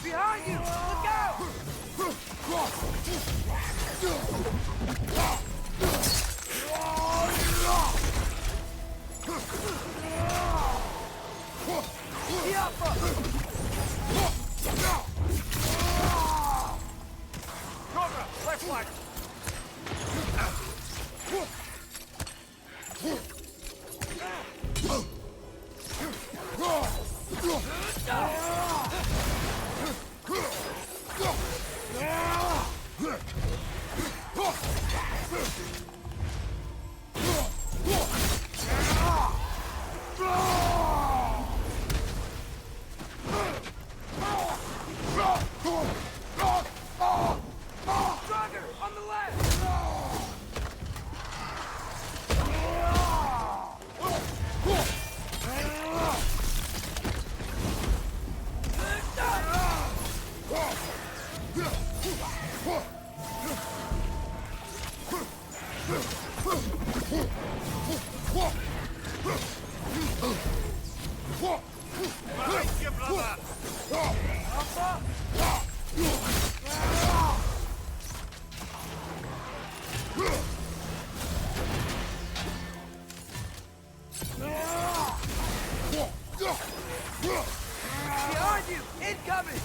Behind you! Look out! Brother, left flank! Stronger! On the left! Behind you, brother! Behind you! Incoming!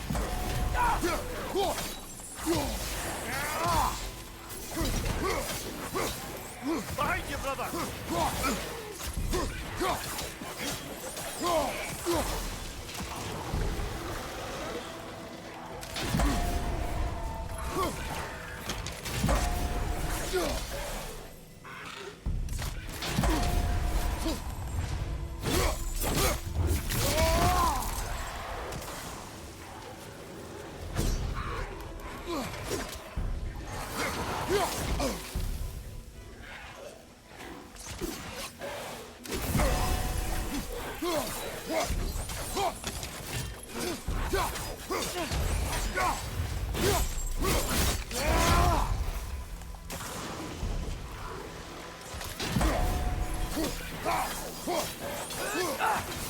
Behind you, brother!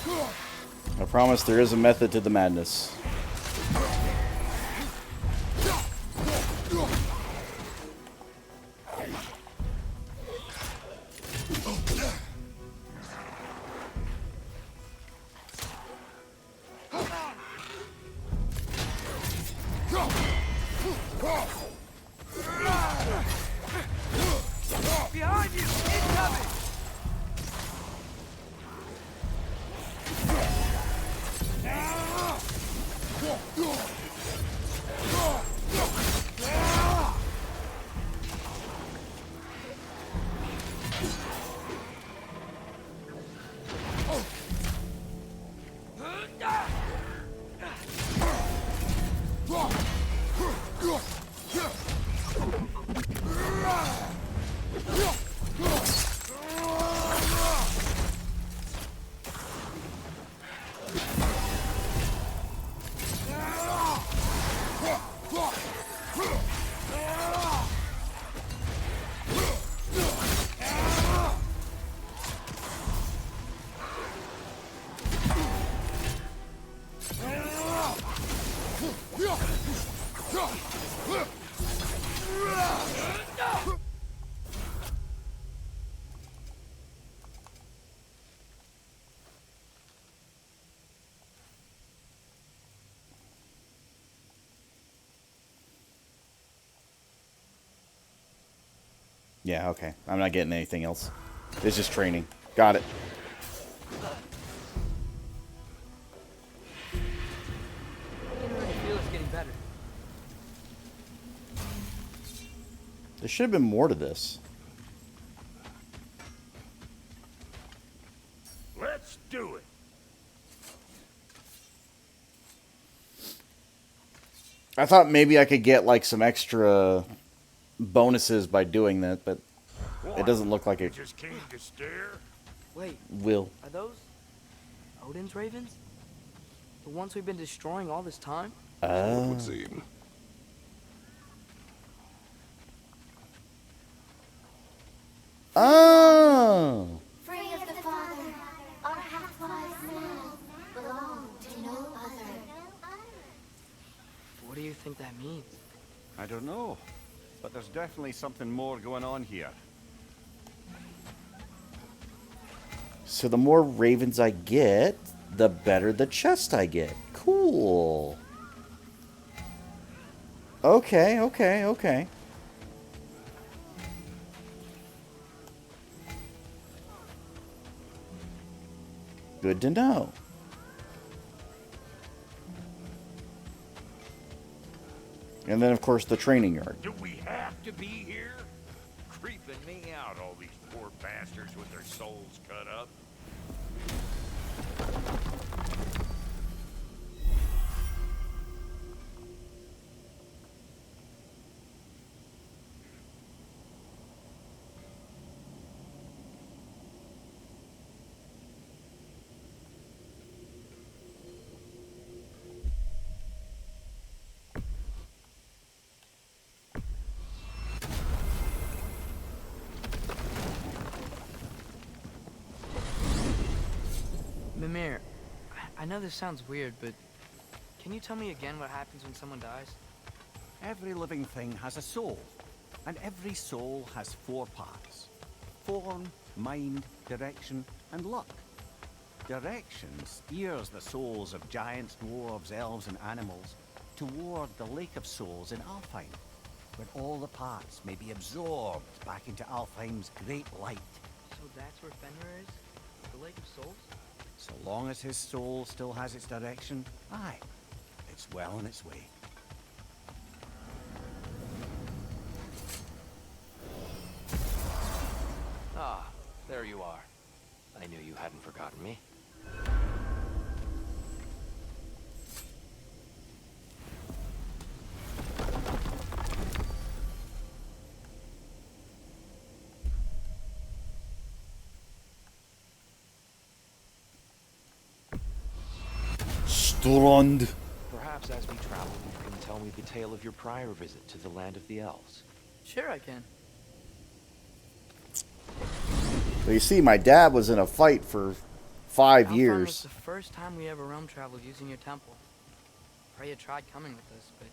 I promise there is a method to the madness. Behind you! Incoming! Yeah, okay. I'm not getting anything else. It's just training. Got it. I can already feel it's getting better. There should have been more to this. Let's do it. I thought maybe I could get like some extra bonuses by doing that, but it doesn't look like it Just came to stare. Wait, will. are those Odin's ravens? The ones we've been destroying all this time? It would seem. Oh! Free of the Father, our half-wise man belong to no other. What do you think that means? I don't know, but there's definitely something more going on here. So the more ravens I get, the better the chest I get. Cool. Okay, okay, okay. Good to know. And then, of course, the training yard. Do we have to be here? Creeping me out, all these poor bastards with their souls cut up. Mimir, I know this sounds weird, but can you tell me again what happens when someone dies? Every living thing has a soul, and every soul has 4 parts: form, mind, direction, and luck. Direction steers the souls of giants, dwarves, elves, and animals toward the Lake of Souls in Alfheim, where all the parts may be absorbed back into Alfheim's great light. So that's where Fenrir is? The Lake of Souls? So long as his soul still has its direction, aye, it's well on its way. Ah, there you are. I knew you hadn't forgotten me. Strand. Perhaps as we travel, you can tell me the tale of your prior visit to the land of the elves. Sure I can. Well, you see, my dad was in a fight for 5 Alfheim years. was the first time we ever realm traveled using your temple. Freya tried coming with us, but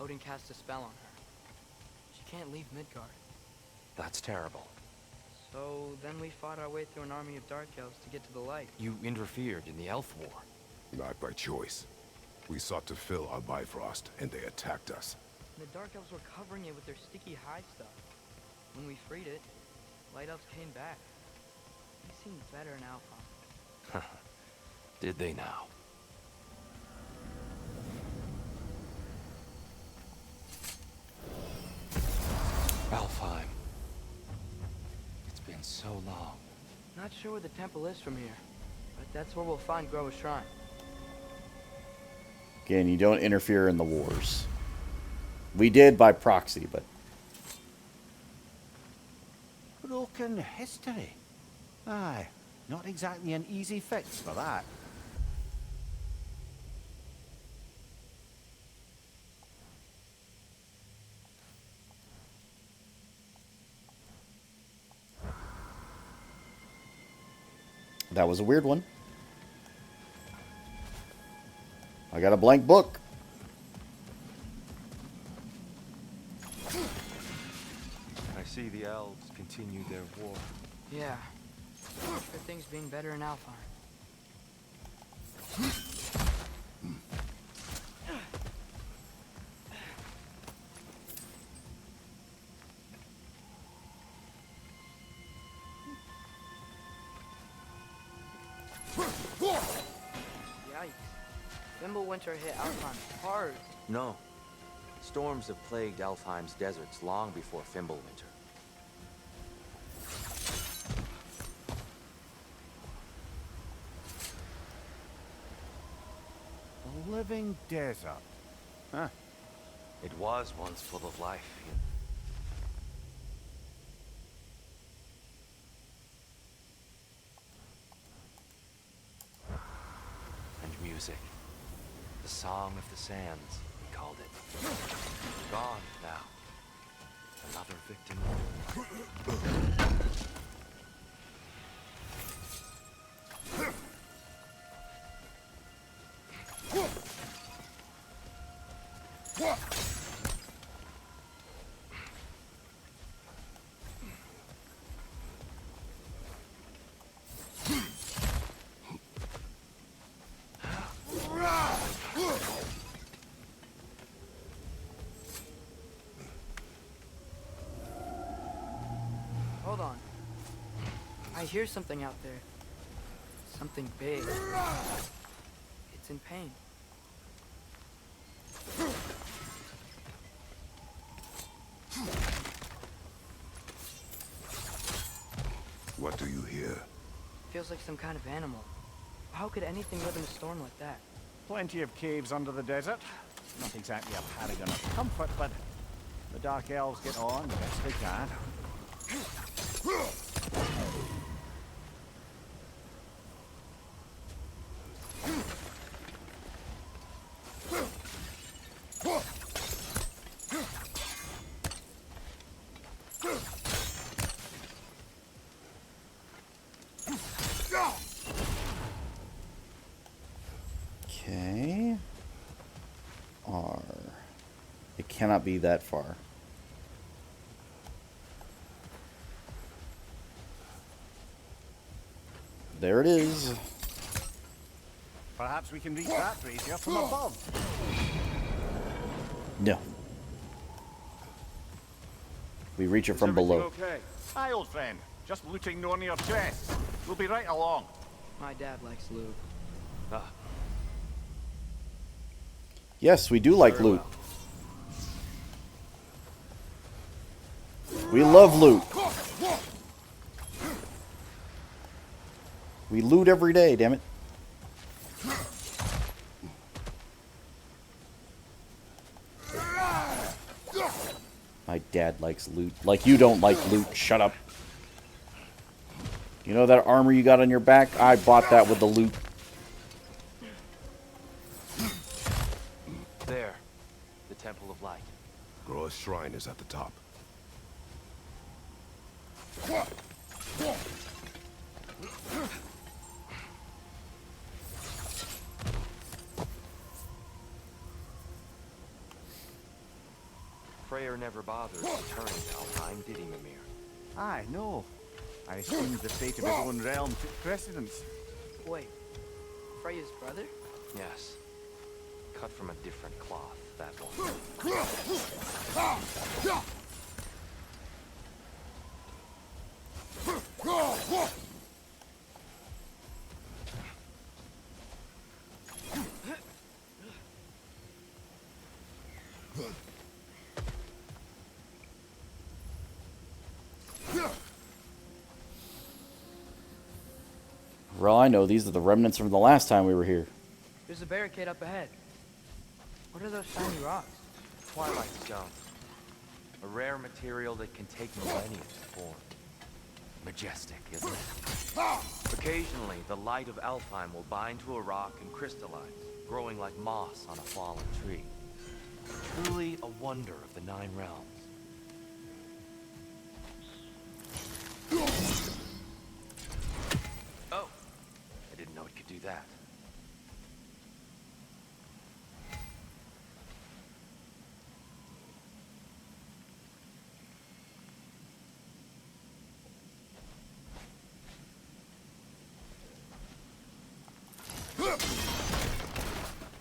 Odin cast a spell on her. She can't leave Midgard. That's terrible. So then we fought our way through an army of dark elves to get to the light. You interfered in the Elf War. Not by choice. We sought to fill our Bifrost, and they attacked us. And the dark elves were covering it with their sticky hide stuff. When we freed it, light elves came back. They seemed better in Alpha. Did they now? Alfheim. It's been so long. Not sure where the temple is from here, but that's where we'll find Groa's shrine. Again, you don't interfere in the wars. We did by proxy, but... Broken history. Aye, not exactly an easy fix for that. That was a weird one. I got a blank book. I see the elves continue their war. Yeah. Sure things being better in Alpha. Yikes. Winter hit Alfheim hard. No. Storms have plagued Alfheim's deserts long before Fimbulwinter. A living desert. Huh. It was once full of life. And music. The Song of the Sands, we called it. Gone now. Another victim. Hold on. I hear something out there. Something big. It's in pain. What do you hear? Feels like some kind of animal. How could anything live in a storm like that? Plenty of caves under the desert. Not exactly a paragon of comfort, but the Dark Elves get on best they can. Okay. R. It cannot be that far. There it is. Perhaps we can reach that brazier from above. No. We reach it from below. Okay. Aye, old friend. Just looting no near chests. We'll be right along. My dad likes loot. Yes, we do like loot. We love loot. We loot every day, damn it. My dad likes loot. Like you don't like loot. Shut up. You know that armor you got on your back? I bought that with the loot. There. The Temple of Light. Groa's shrine is at the top. Freyr never bothered returning to Alfheim, did he, Mimir? Aye, no. I assumed the fate of his own realm took precedence. Wait, Freya's brother? Yes. Cut from a different cloth, that one. For all I know, these are the remnants from the last time we were here. There's a barricade up ahead. What are those shiny rocks? Twilight stone. A rare material that can take millennia to form. Majestic, isn't it? Occasionally, the light of Alfheim will bind to a rock and crystallize, growing like moss on a fallen tree. Truly a wonder of the Nine Realms. Oh, I didn't know it could do that.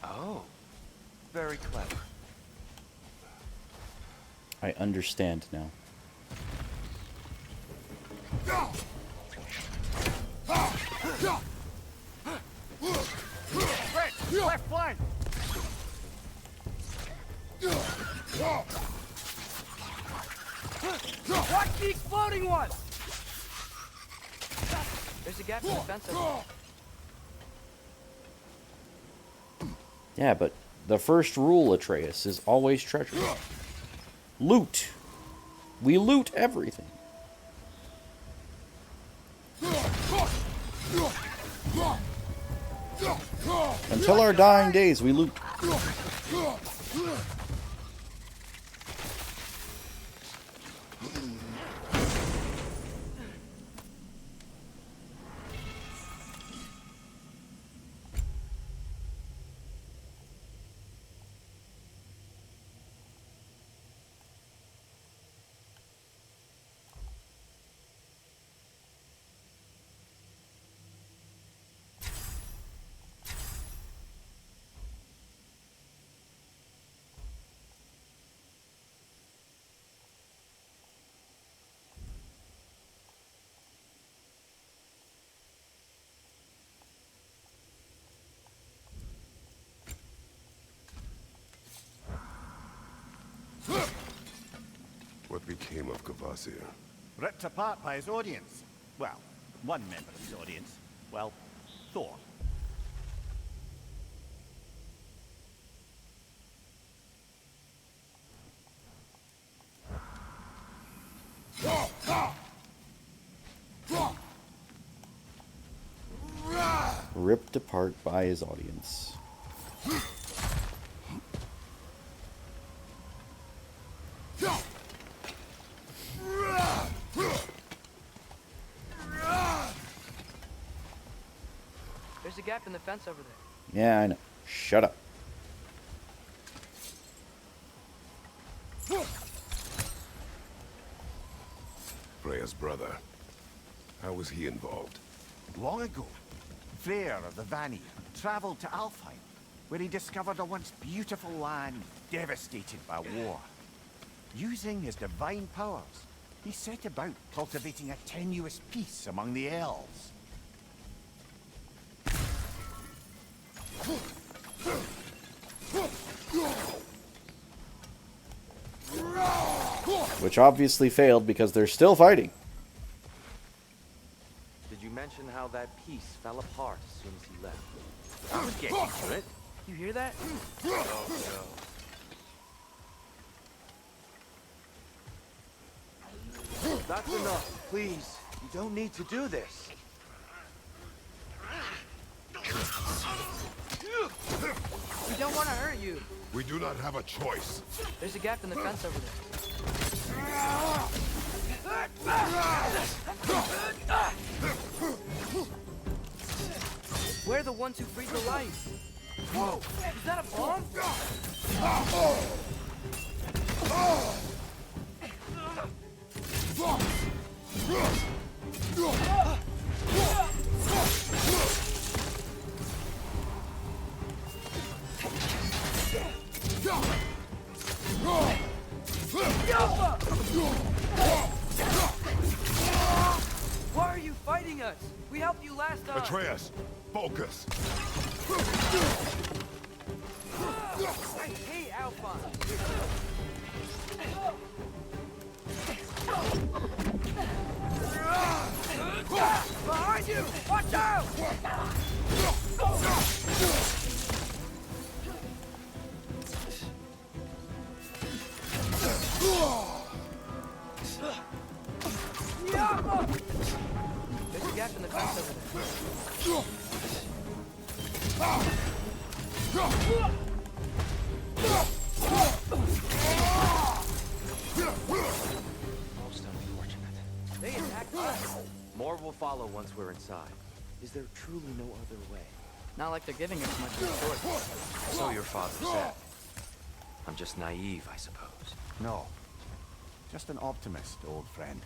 Oh, very clever. I understand now. Left flank! Watch the exploding one! There's a gap in the fence over there. Yeah, but the first rule, Atreus, is always treasure. Loot. We loot everything. Until our dying days, we loot. What became of Kvasir? Ripped apart by his audience. Well, one member of his audience. Well, Thor. Ripped apart by his audience. There's a gap in the fence over there. Yeah, I know. Shut up. Freya's brother. How was he involved? Long ago, Freyr of the Vanir traveled to Alfheim, where he discovered a once beautiful land devastated by war. Using his divine powers, he set about cultivating a tenuous peace among the elves. Which obviously failed because they're still fighting. Did you mention how that piece fell apart as soon as he left? I was getting to it. You hear that? Oh, no. That's enough, please. You don't need to do this. We don't want to hurt you. We do not have a choice. There's a gap in the fence over there. We're the ones who freeze the light. Whoa! Is that a bomb? Why are you fighting us? We helped you last time. Atreus, focus. I hate Alphonse. Behind you! Watch out! There's a gap in the fence over Most unfortunate. there. They attacked us. More will follow once we're inside. Is there truly no other way? Not like they're giving us much of a choice. So your father said. I'm just naive, I suppose. No. Just an optimist, old friend.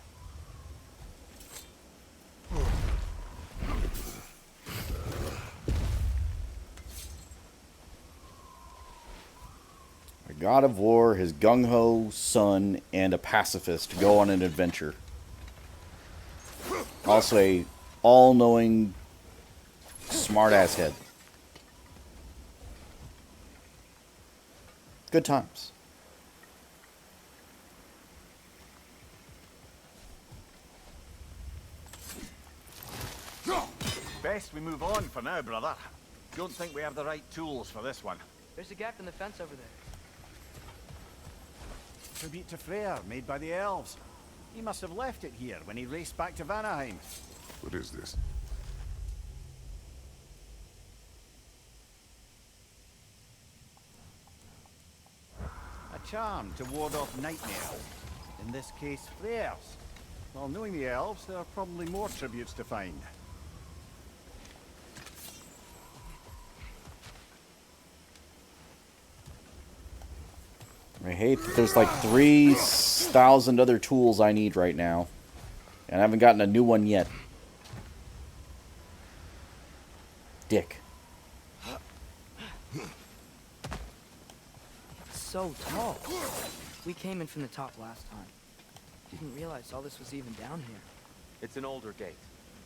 A god of war, his gung-ho son, and a pacifist go on an adventure. Also a all-knowing, smart-ass head. Good times. Best we move on for now, brother. Don't think we have the right tools for this one. There's a gap in the fence over there. Tribute to Freyr, made by the elves. He must have left it here when he raced back to Vanaheim. What is this? A charm to ward off nightmares. In this case, Freyr's. Well, knowing the elves, there are probably more tributes to find. I hate that there's like 3,000 other tools I need right now. And I haven't gotten a new one yet. Dick. It's so tall. We came in from the top last time. Didn't realize all this was even down here. It's an older gate,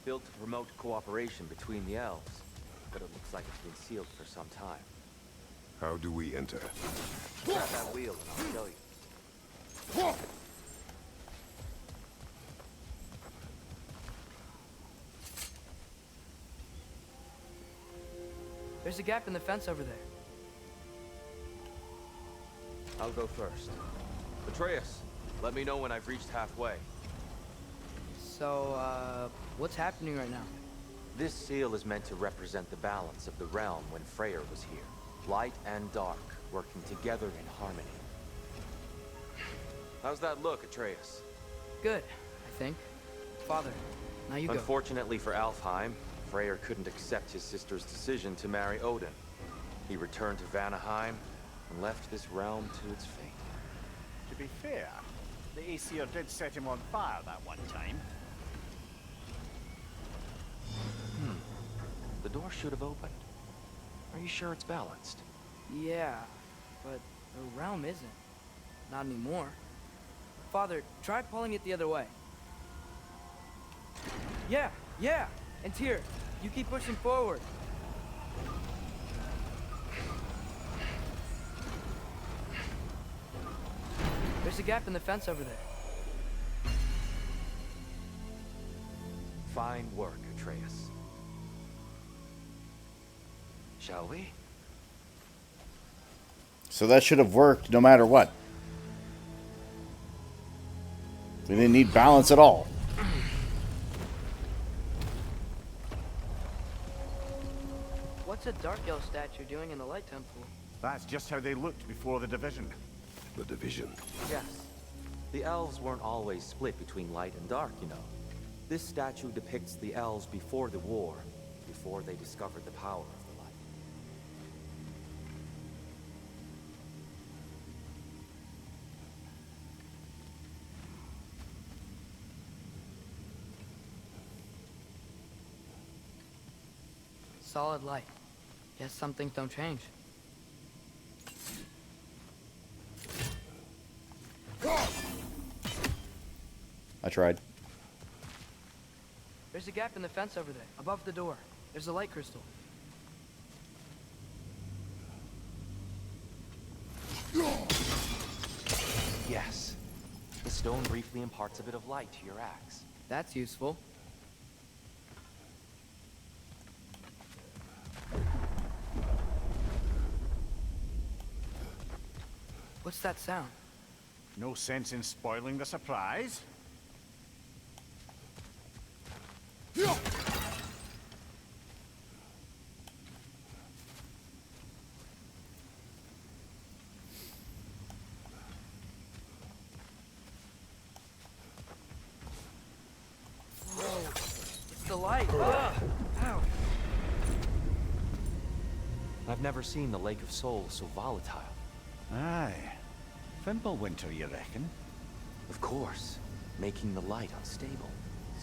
built to promote cooperation between the elves. But it looks like it's been sealed for some time. How do we enter? Grab that wheel and I'll show you. There's a gap in the fence over there. I'll go first. Atreus, let me know when I've reached halfway. So, what's happening right now? This seal is meant to represent the balance of the realm when Freyr was here. Light and dark, working together in harmony. How's that look, Atreus? Good, I think. Father, now you go. Unfortunately for Alfheim, Freyr couldn't accept his sister's decision to marry Odin. He returned to Vanaheim and left this realm to its fate. To be fair, the Aesir did set him on fire that one time. The door should have opened. Are you sure it's balanced? Yeah, but the realm isn't. Not anymore. Father, try pulling it the other way. Yeah! And Tyr, you keep pushing forward. There's a gap in the fence over there. Fine work, Atreus. Shall we? So that should have worked no matter what. We didn't need balance at all. What's a Dark Elf statue doing in the Light Temple? That's just how they looked before the division. The division. Yes. The elves weren't always split between light and dark, you know. This statue depicts the elves before the war, before they discovered the power of the light. solid light. Guess some things don't change. I tried. There's a gap in the fence over there, above the door. There's a light crystal. Yes. The stone briefly imparts a bit of light to your axe. That's useful. What's that sound? No sense in spoiling the surprise. It's the light. Ow. I've never seen the Lake of Souls so volatile. Aye. Fimbulwinter, you reckon? Of course, making the light unstable.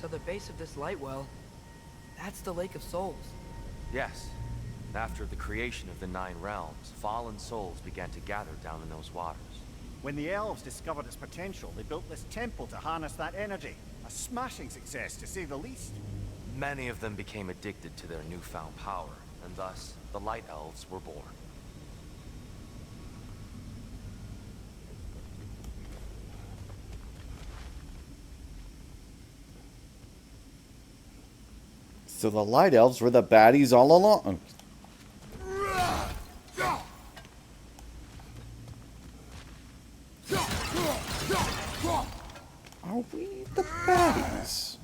So the base of this light well, that's the Lake of Souls. Yes. After the creation of the 9 realms, fallen souls began to gather down in those waters. When the elves discovered its potential, they built this temple to harness that energy. A smashing success, to say the least. Many of them became addicted to their newfound power, and thus, the Light Elves were born. So the Light Elves were the baddies all along. Are we the baddies?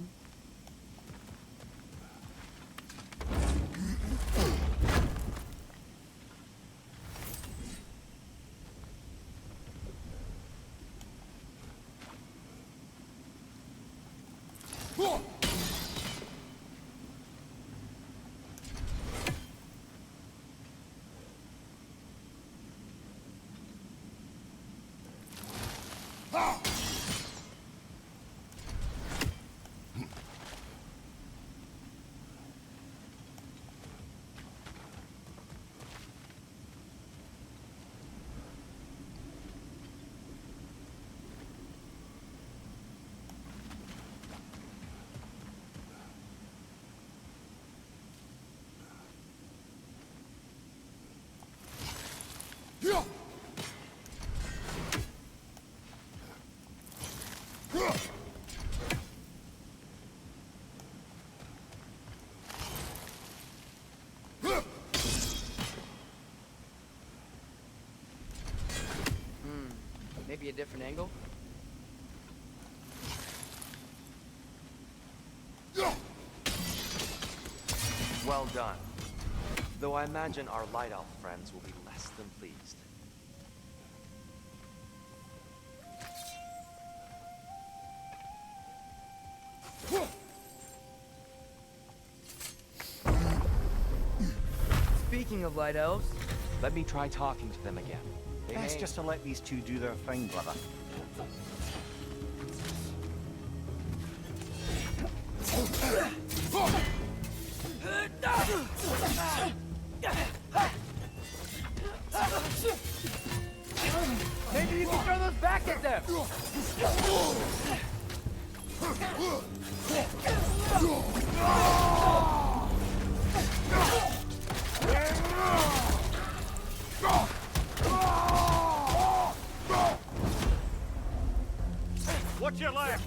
Maybe a different angle? Well done. Though I imagine our Light Elf friends will be less than pleased. Speaking of light elves, Let me try talking to them again. They Best may... just to let these two do their thing, brother. maybe you can throw those back at them! What's your left?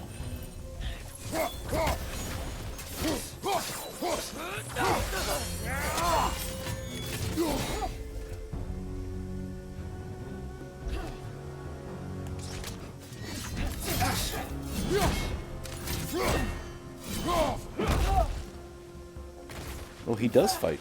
Oh, he does fight.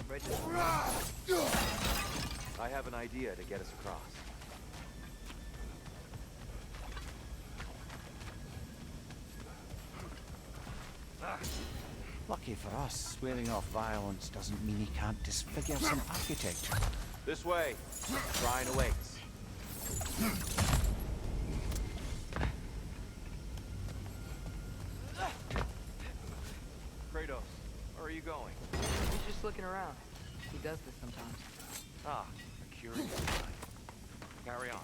the bridge is. I have an idea to get us across. Lucky for us, swearing off violence doesn't mean he can't disfigure some architecture. This way. Shrine awaits. Kratos, where are you going? He's just looking around. He does this sometimes. Ah, a curious sign. Carry on.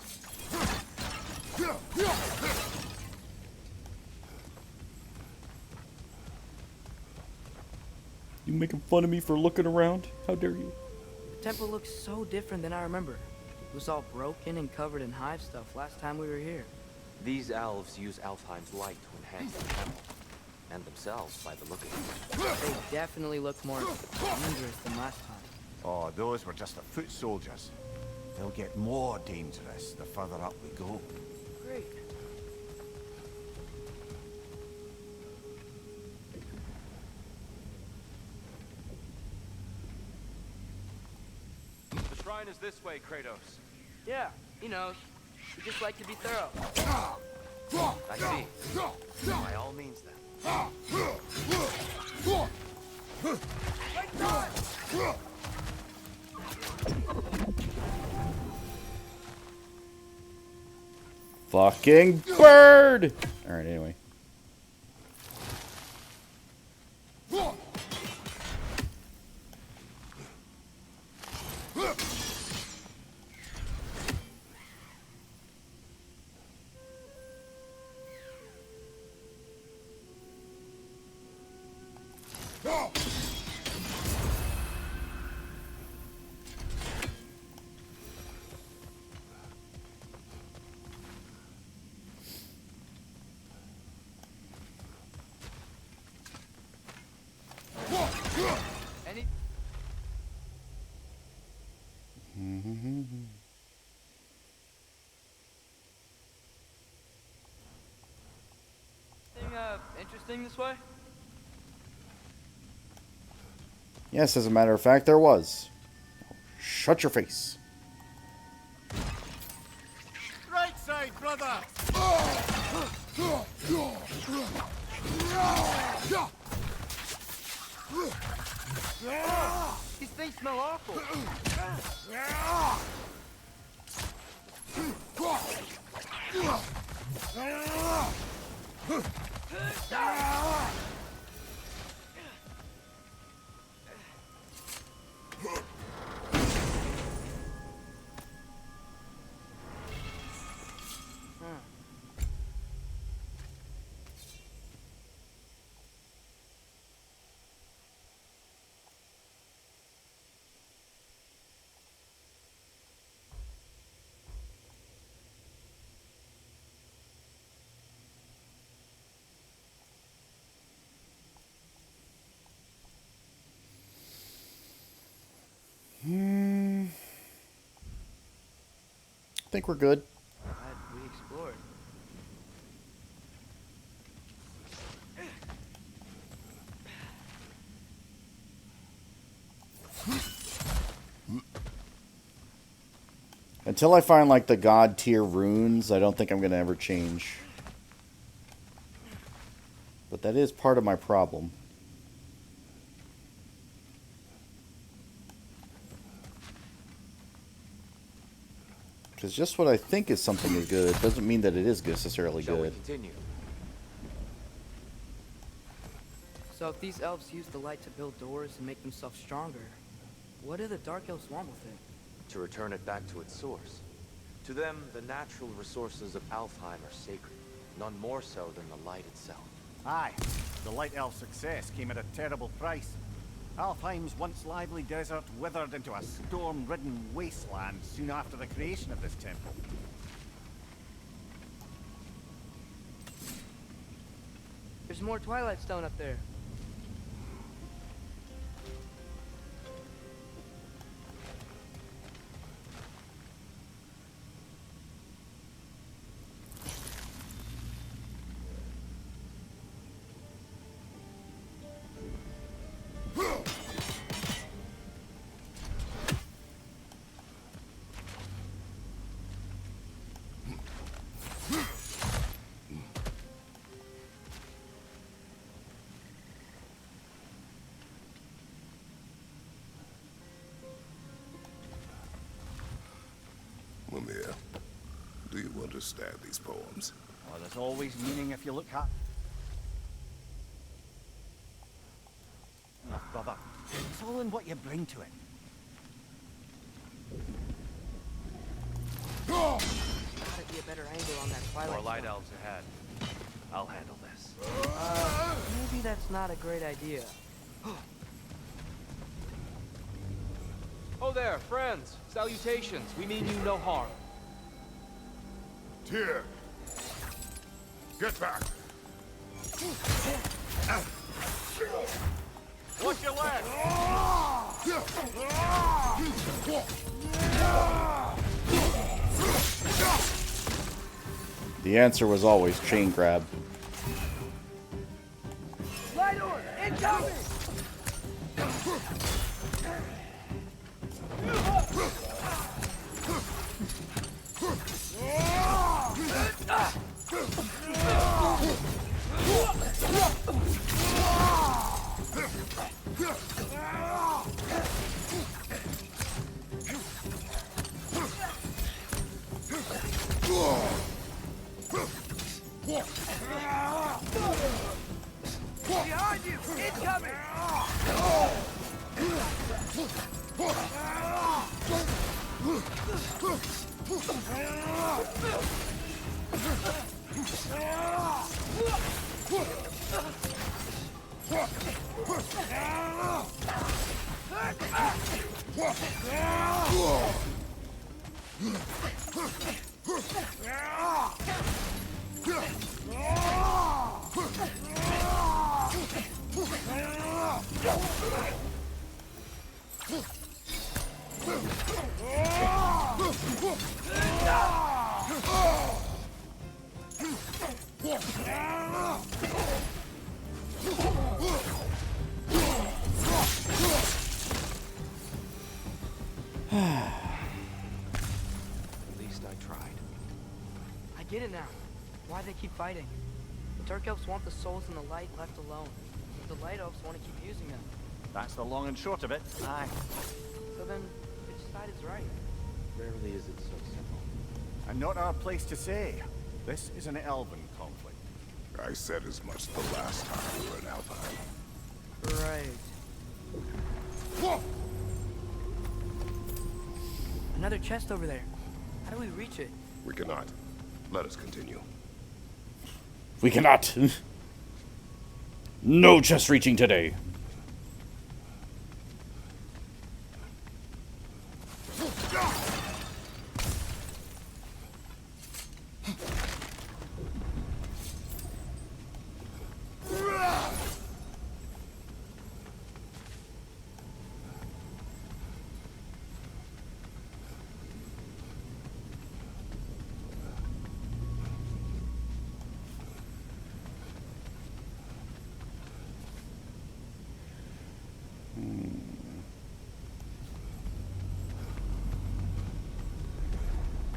You making fun of me for looking around? How dare you? The temple looks so different than I remember. It was all broken and covered in hive stuff last time we were here. These elves use Alfheim's light to enhance the temple. And themselves, by the look of it. They definitely look more dangerous than last time. Oh, those were just the foot soldiers. They'll get more dangerous the further up we go. Great. The shrine is this way, Kratos. Yeah, he knows. We just like to be thorough. I see. By all means, then. Fucking bird! Alright, anyway. Any... Anything, interesting this way? Yes, as a matter of fact, there was. Shut your face. Right side, brother! These things smell awful. I think we're good. Glad we explored. Until I find, like, the god tier runes, I don't think I'm going to ever change. But that is part of my problem. Because just what I think is something is good doesn't mean that it is necessarily Shall we good. continue? So if these elves use the light to build doors and make themselves stronger, what do the Dark Elves want with it? To return it back to its source. To them, the natural resources of Alfheim are sacred, none more so than the light itself. Aye, the Light Elf success came at a terrible price. Alfheim's once lively desert withered into a storm-ridden wasteland soon after the creation of this temple. There's more Twilight Stone up there. Mimir, do you understand these poems? Well, there's always meaning if you look hard. Enough, brother. It's all in what you bring to it. Gotta be a better angle on that twilight. More light zone. elves ahead. I'll handle this. Maybe that's not a great idea. Oh there, friends. Salutations. We mean you no harm. Tyr! Get back! Watch your leg! The answer was always chain grab. Light order! Incoming! Behind you! Incoming! At least I tried. I get it now. Why they keep fighting. The Dark Elves want the souls in the light left alone. But the Light Elves want to keep using them. That's the long and short of it. Aye. So then, which side is right? Rarely is it so simple. And not our place to say. This is an elven conflict. I said as much the last time we were in Alpine. Right. Another chest over there. How do we reach it? We cannot. Let us continue. We cannot. No chest reaching today.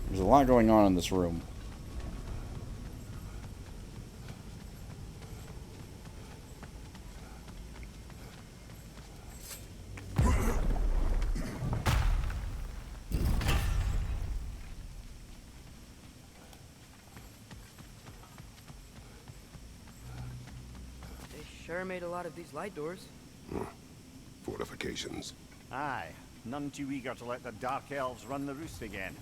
There's a lot going on in this room. They sure made a lot of these light doors. Fortifications. Aye. None too eager to let the Dark Elves run the roost again.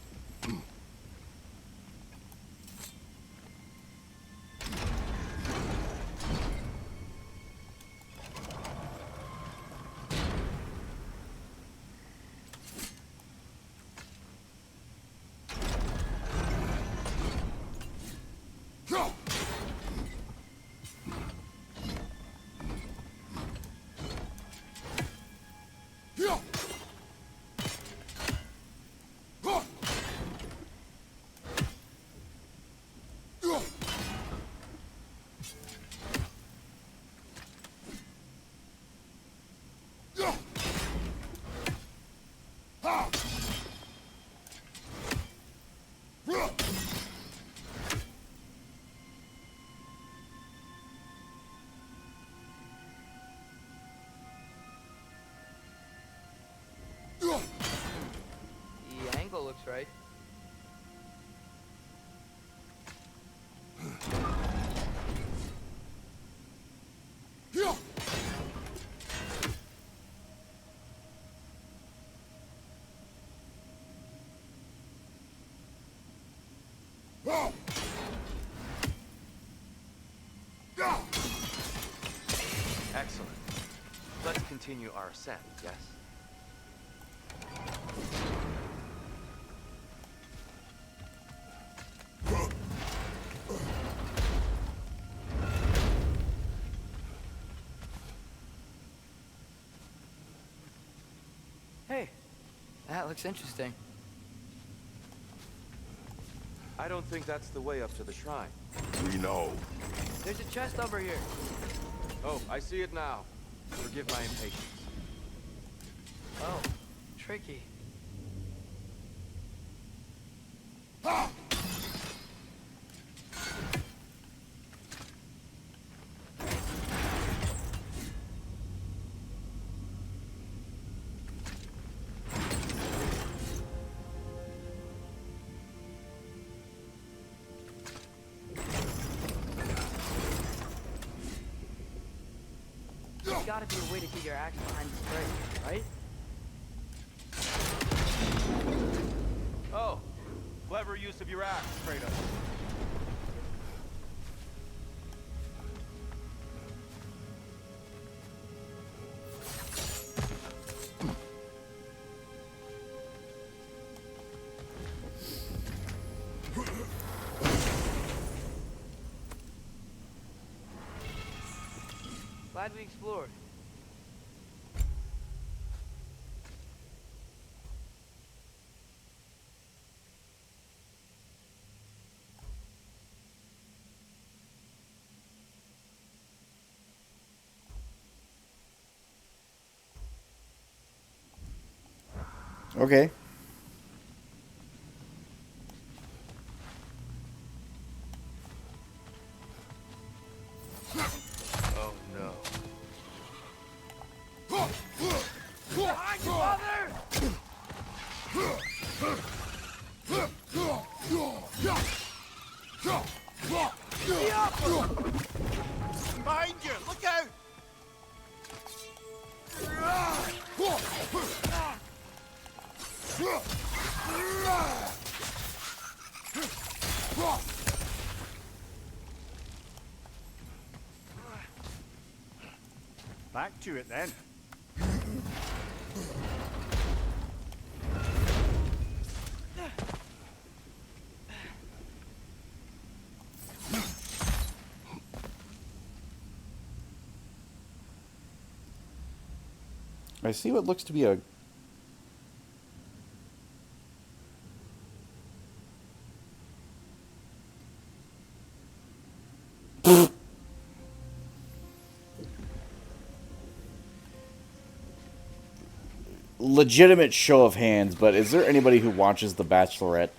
The angle looks right. Excellent. Let's continue our ascent, yes? Hey, that looks interesting. I don't think that's the way up to the shrine. We know. There's a chest over here. Oh, I see it now. Forgive my impatience. Oh, tricky. There's gotta be a way to get your axe behind this crate, right? Oh, clever use of your axe, Kratos. Glad we explored. Okay. Oh no. Behind you, mother! Behind you! Look out! Back to it then. I see what looks to be a... legitimate show of hands, but is there anybody who watches The Bachelorette?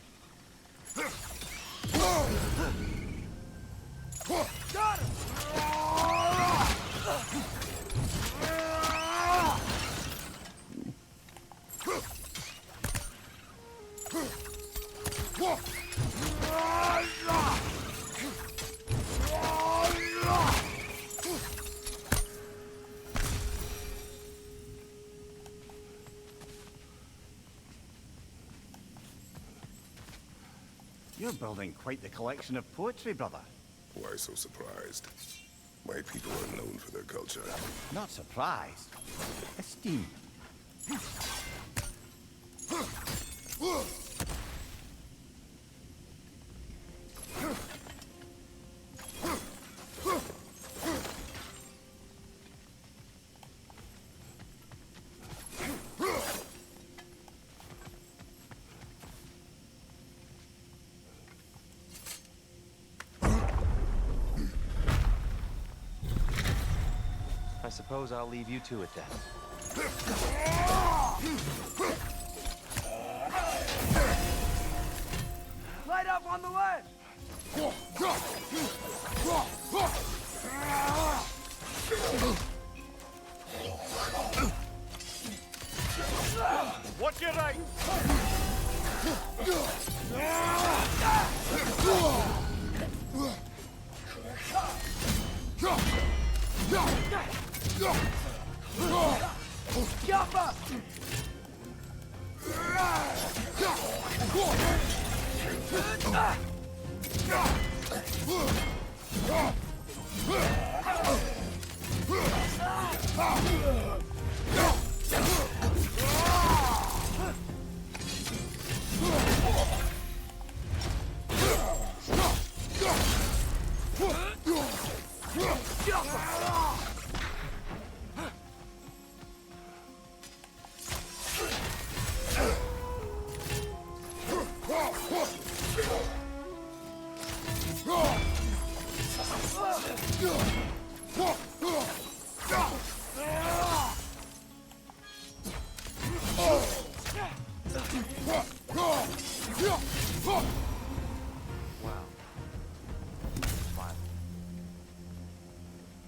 You're building quite the collection of poetry, brother. Why so surprised? My people are known for their culture. Not surprised. Esteem. I suppose I'll leave you to it then. Light up on the left! Watch your right! Jump up!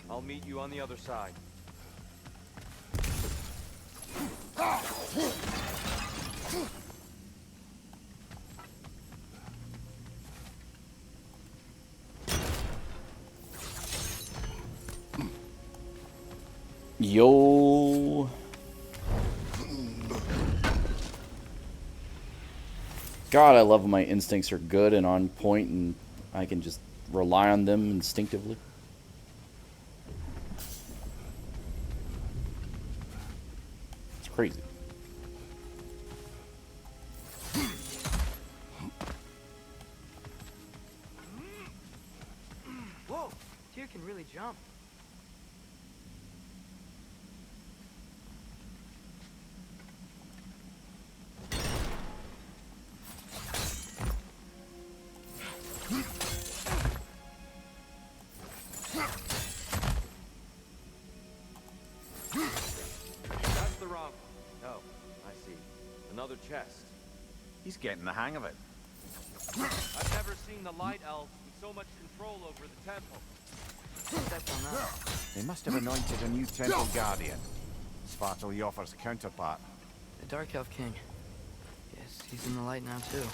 I'll meet you on the other side. Yo. God, I love when my instincts are good and on point and I can just rely on them instinctively. It's crazy. Whoa, Tyr can really jump. That's the wrong. Oh, I see. Another chest. He's getting the hang of it. I've never seen the Light Elves with so much control over the temple. Stepped on that. They must have anointed a new temple guardian. Svartal Jofr's counterpart. The Dark Elf King. Yes, he's in the light now too.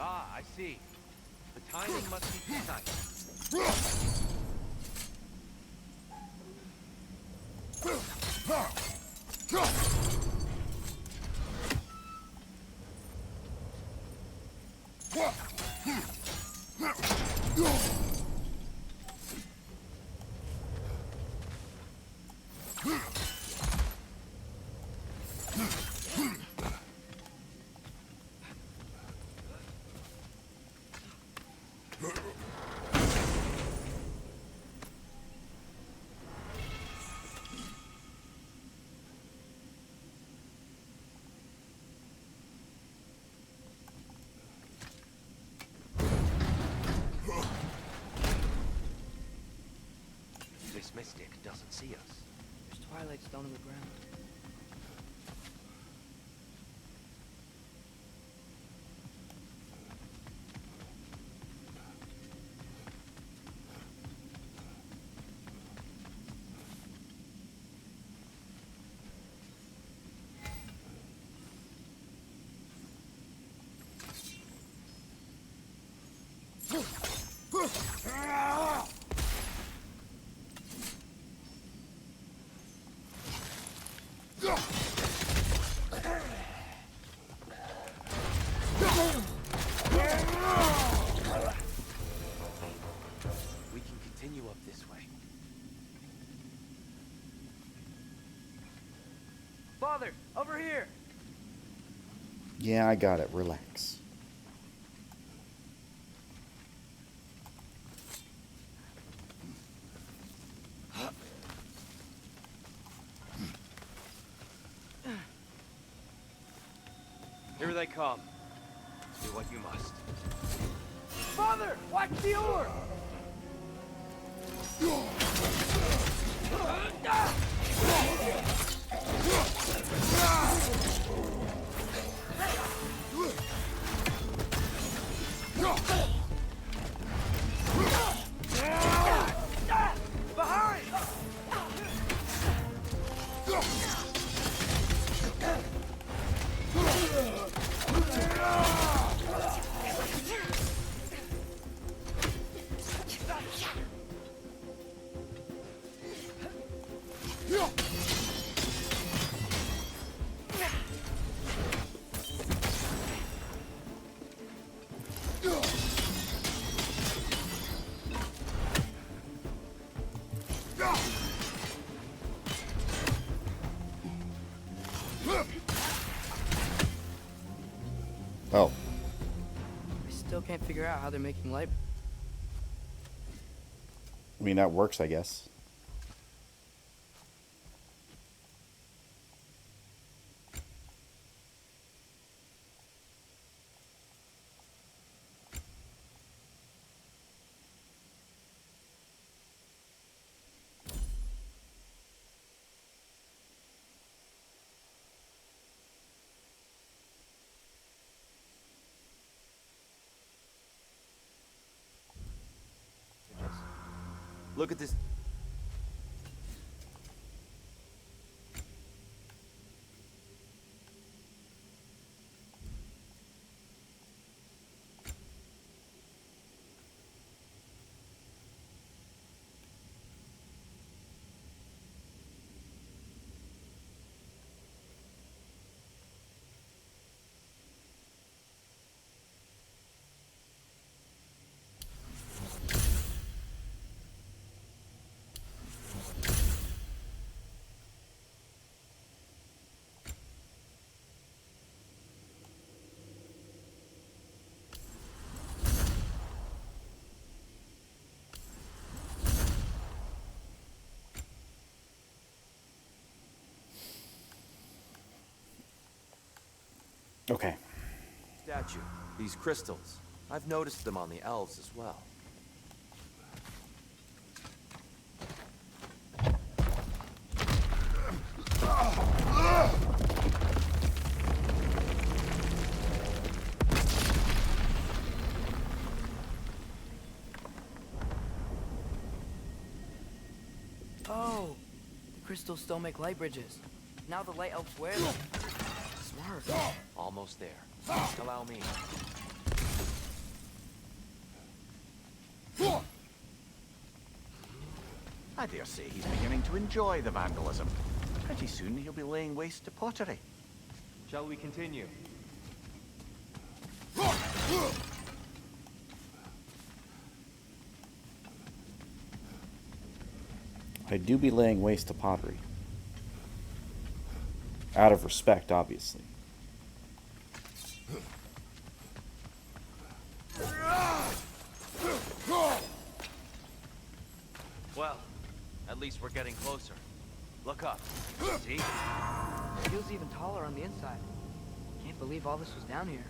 Ah, I see. The timing must be precise. This mystic doesn't see us. There's Twilight Stone on the ground. We can continue up this way. Father, over here! Yeah, I got it. Relax. Here they come. Do what you must. Father, watch the oar! Behind! still can't figure out how they're making light. I mean, that works, I guess. Look at this. Okay. Statue. These crystals. I've noticed them on the elves as well. Oh, the crystals still make light bridges. Now the light elves wear them. Smart. Almost there. Allow me. I dare say he's beginning to enjoy the vandalism. Pretty soon he'll be laying waste to pottery. Shall we continue? I do be laying waste to pottery. Out of respect, obviously. Well, at least we're getting closer. Look up. See? It feels even taller on the inside. Can't believe all this was down here.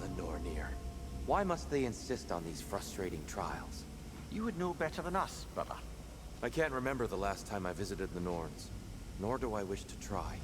The Nornir. Why must they insist on these frustrating trials? You would know better than us, brother. I can't remember the last time I visited the Norns, nor do I wish to try.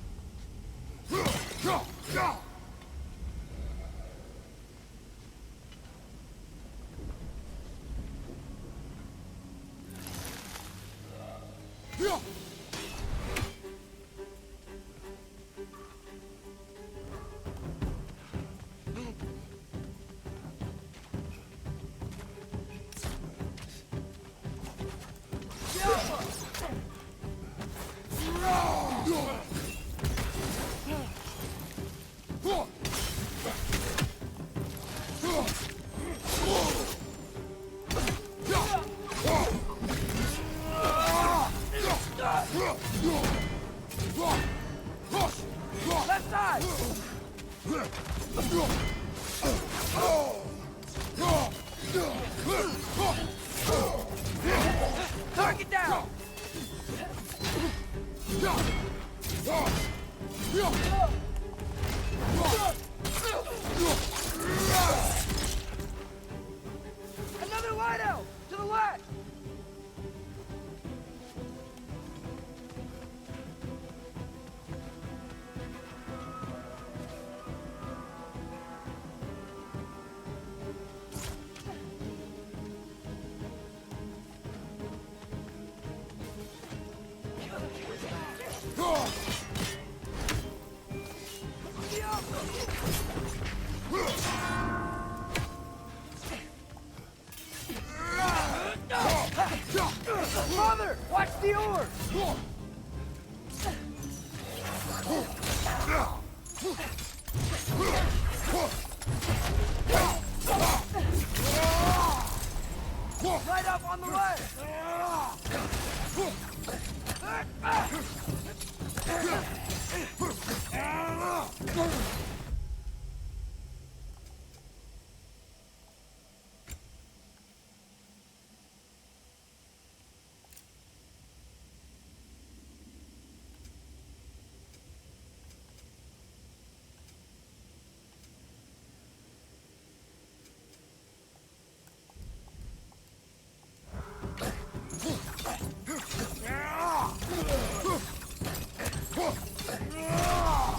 Left side! Target down! Another light out! To the left! Father, watch the oars! Light up on the way!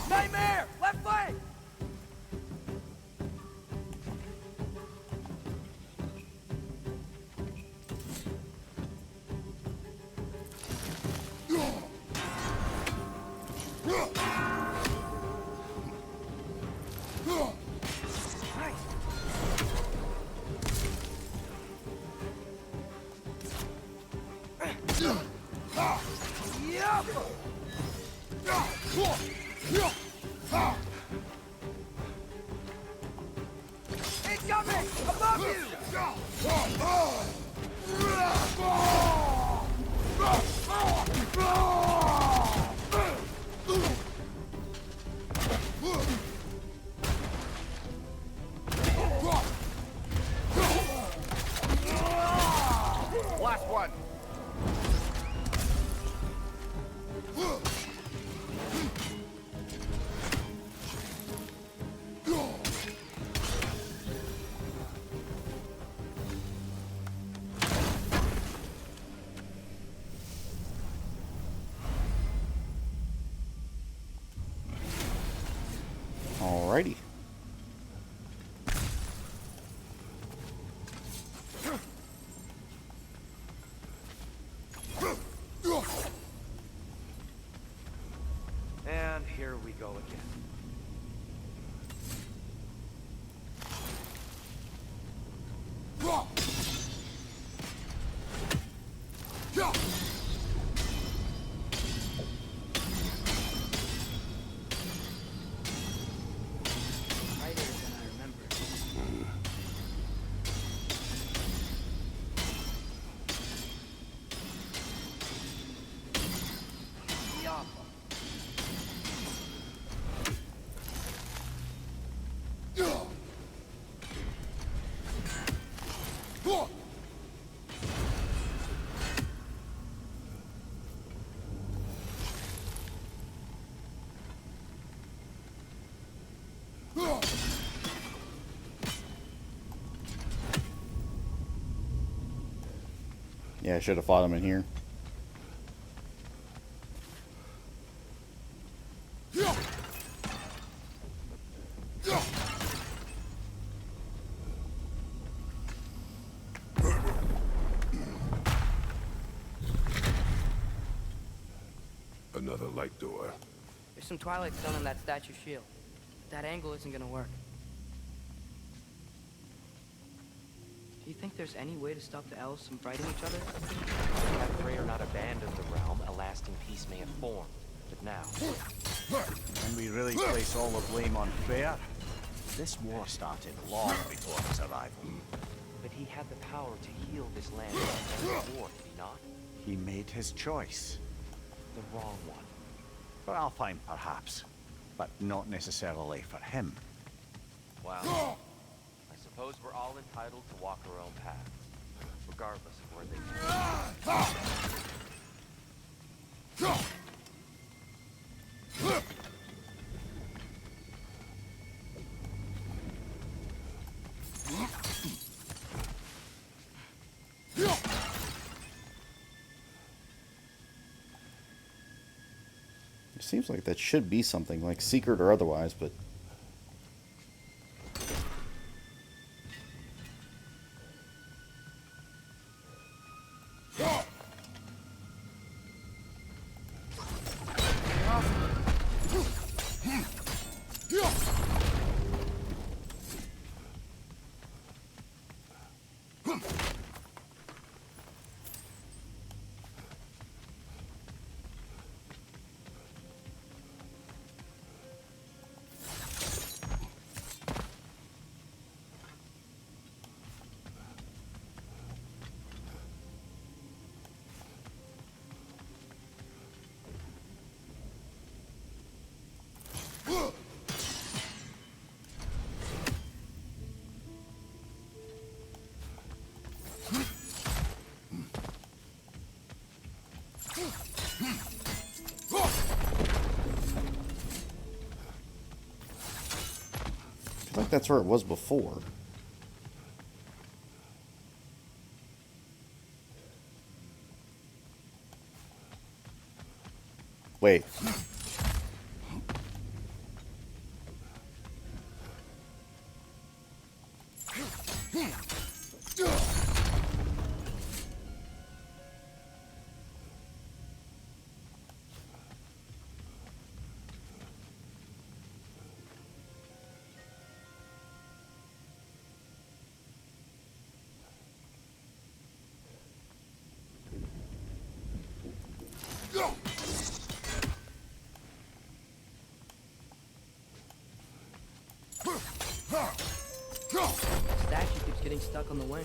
Nightmare! Left flank! Incoming! Above Last one. Alrighty. And here we go again. Tighter than I remember. Yeah, I should have fought him in here. Another light door. There's some Twilight Stone on that statue shield. That angle isn't gonna work. Do you think there's any way to stop the elves from fighting each other? Had Freyr not abandoned the realm, a lasting peace may have formed. But now, Can we really place all the blame on Freyr? This war started long before his arrival. but he had the power to heal this land and end the war, did he not? He made his choice. The wrong one. For Alfheim, perhaps. But not necessarily for him. Well, I suppose we're all entitled to walk our own path, regardless of where they lead. It seems like that should be something, like secret or otherwise, but... that's where it was before. Wait. The statue keeps getting stuck on the wing.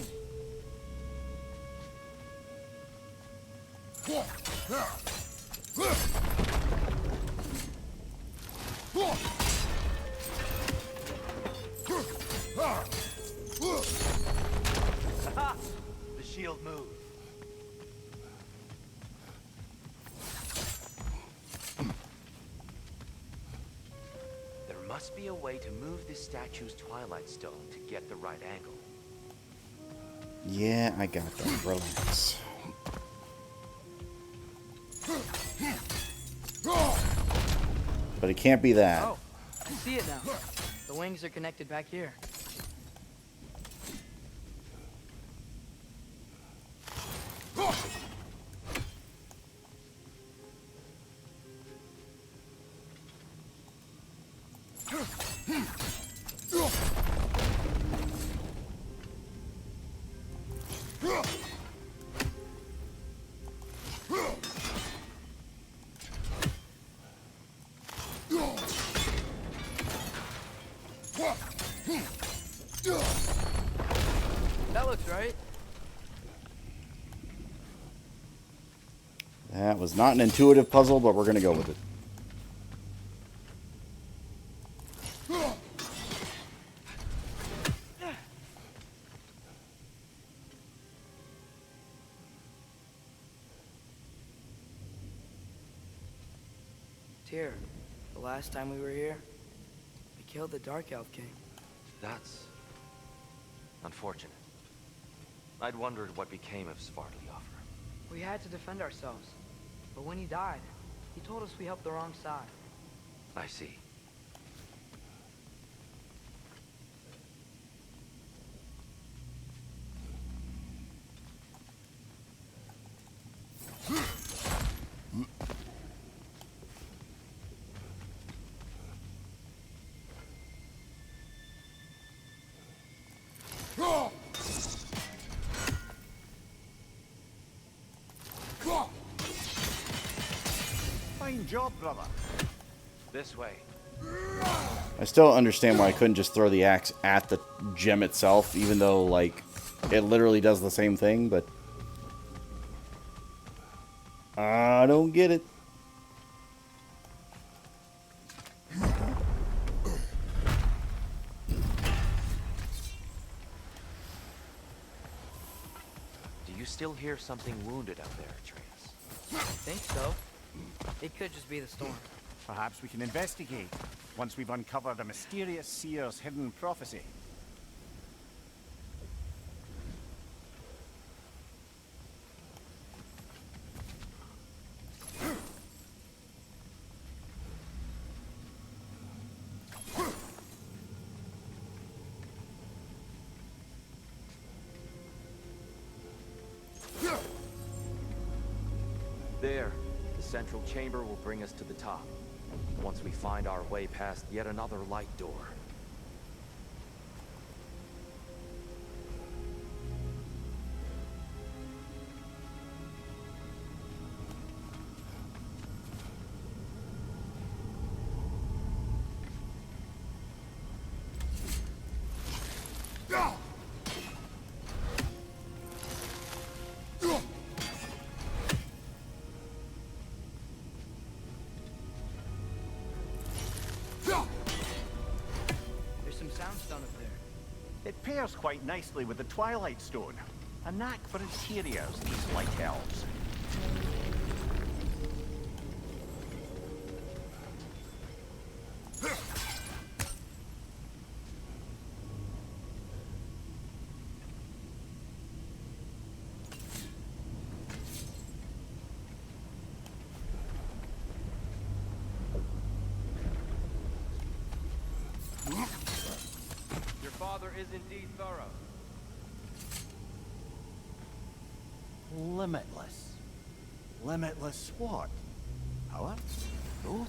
Aha! The shield moved. There must be a way to move this statue's Twilight Stone to get the right angle. Yeah, I got that. Relax. But it can't be that. Oh, I see it now. The wings are connected back here. That looks right. That was not an intuitive puzzle, but we're going to go with it. Tyr, the last time we were here, we killed the Dark Elf King. That's unfortunate. I'd wondered what became of Svartalfheim. We had to defend ourselves. But when he died, he told us we helped the wrong side. I see. Fine job, brother. This way. I still don't understand why I couldn't just throw the axe at the gem itself, even though, like, it literally does the same thing, but I don't get it. Do you still hear something wounded out there, Atreus? I think so. It could just be the storm. Perhaps we can investigate once we've uncovered a mysterious seer's hidden prophecy. There. The central chamber will bring us to the top. Once we find our way past yet another light door. There's some soundstone up there. It pairs quite nicely with the Twilight Stone. A knack for interiors, these light elves. father is indeed thorough. Limitless. Limitless what? Power? No?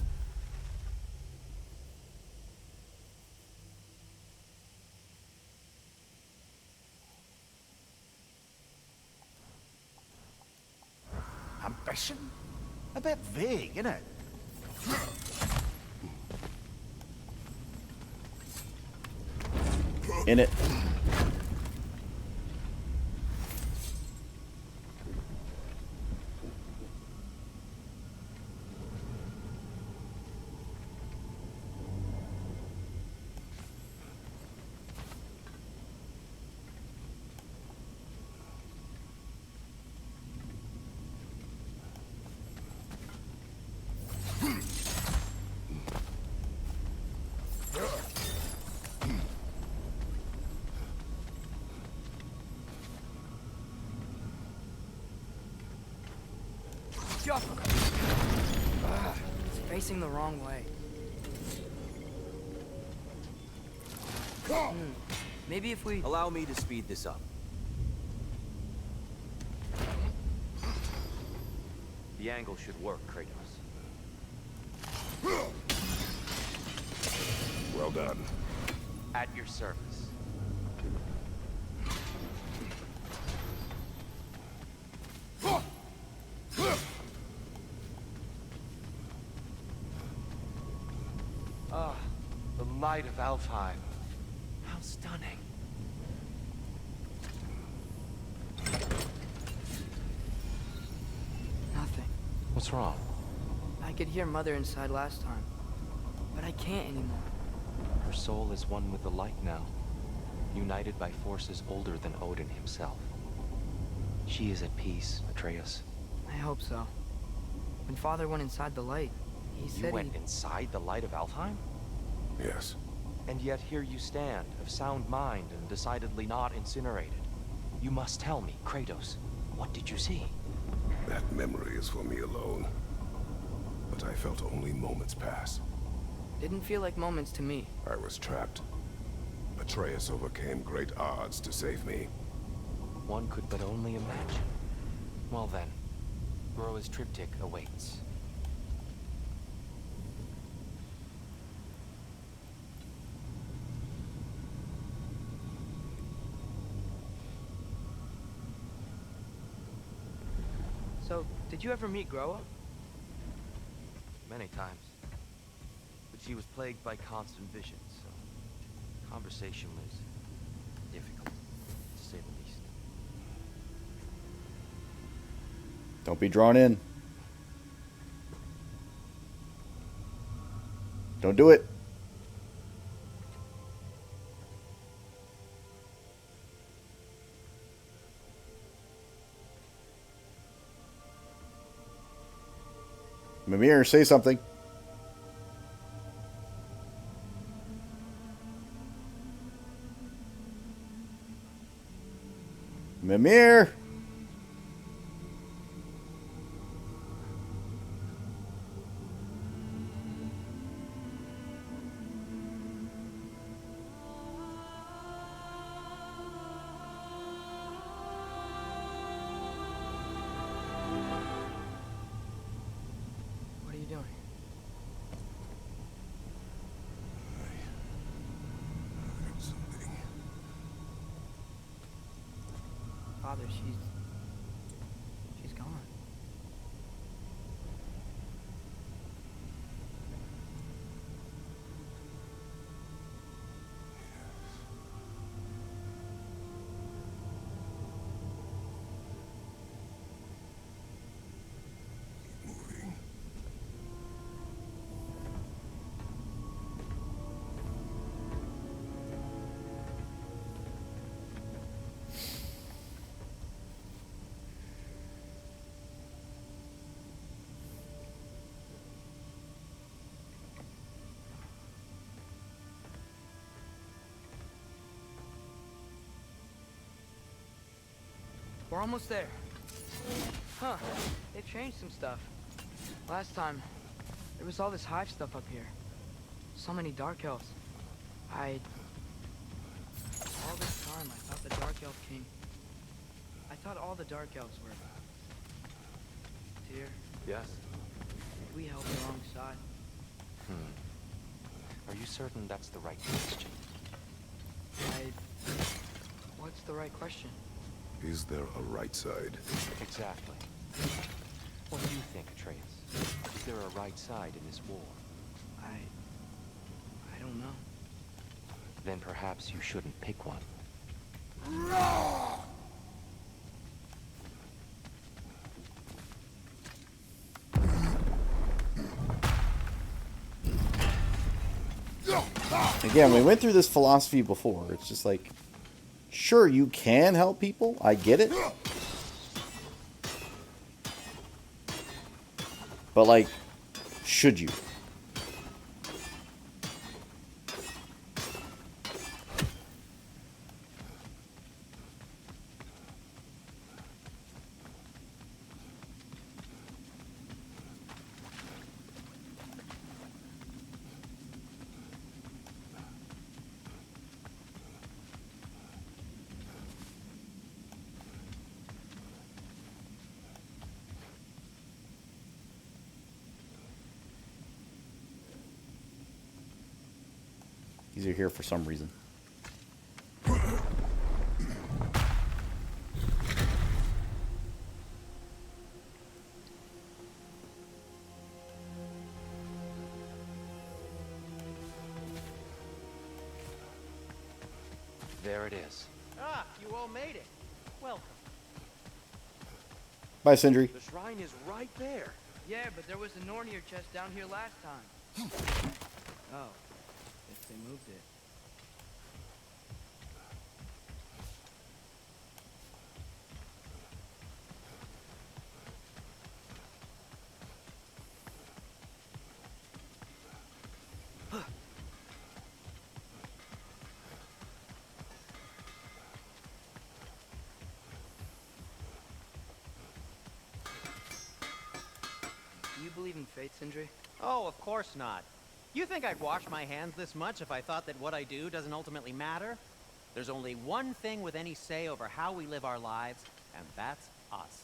Ambition? A bit vague, isn't it? In it. It's facing the wrong way. Maybe if we... Allow me to speed this up. The angle should work, Kratos. Well done. At your service. Ah, the light of Alfheim. How stunning. Nothing. What's wrong? I could hear Mother inside last time, but I can't anymore. Her soul is one with the light now, united by forces older than Odin himself. She is at peace, Atreus. I hope so. When Father went inside the light, he said You went inside the light of Alfheim? Yes. And yet here you stand, of sound mind and decidedly not incinerated. You must tell me, Kratos, what did you see? That memory is for me alone. But I felt only moments pass. Didn't feel like moments to me. I was trapped. Atreus overcame great odds to save me. One could but only imagine. Well then, Groa's triptych awaits. So, did you ever meet Groa? Many times. But she was plagued by constant visions, so conversation was difficult, to say the least. Don't be drawn in. Don't do it. Mimir, say something. Mimir! What are you doing? Something. Father, she's gone. Moving. We're almost there. Huh. They've changed some stuff. Last time, there was all this hive stuff up here. So many dark elves. time, I thought the Dark Elf King... I thought all the Dark Elves were... Tyr, Yes? we helped alongside. Are you certain that's the right question? What's the right question? Is there a right side? Exactly. What do you think, Atreus? Is there a right side in this war? I don't know. Then perhaps you shouldn't pick one. Again, we went through this philosophy before. It's just like, sure, you can help people. I get it. But, like, should you? These are here for some reason. There it is. Ah, you all made it. Welcome. Bye, Sindri. The shrine is right there. Yeah, but there was a Nornir chest down here last time. Oh. Guess they moved it. Do you believe in fate, Sindri? Oh, of course not. You think I'd wash my hands this much if I thought that what I do doesn't ultimately matter? There's only one thing with any say over how we live our lives, and that's us.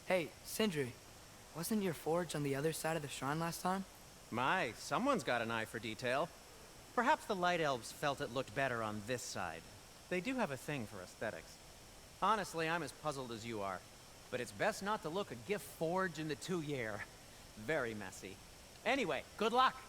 Hey, Sindri, wasn't your forge on the other side of the shrine last time? My, someone's got an eye for detail. Perhaps the Light Elves felt it looked better on this side. They do have a thing for aesthetics. Honestly, I'm as puzzled as you are. But it's best not to look a gift forge in the 2-year. Very messy. Anyway, good luck!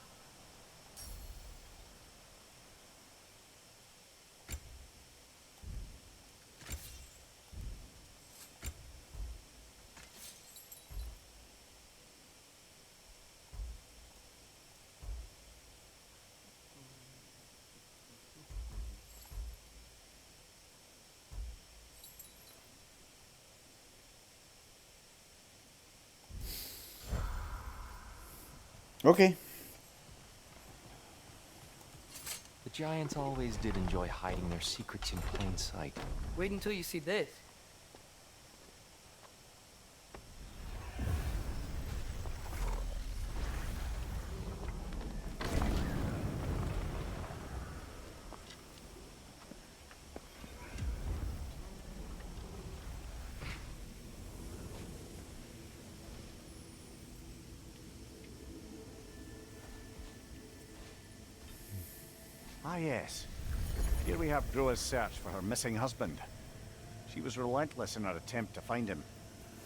Okay. The giants always did enjoy hiding their secrets in plain sight. Wait until you see this. Ah, yes. Here we have Groa's search for her missing husband. She was relentless in her attempt to find him.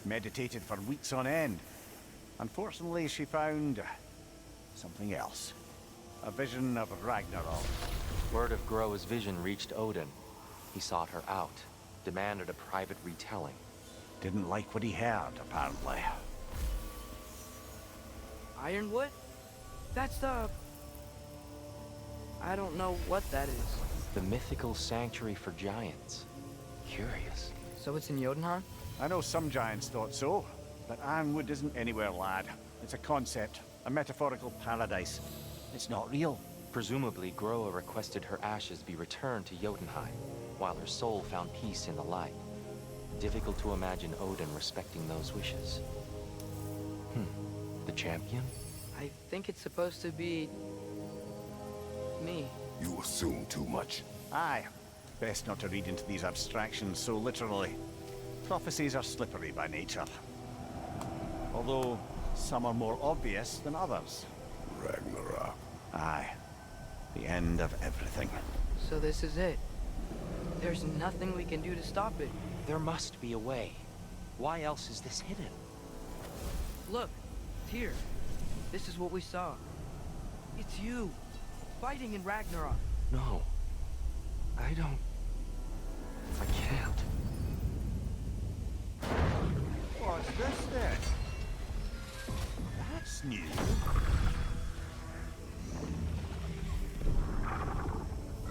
Meditated for weeks on end. Unfortunately, she found... something else. A vision of Ragnarok. Word of Groa's vision reached Odin. He sought her out, demanded a private retelling. Didn't like what he heard, apparently. Ironwood? That's the... I don't know what that is. The mythical sanctuary for giants. Curious. So it's in Jotunheim? I know some giants thought so, but Ironwood isn't anywhere, lad. It's a concept, a metaphorical paradise. It's not real. Presumably, Groa requested her ashes be returned to Jotunheim, while her soul found peace in the light. Difficult to imagine Odin respecting those wishes. The champion? I think it's supposed to be... me. You assume too much. Aye. Best not to read into these abstractions so literally. Prophecies are slippery by nature. Although, some are more obvious than others. Ragnarok. Aye. The end of everything. So this is it. There's nothing we can do to stop it. There must be a way. Why else is this hidden? Look, Tyr. This is what we saw. It's you, fighting in Ragnarok. No. I don't... I can't. What's this then? That's new.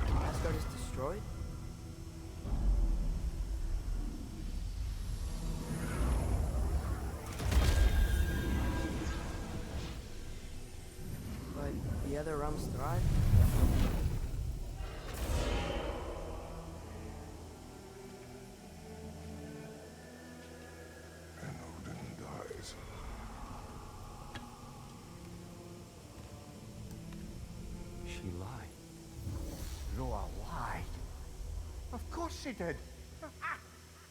Asgard is destroyed? But the other realms thrive? And Odin dies. She lied. Groa lied. Of course she did.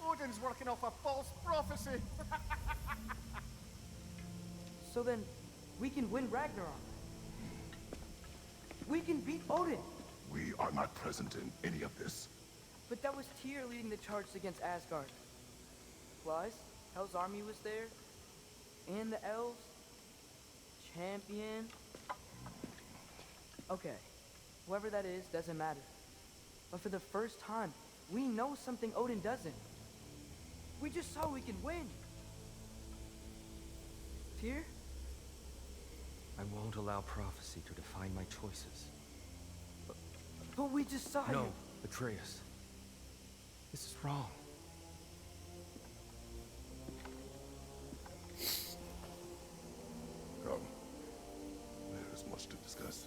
Odin's working off a false prophecy. So then, we can win Ragnarok. We can beat Odin. We are not present in any of this. But that was Tyr leading the charge against Asgard. Plus, Hell's army was there. And the elves. Champion. Okay. Whoever that is doesn't matter. But for the first time, we know something Odin doesn't. We just saw we can win. Tyr? I won't allow prophecy to define my choices. But we just saw No, you. Atreus. This is wrong. Come. There is much to discuss.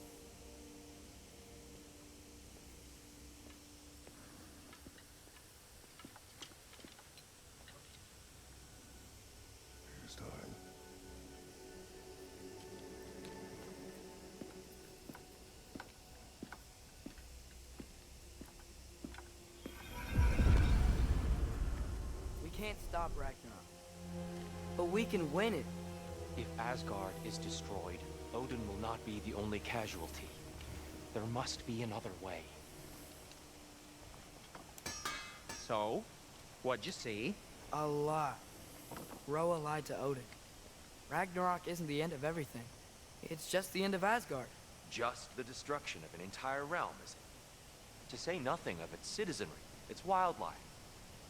It is time. We can't stop Ragnarok. But we can win it. If Asgard is destroyed, Odin will not be the only casualty. There must be another way. So, what'd you see? A lot. Roa lied to Odin. Ragnarok isn't the end of everything. It's just the end of Asgard. Just the destruction of an entire realm, is it? To say nothing of its citizenry, its wildlife.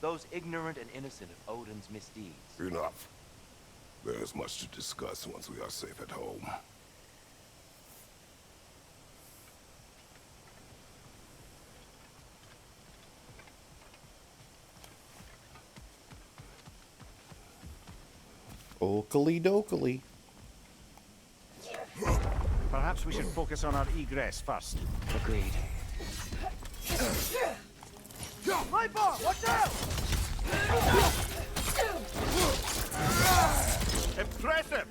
Those ignorant and innocent of Odin's misdeeds. Enough. There is much to discuss once we are safe at home. Oakley dokley. Perhaps we should focus on our egress first. Agreed. My bar! Watch out! Impressive!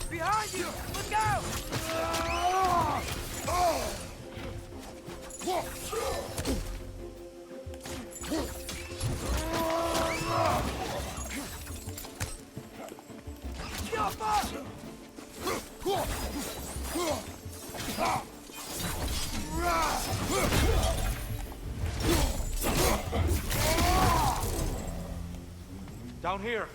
Behind you! Look out! Down here.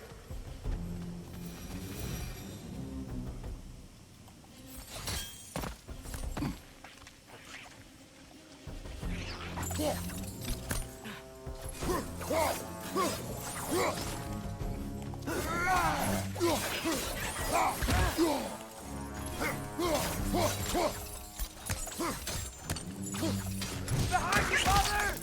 Behind you, father!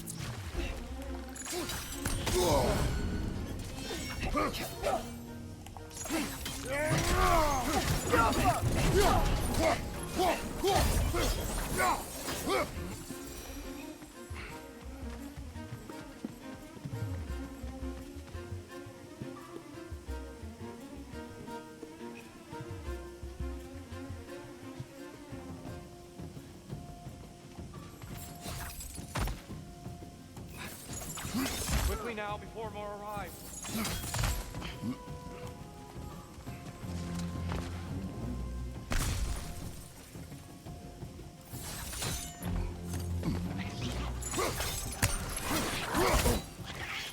Quickly now, before more arrive.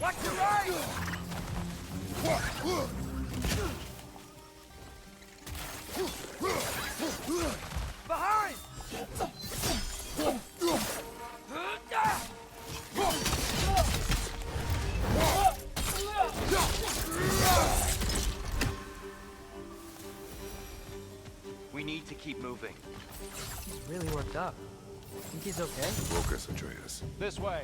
Watch your right! Behind! We need to keep moving. He's really worked up. Think he's okay? Focus, Atreus. This way.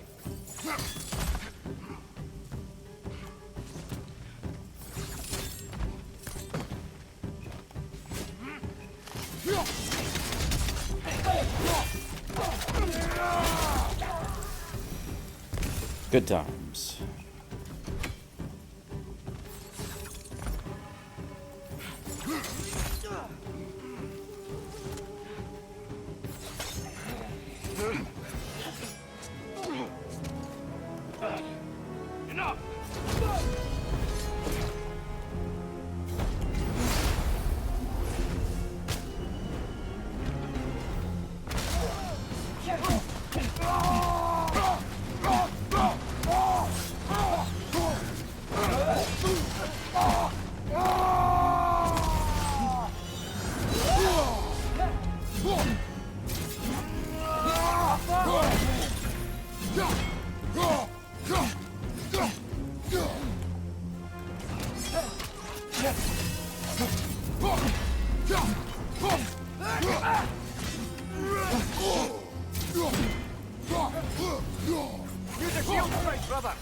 Good times. Enough! Use a shield strike, brother.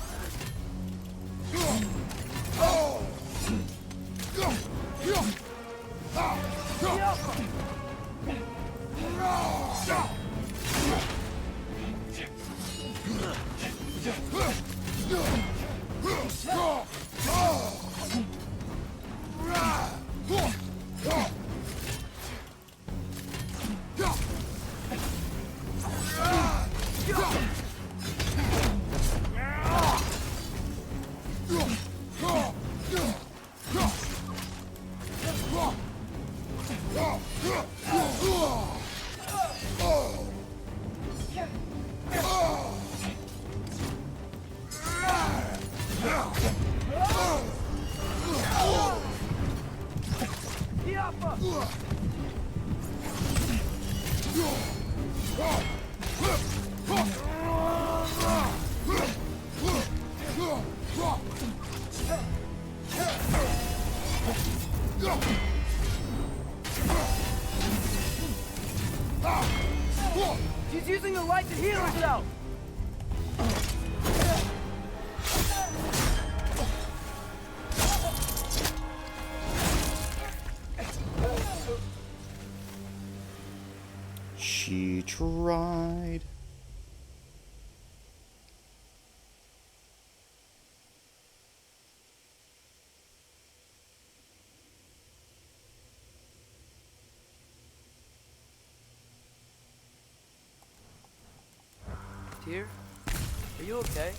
She's using the light to heal herself! She tried. Tyr, are you okay?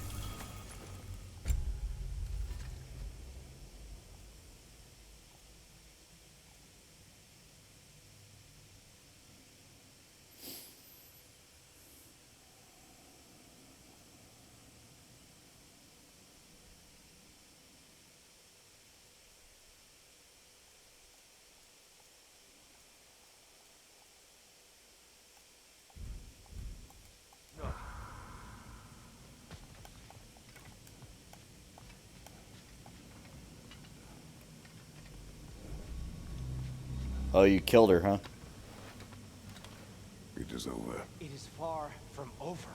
Oh, you killed her, huh? It is over. It is far from over.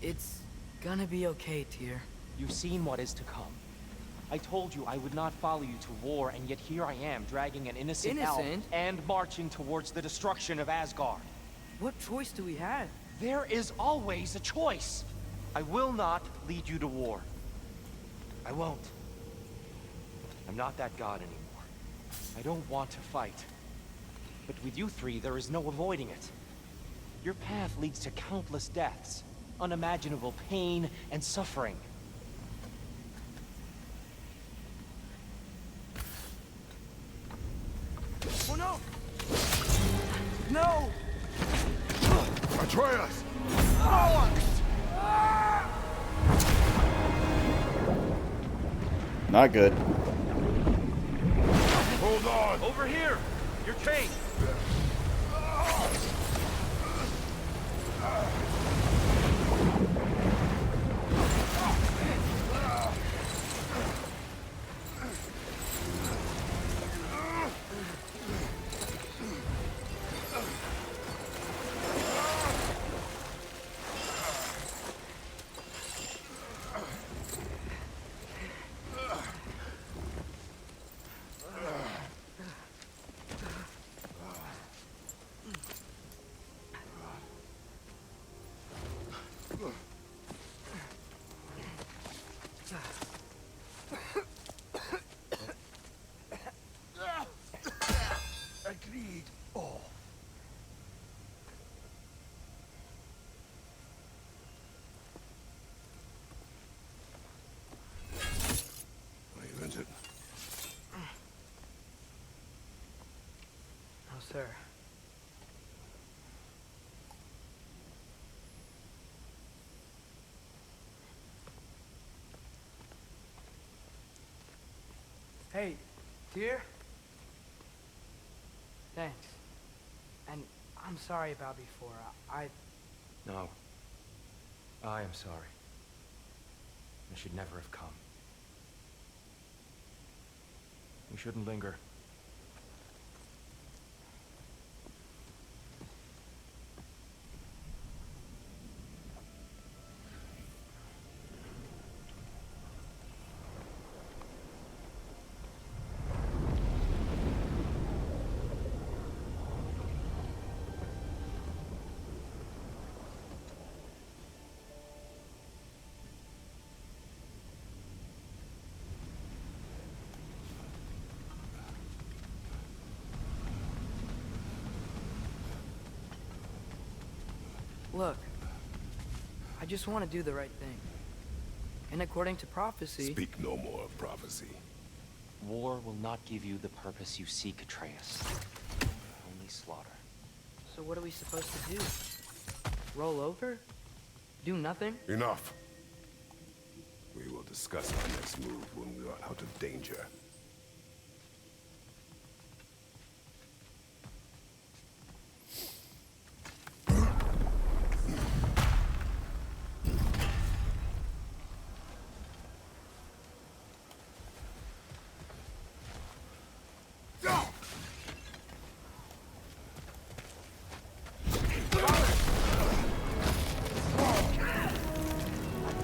It's gonna be okay, Tyr. You've seen what is to come. I told you I would not follow you to war, and yet here I am, dragging an innocent elf Innocent? and marching towards the destruction of Asgard. What choice do we have? There is always a choice. I will not lead you to war. I won't. I'm not that god anymore. I don't want to fight. But with you three, there is no avoiding it. Your path leads to countless deaths, unimaginable pain and suffering. Oh no! No! Atreus! Not good. Hold on! Over here! You're chained! Agreed. Oh. I avenge it. No, sir. Hey, Tyr? Thanks. And I'm sorry about before. No. I am sorry. I should never have come. We shouldn't linger. Look, I just want to do the right thing. And according to prophecy... Speak no more of prophecy. War will not give you the purpose you seek, Atreus. Only slaughter. So what are we supposed to do? Roll over? Do nothing? Enough. We will discuss our next move when we are out of danger.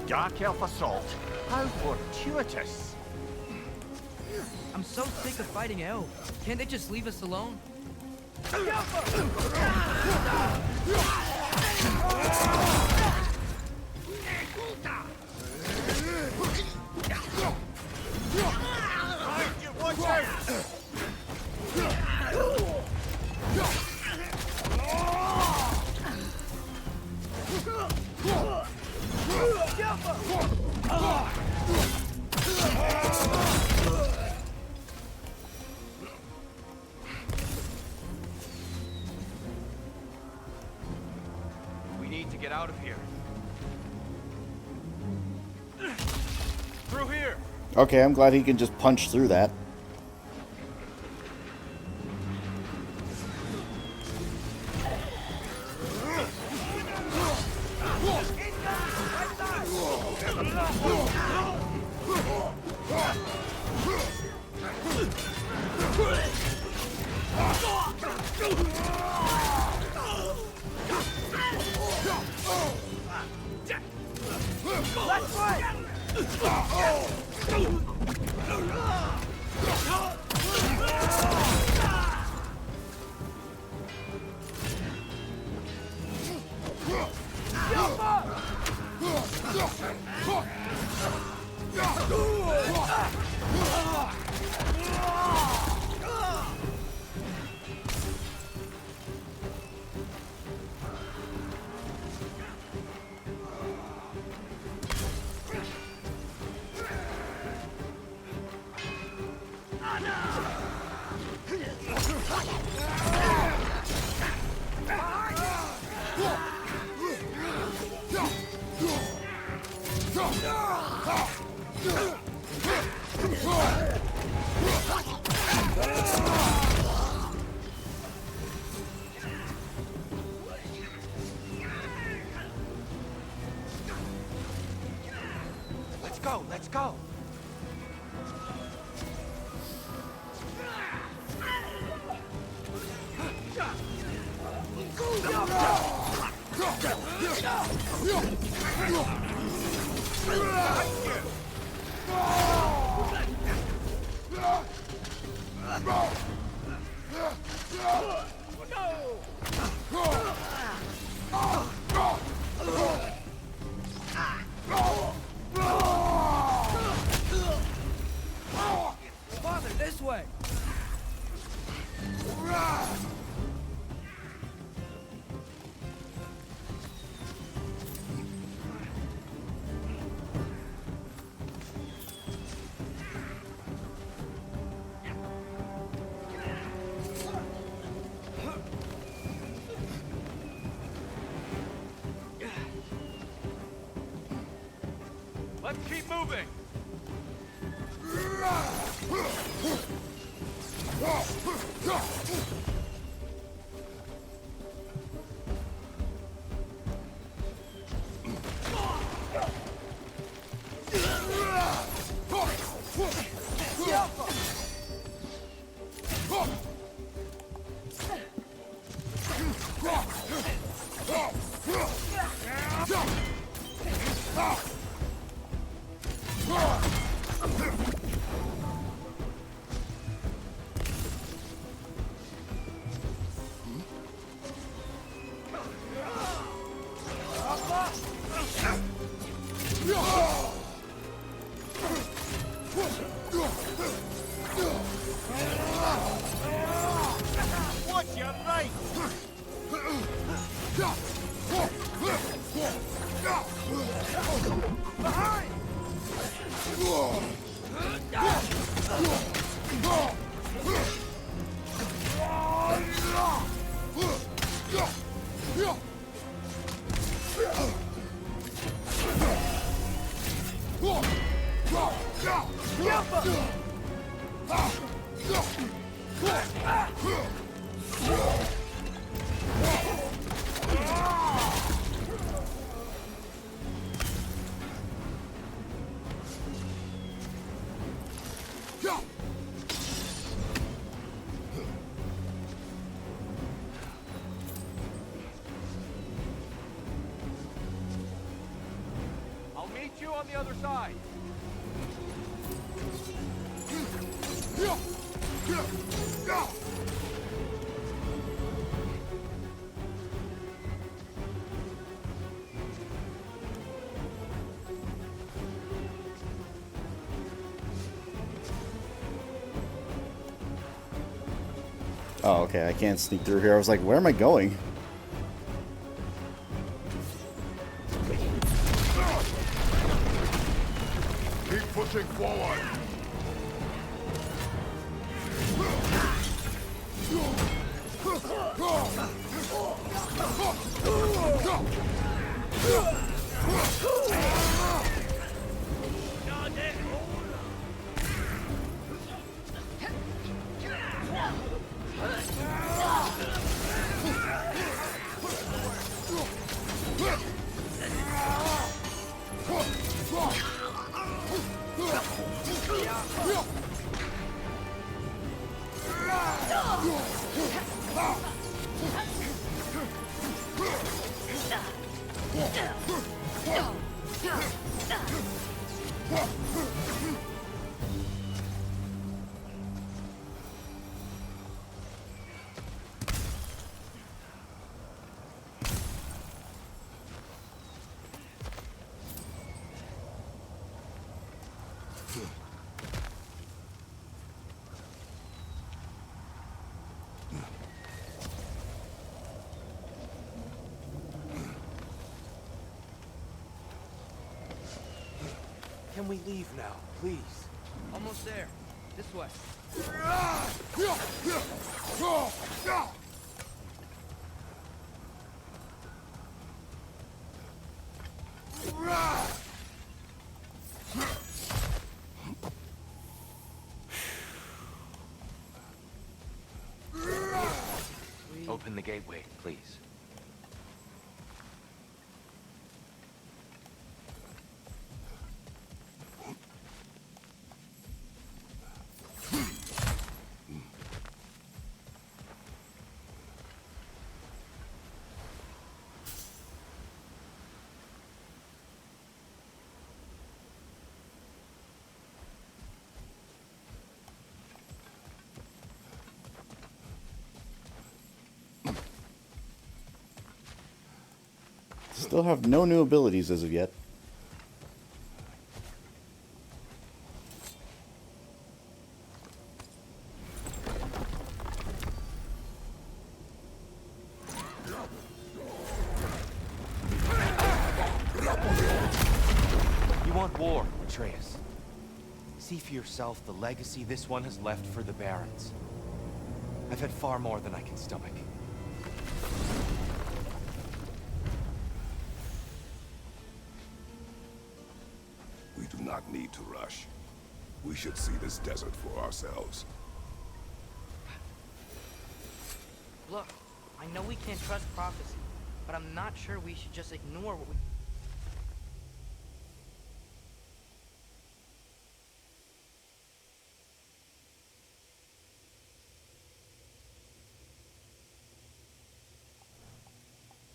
Dark elf assault. How fortuitous. I'm so sick of fighting elves. Can't they just leave us alone? Watch out! We need to get out of here. Through here! Okay, I'm glad he can just punch through that. Let's go, let's go! Father, this way! Let's keep moving! Watch your right! Behind! I'll meet you on the other side. Oh, okay, I can't sneak through here. I was like, where am I going? Keep pushing forward. Can we leave now, please? Almost there. This way. Open the gateway, please. Still have no new abilities as of yet. You want war, Atreus. See for yourself the legacy this one has left for the Barons. I've had far more than I can stomach. We do not need to rush. We should see this desert for ourselves. Look, I know we can't trust prophecy, but I'm not sure we should just ignore what we...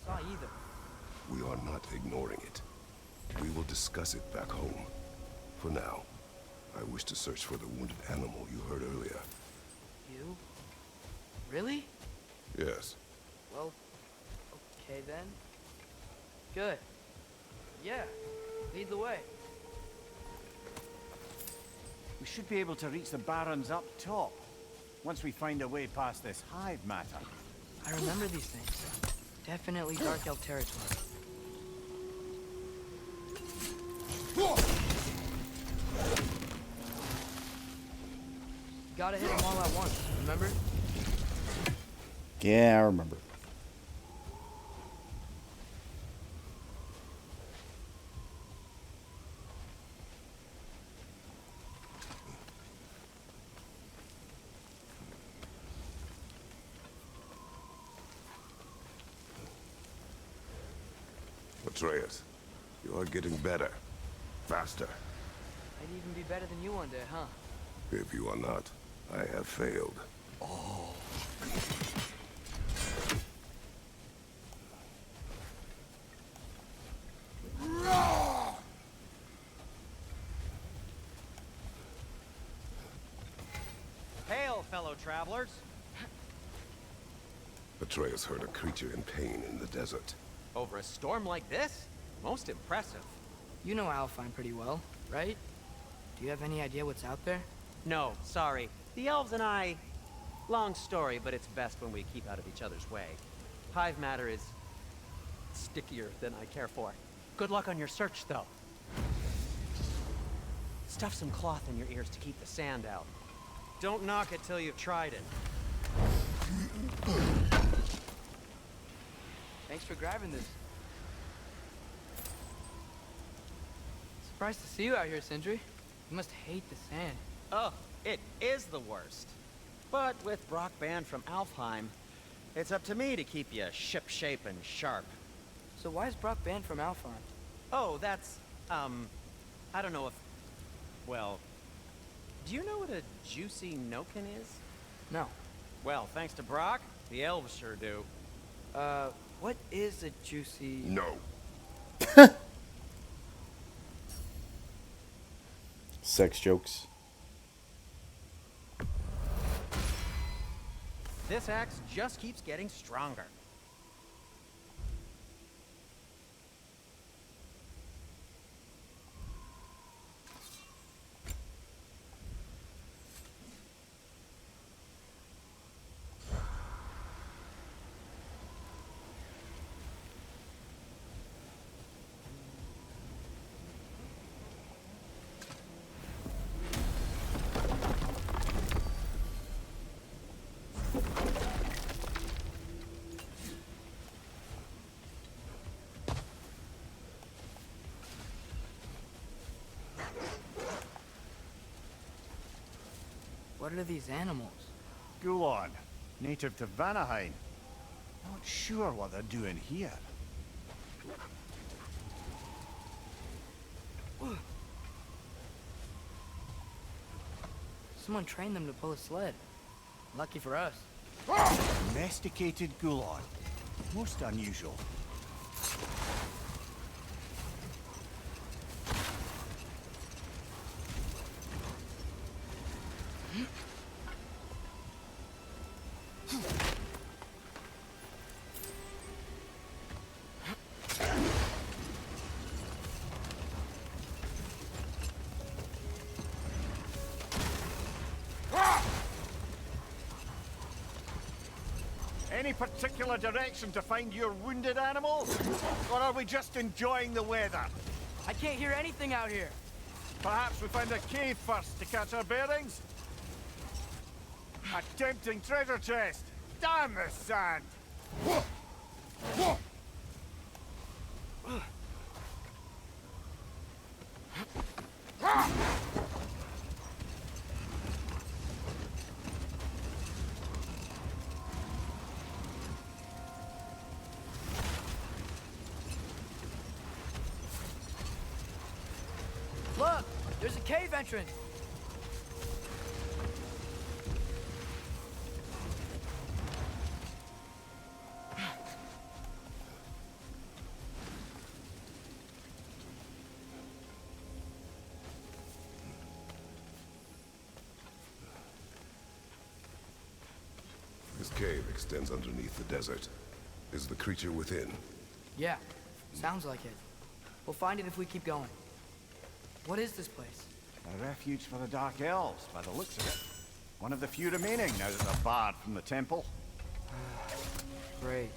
saw either. We are not ignoring it. We will discuss it back home. For now, I wish to search for the wounded animal you heard earlier. You? Really? Yes. Well, okay then. Good. Yeah, lead the way. We should be able to reach the Barons up top, once we find a way past this hive matter. I remember these things. Definitely Dark Elf territory. Gotta hit them all at once, remember? Yeah, I remember. Atreus, you are getting better. Faster. I'd even be better than you one day, huh? If you are not, I have failed. fellow travelers. Atreus heard a creature in pain in the desert. Over a storm like this? Most impressive. You know Alfheim pretty well, right? Do you have any idea what's out there? No, sorry. The elves and I... Long story, but it's best when we keep out of each other's way. Hive matter is... stickier than I care for. Good luck on your search, though. Stuff some cloth in your ears to keep the sand out. Don't knock it till you've tried it. Thanks for grabbing this. Surprised to see you out here, Sindri. You must hate the sand. Oh, it is the worst. But with Brock banned from Alfheim, it's up to me to keep you ship-shape and sharp. So why is Brock banned from Alfheim? Oh, that's, I don't know if... Well, do you know what a juicy Noken is? No. Well, thanks to Brock, the elves sure do. What is a juicy... No. Sex jokes. This axe just keeps getting stronger. What are these animals? Gulon, native to Vanaheim. Not sure what they're doing here. Someone trained them to pull a sled. Lucky for us. Domesticated Gulon. Most unusual. Any particular direction to find your wounded animal? Or are we just enjoying the weather? I can't hear anything out here. Perhaps we find a cave first to catch our bearings? A tempting treasure chest! Damn the sand! Look! There's a cave entrance! This cave extends underneath the desert. Is the creature within? Yeah, sounds like it. We'll find it if we keep going. What is this place? A refuge for the Dark Elves, by the looks of it. One of the few remaining now that they're barred from the temple. Great.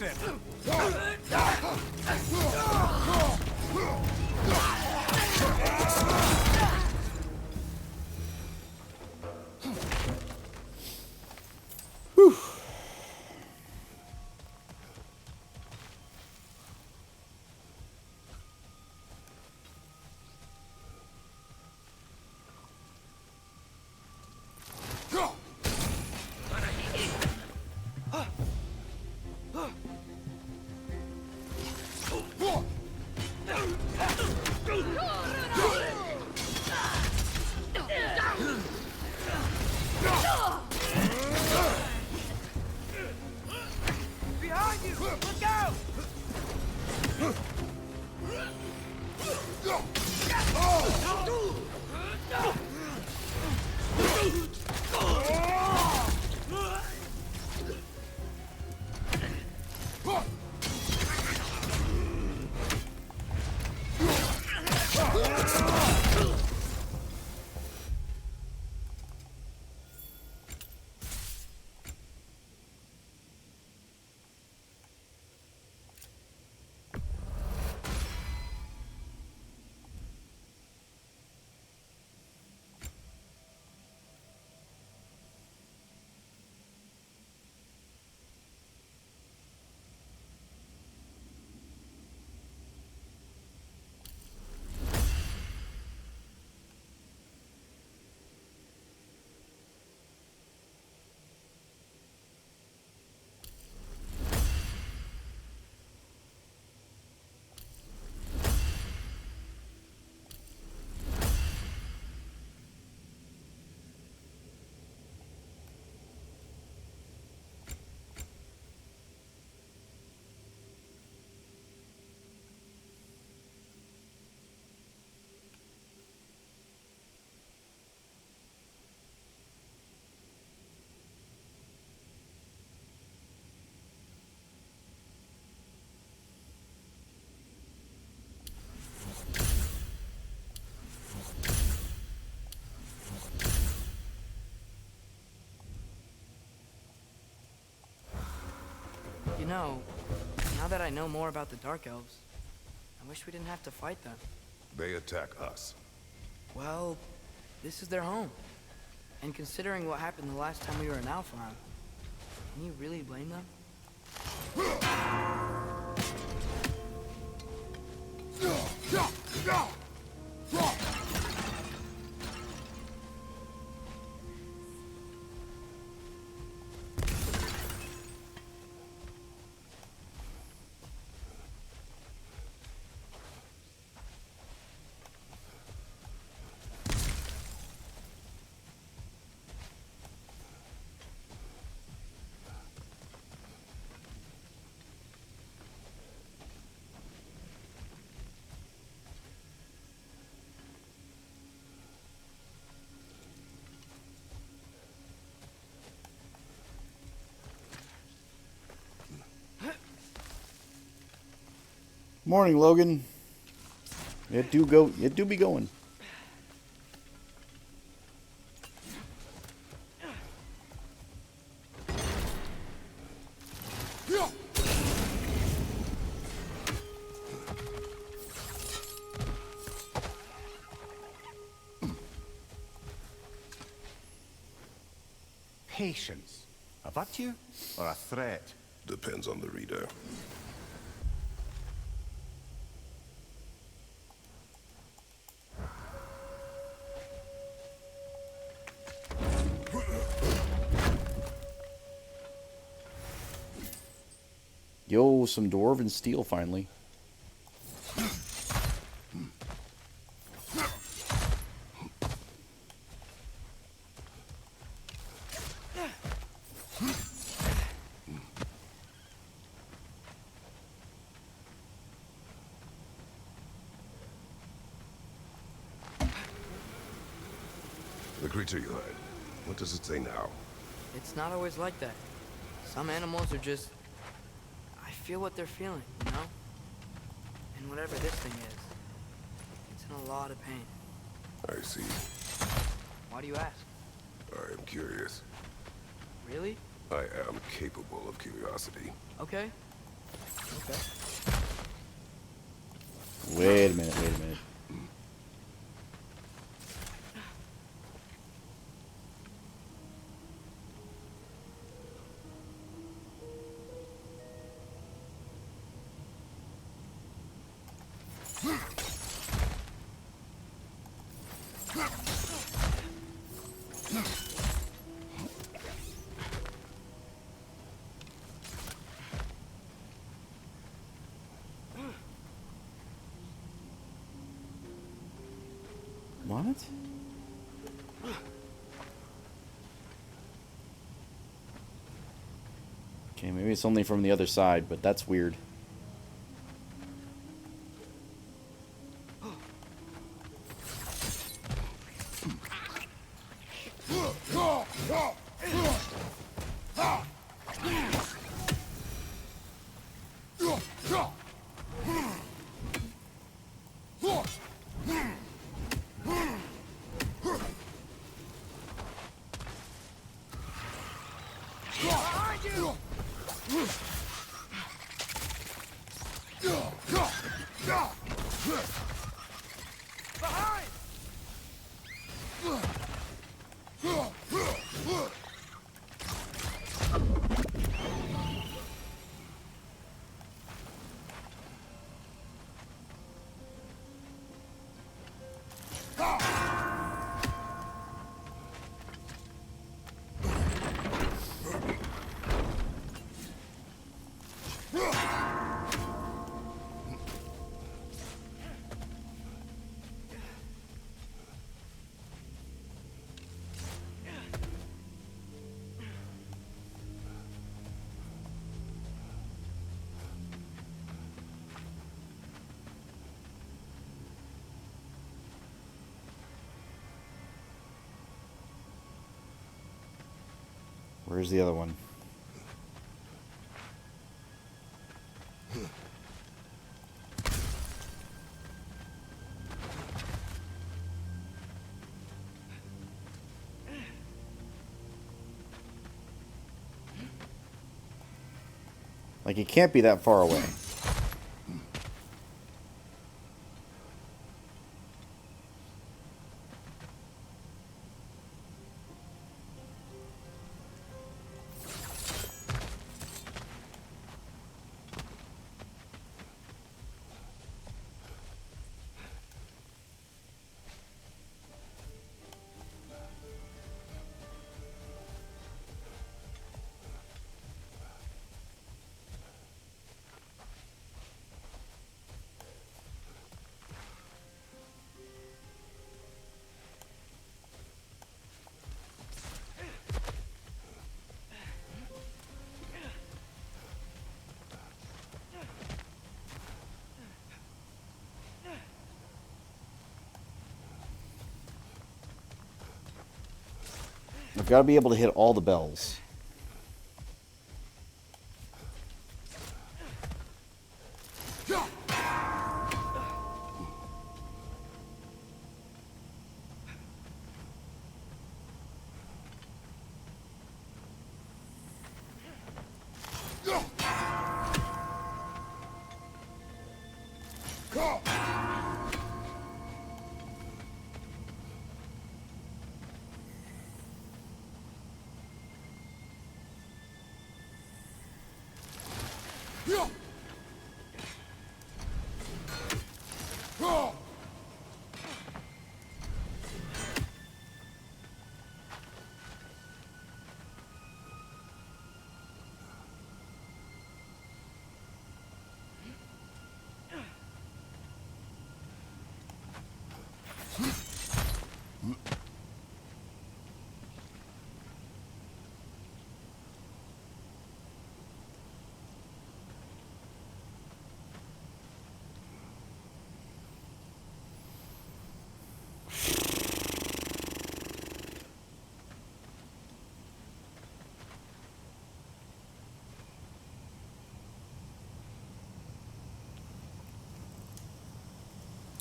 it! Behind you! Look out! You know, now that I know more about the Dark Elves, I wish we didn't have to fight them. They attack us. Well, this is their home. And considering what happened the last time we were in Alfheim, can you really blame them? Morning, Logan. It do be going. Patience. A virtue or a threat? Depends on the reader. Yo, some dwarven steel finally. The creature you heard. What does it say now? It's not always like that. Some animals are just... I feel what they're feeling, you know? And whatever this thing is, it's in a lot of pain. I see. Why do you ask? I am curious. Really? I am capable of curiosity. Okay. Okay. Wait a minute, wait a minute. What? Okay, maybe it's only from the other side, but that's weird. Where's the other one? Like, it can't be that far away. I've got to be able to hit all the bells.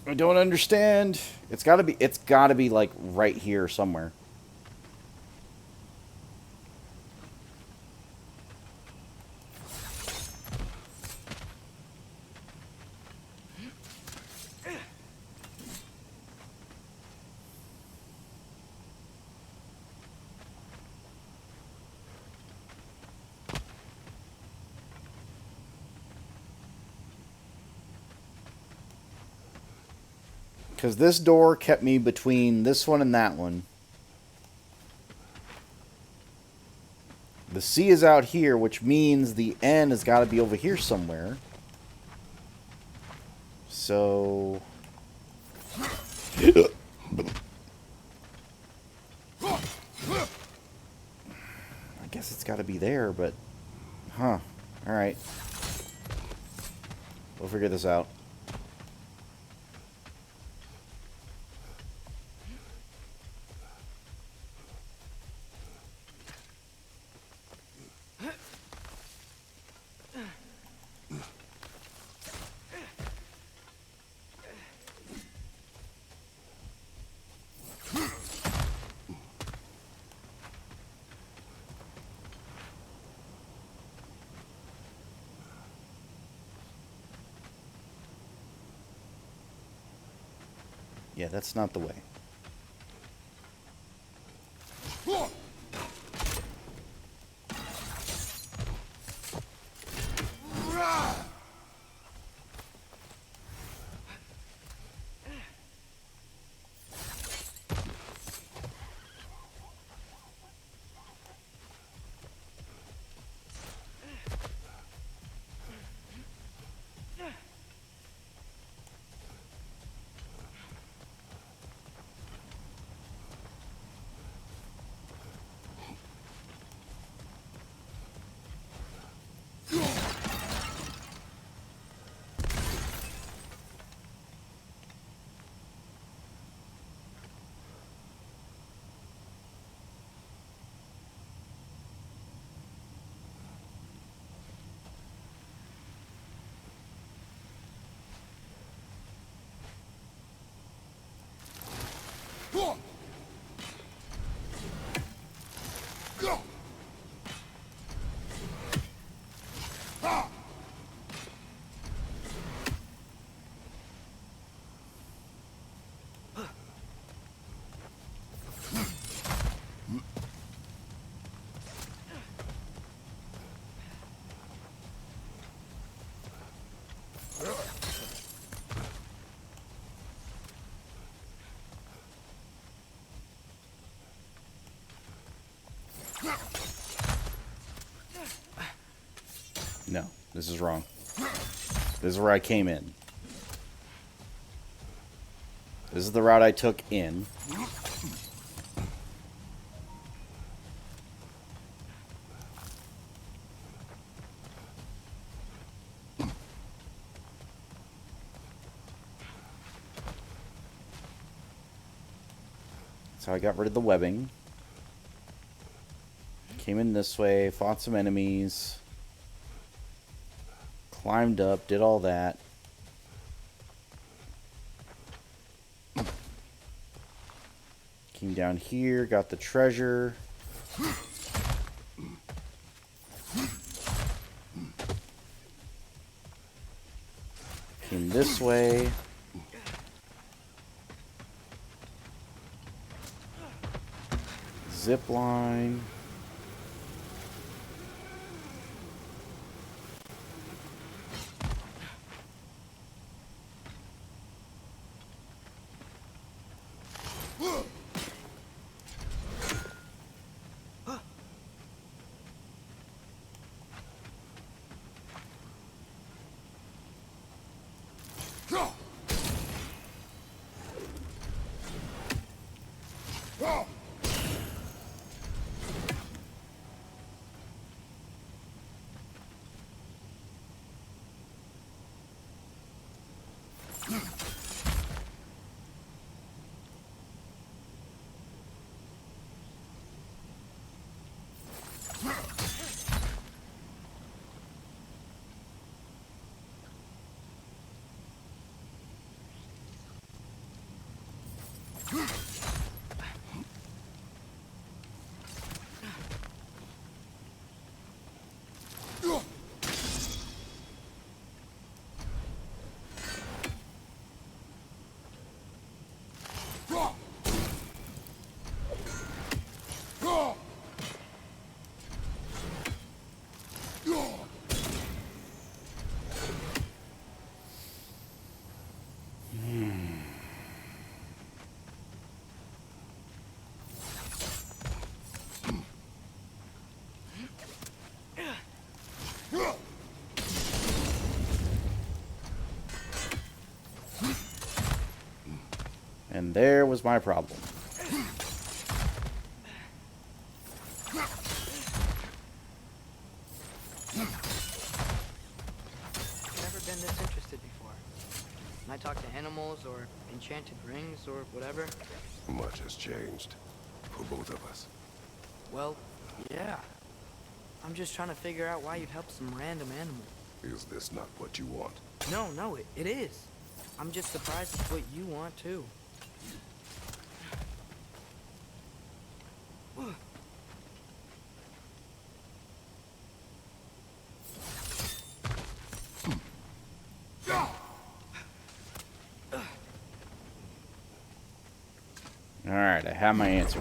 I don't understand. It's gotta be like right here somewhere. Because this door kept me between this one and that one. The sea is out here, which means the N has got to be over here somewhere. So... I guess it's got to be there, but... Huh. Alright. We'll figure this out. Yeah, that's not the way. No, this is wrong. This is where I came in. This is the route I took in. So I got rid of the webbing. Came in this way, fought some enemies. Climbed up, did all that. Came down here, got the treasure. Came this way. Zip line. And there was my problem. Never been this interested before. When I talk to animals or enchanted rings or whatever. Much has changed. For both of us. Well, yeah. I'm just trying to figure out why you'd help some random animal. Is this not what you want? No, it is. I'm just surprised it's what you want, too. Alright, I have my answer.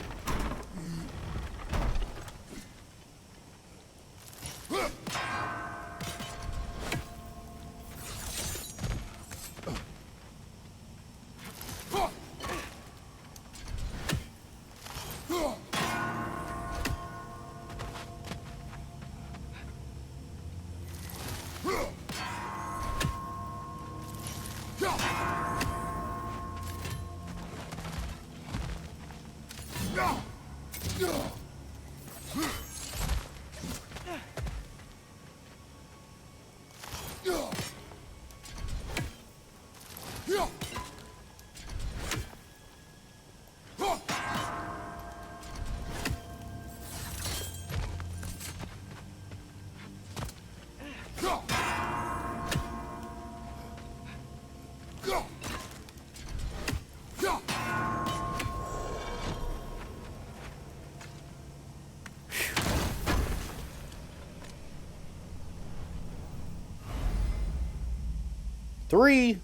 Three.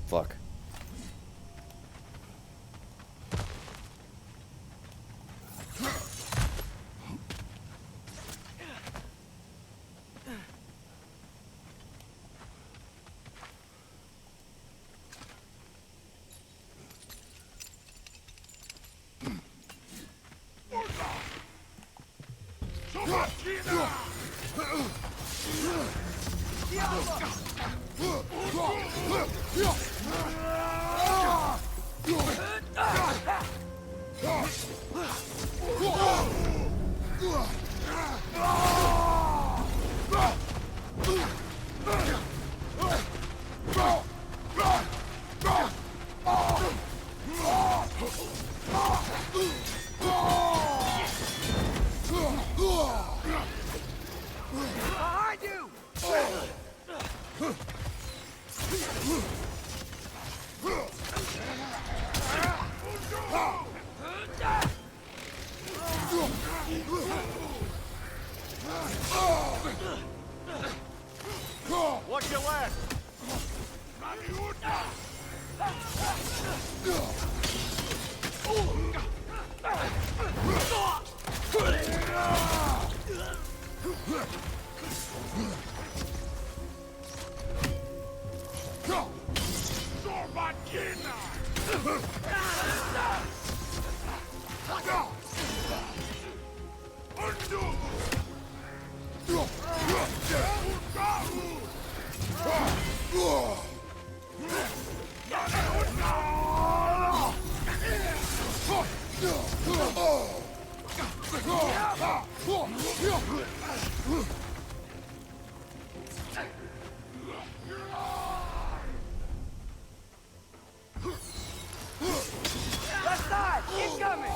Fuck. Watch your left! Left side! Incoming!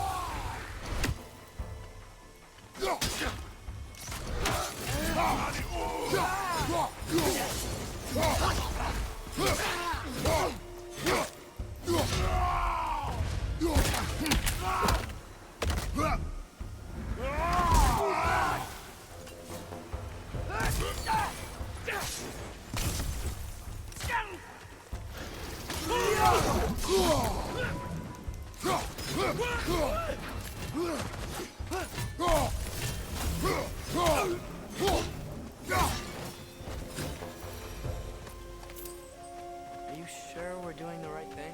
Are you sure we're doing the right thing?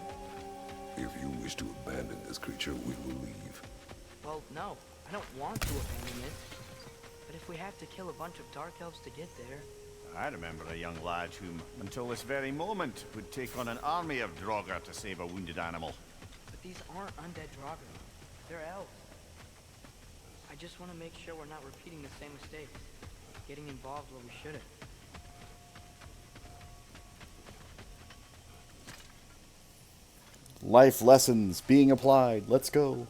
If you wish to abandon this creature, we will leave. Well, no. I don't want to abandon it. But if we have to kill a bunch of Dark Elves to get there... I remember a young lad whom, until this very moment, would take on an army of Draugr to save a wounded animal. The these aren't undead Draugr. They're elves. I just want to make sure we're not repeating the same mistakes. Getting involved where we shouldn't. Life lessons being applied. Let's go.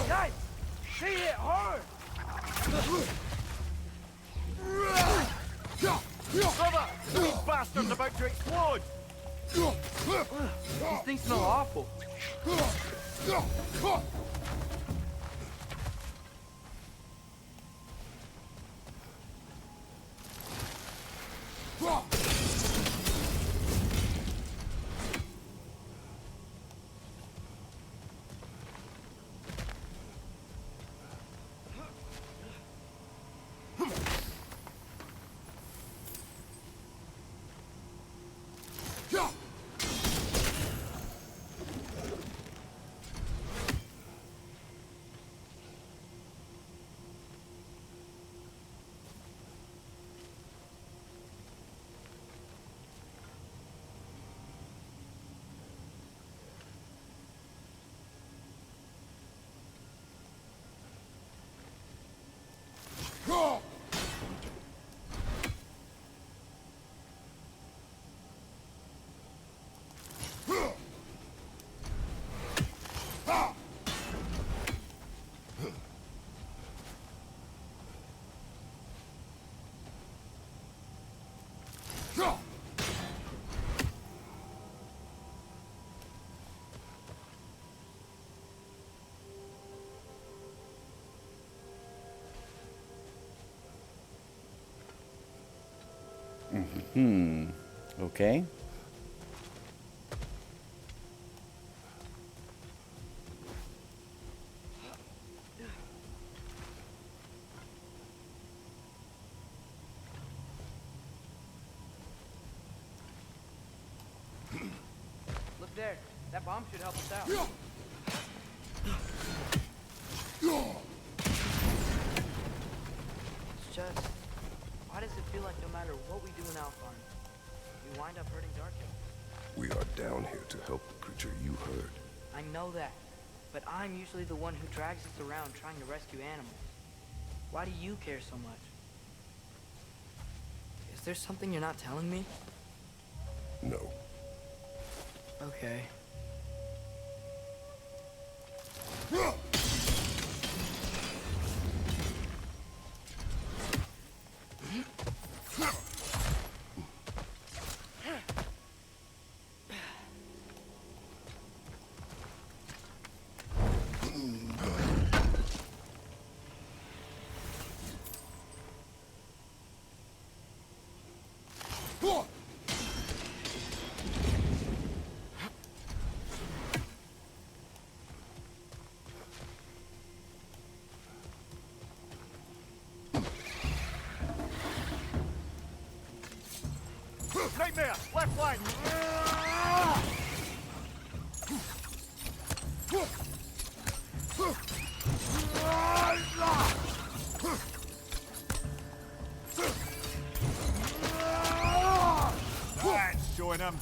Yikes! She hit hard! Brother! These bastards about to explode! These things smell awful. Okay. Look there. That bomb should help us out. It's just, why does it feel like no matter what we do in Alpharn, we wind up hurting Dark Elves? We are down here to help the creature you heard. I know that, but I'm usually the one who drags us around trying to rescue animals. Why do you care so much? Is there something you're not telling me? No. Okay. Right there! Left flank! That's showing him.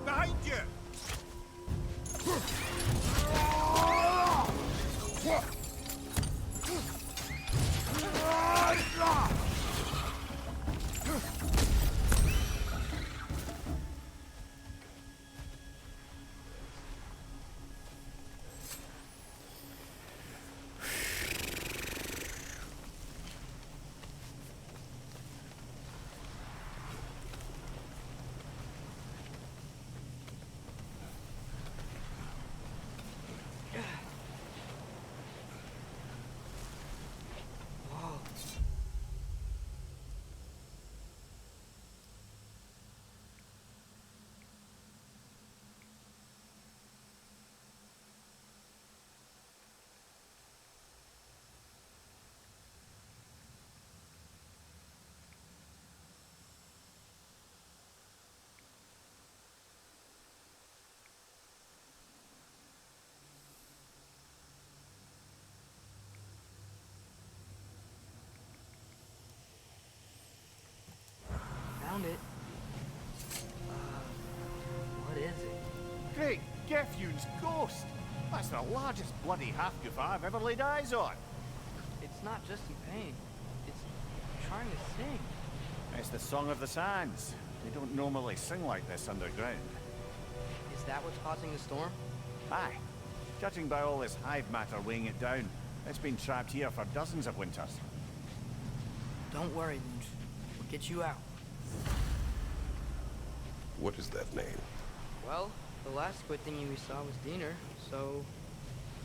Behind you! Found it. What is it? Great Gefyun's ghost! That's the largest bloody half-goof I've ever laid eyes on. It's not just in pain. It's trying to sing. It's the Song of the Sands. They don't normally sing like this underground. Is that what's causing the storm? Aye. Judging by all this hive matter weighing it down, it's been trapped here for dozens of winters. Don't worry, Lynch. We'll get you out. What is that name? Well, the last squid thingy we saw was Diener, so...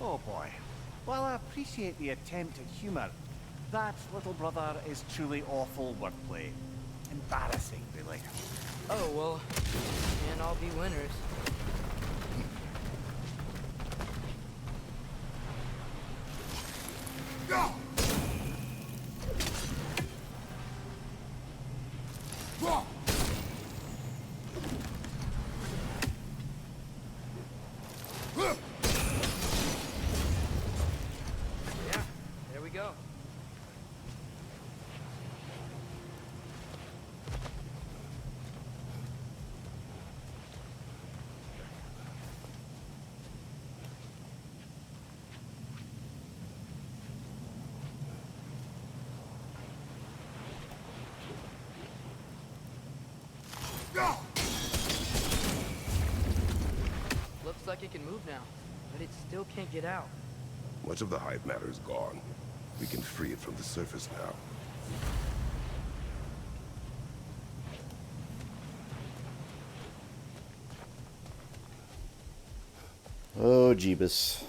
Oh boy. While I appreciate the attempt at humor, that, little brother, is truly awful wordplay. Embarrassing, really. Oh, well, can't all be winners. Yeah, there we go. Looks like it can move now, but it still can't get out. Much of the hive matter is gone. We can free it from the surface now. Oh, Jeebus.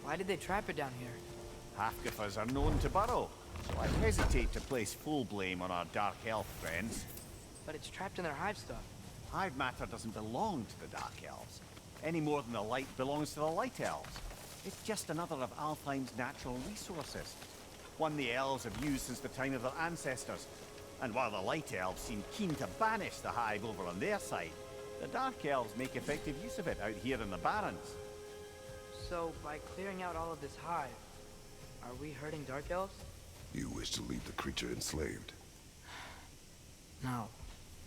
Why did they trap it down here? Half-goofers are known to burrow, so I hesitate to place full blame on our dark elf friends. But it's trapped in their hive stuff. Hive matter doesn't belong to the Dark Elves, any more than the light belongs to the Light Elves. It's just another of Alfheim's natural resources, one the elves have used since the time of their ancestors. And while the Light Elves seem keen to banish the hive over on their side, the Dark Elves make effective use of it out here in the Barrens. So, by clearing out all of this hive, are we hurting Dark Elves? You wish to leave the creature enslaved? No.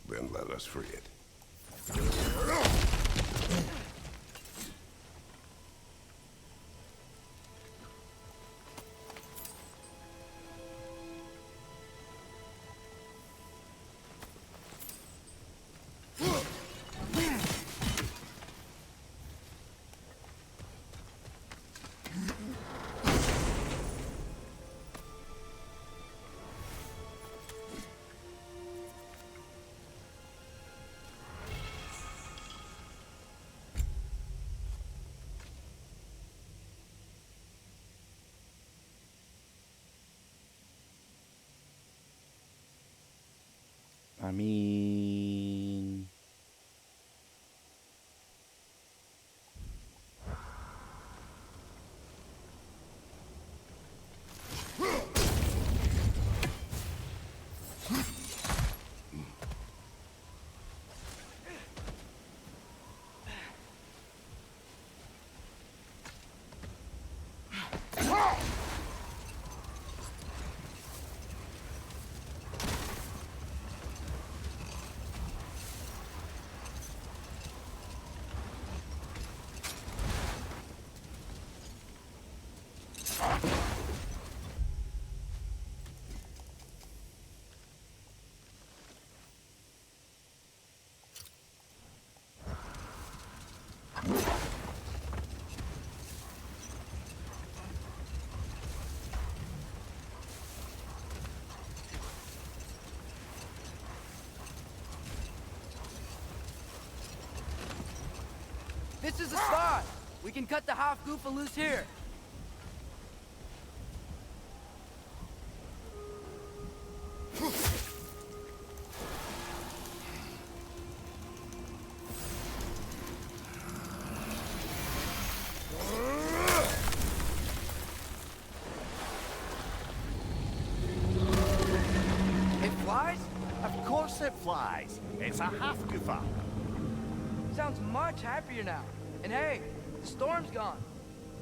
Then let us free it. This is the spot! We can cut the half goofa loose here. It flies? Of course it flies. It's a half goofa. Sounds much happier now. And hey, the storm's gone.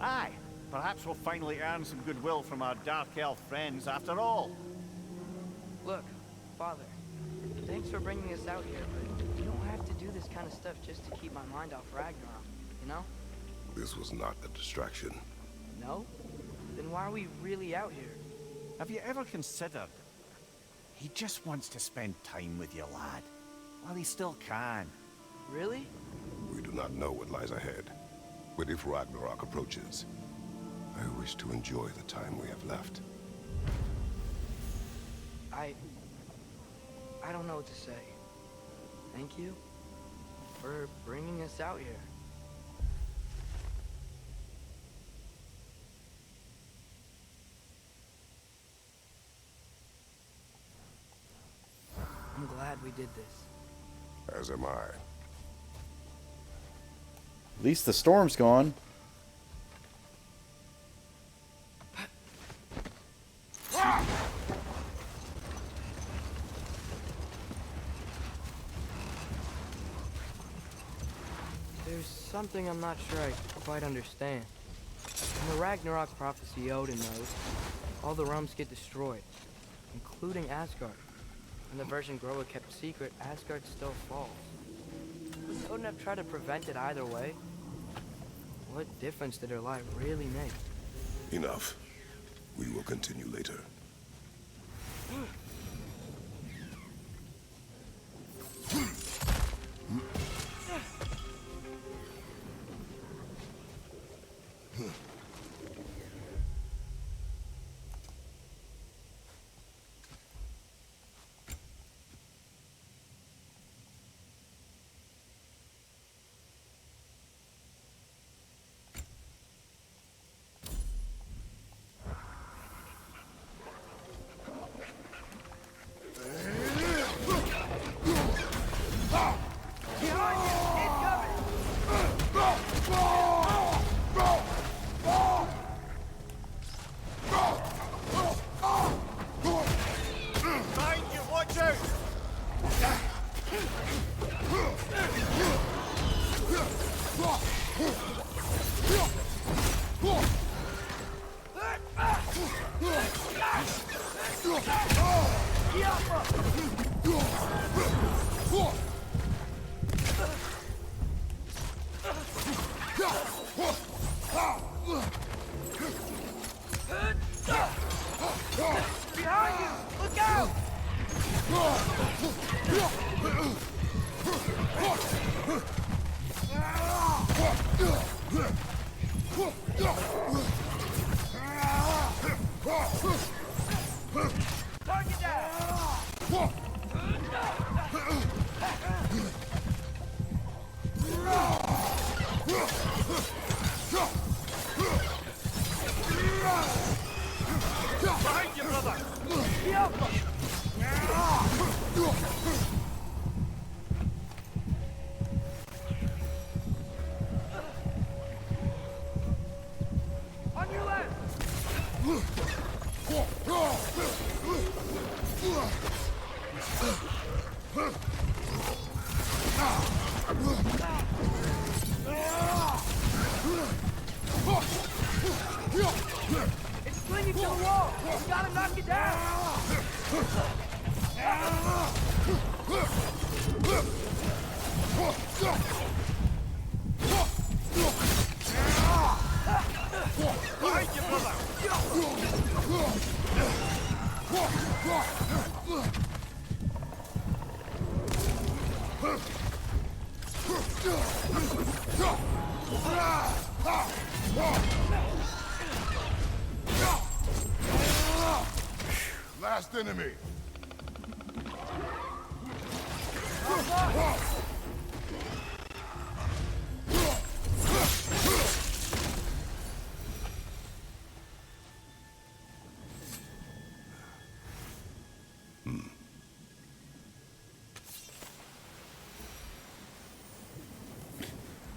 Aye, perhaps we'll finally earn some goodwill from our Dark Elf friends after all. Look, Father, thanks for bringing us out here, but you don't have to do this kind of stuff just to keep my mind off Ragnarok, you know? This was not a distraction. No? Then why are we really out here? Have you ever considered? He just wants to spend time with you, lad. While he still can. Really? We do not know what lies ahead. But if Ragnarok approaches, I wish to enjoy the time we have left. I don't know what to say. Thank you for bringing us out here. I'm glad we did this. As am I. At least the storm's gone. There's something I'm not sure I quite understand. In the Ragnarok prophecy Odin knows, all the realms get destroyed, including Asgard. In the version Groa kept secret, Asgard still falls. Wouldn't Odin have tried to prevent it either way? What difference did her lie really make? Enough. We will continue later. Behind you! Look out! Target down! Behind you, brother! On your left! It's clinging to the wall! We gotta knock it down! Behind you, brother! Last enemy.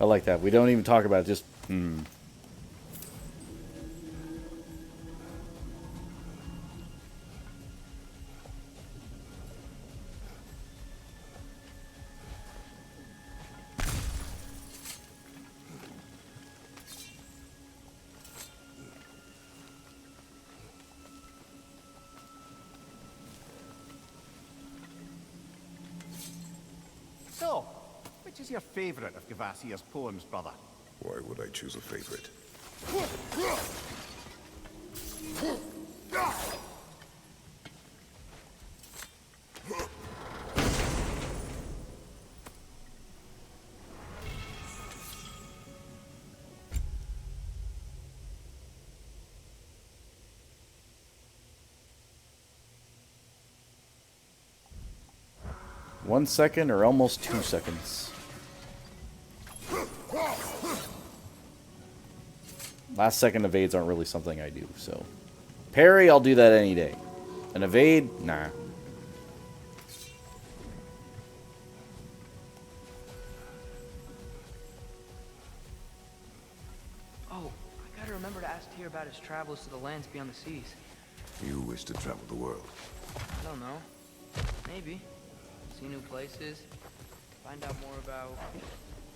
I like that. We don't even talk about it, just, So, which is your favorite of Gavasir's poems, brother? Why would I choose a favorite? 1 second or almost 2 seconds. Last second evades aren't really something I do, so. Parry, I'll do that any day. An evade, nah. Oh, I gotta remember to ask Tyr about his travels to the lands beyond the seas. You wish to travel the world. I don't know. Maybe. See new places. Find out more about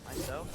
myself.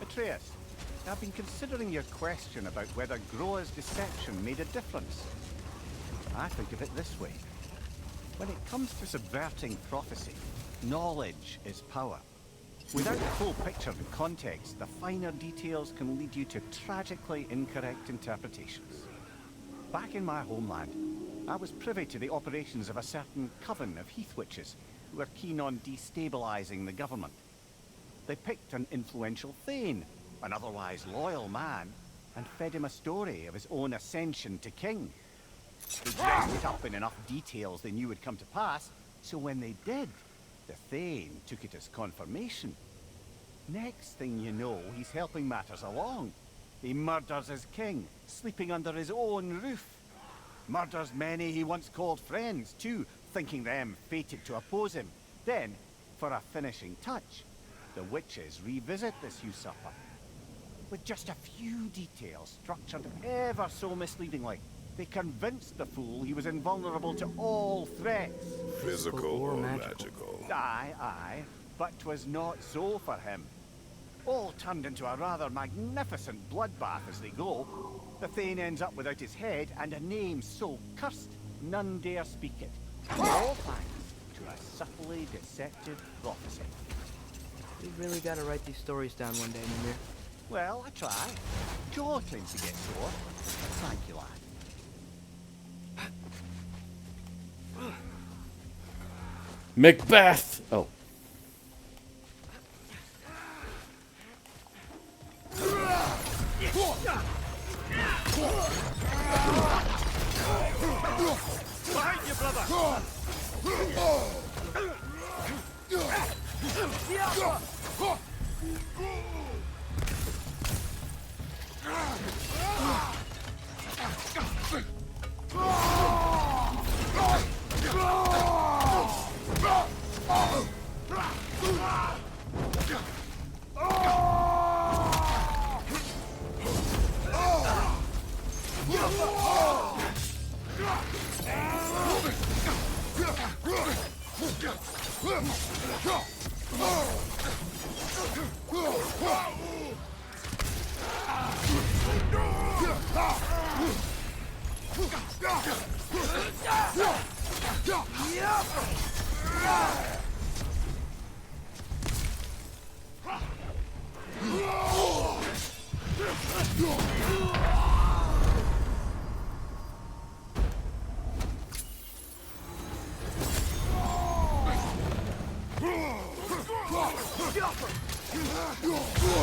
Atreus, I've been considering your question about whether Groa's deception made a difference. I think of it this way. When it comes to subverting prophecy, knowledge is power. Without the full picture and context, the finer details can lead you to tragically incorrect interpretations. Back in my homeland, I was privy to the operations of a certain coven of heath witches who were keen on destabilizing the government. They picked an influential thane, an otherwise loyal man, and fed him a story of his own ascension to king. They dressed it up in enough details they knew would come to pass, so when they did, the thane took it as confirmation. Next thing you know, he's helping matters along. He murders his king, sleeping under his own roof. Murders many he once called friends, too, thinking them fated to oppose him. Then, for a finishing touch, the witches revisit this usurper. With just a few details structured ever so misleadingly, they convinced the fool he was invulnerable to all threats. Physical or magical? Aye, but 'twas not so for him. All turned into a rather magnificent bloodbath as they go. The thane ends up without his head and a name so cursed, none dare speak it. All thanks to a subtly deceptive prophecy. We really gotta write these stories down one day, Mimir. Well, I try. Jaw tends to get sore. Thank you, lad. Macbeth! Oh. Behind you, brother!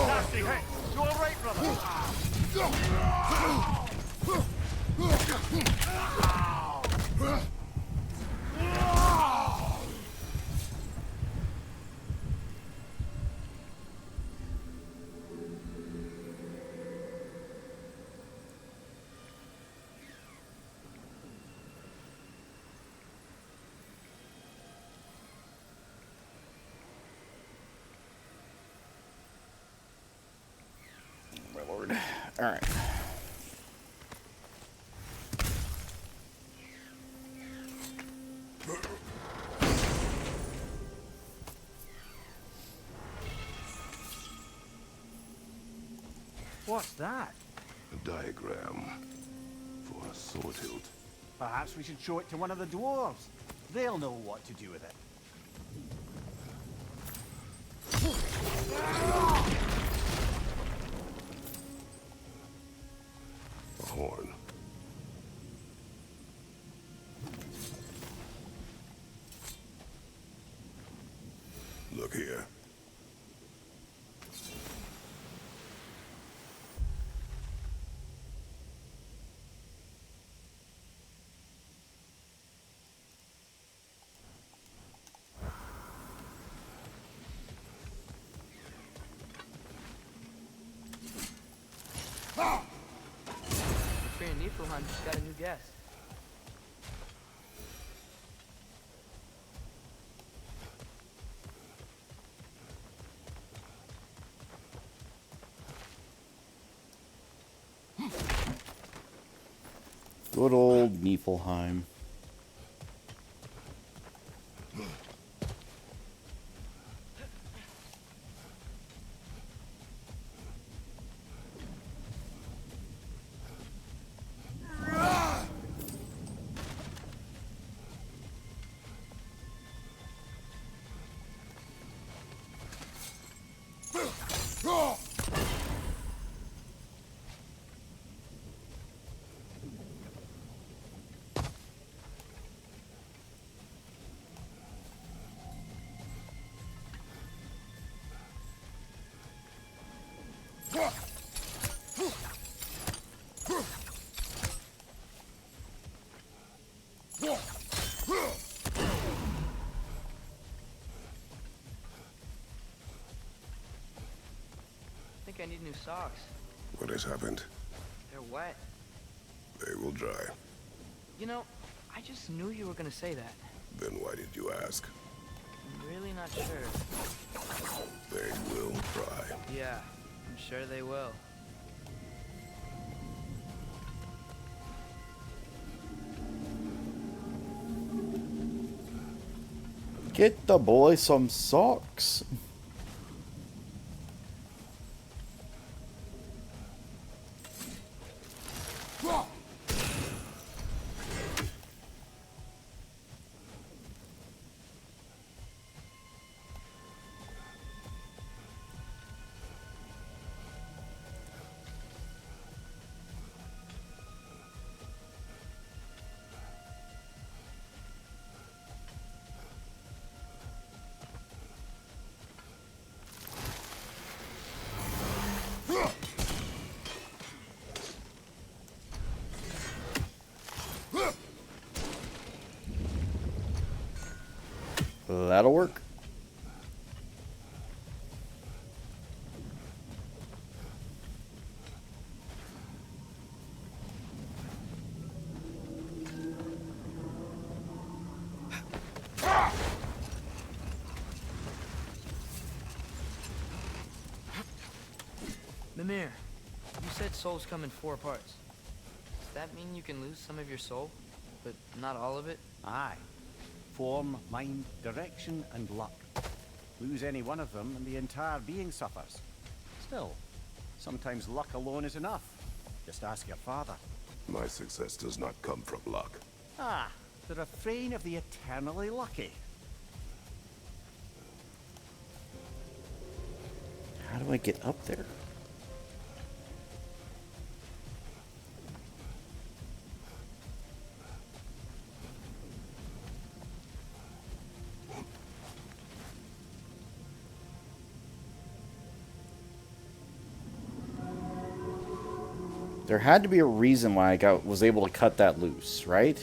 Nasty hit. You all right, brother? My lord. Alright. What's that? A diagram for a sword hilt. Perhaps we should show it to one of the dwarves. They'll know what to do with it. A horn. Look here. The tree in Niflheim just got a new guest. Good old Niflheim. I think I need new socks. What has happened? They're wet. They will dry. You know, I just knew you were gonna say that. Then why did you ask? I'm really not sure. They will dry. Yeah, I'm sure they will. Get the boy some socks. That'll work. Mimir, you said souls come in 4 parts. Does that mean you can lose some of your soul, but not all of it? Aye. Form, mind, direction, and luck. Lose any one of them, and the entire being suffers. Still, sometimes luck alone is enough. Just ask your father. My success does not come from luck. Ah, the refrain of the eternally lucky. How do I get up there? There had to be a reason why I was able to cut that loose, right?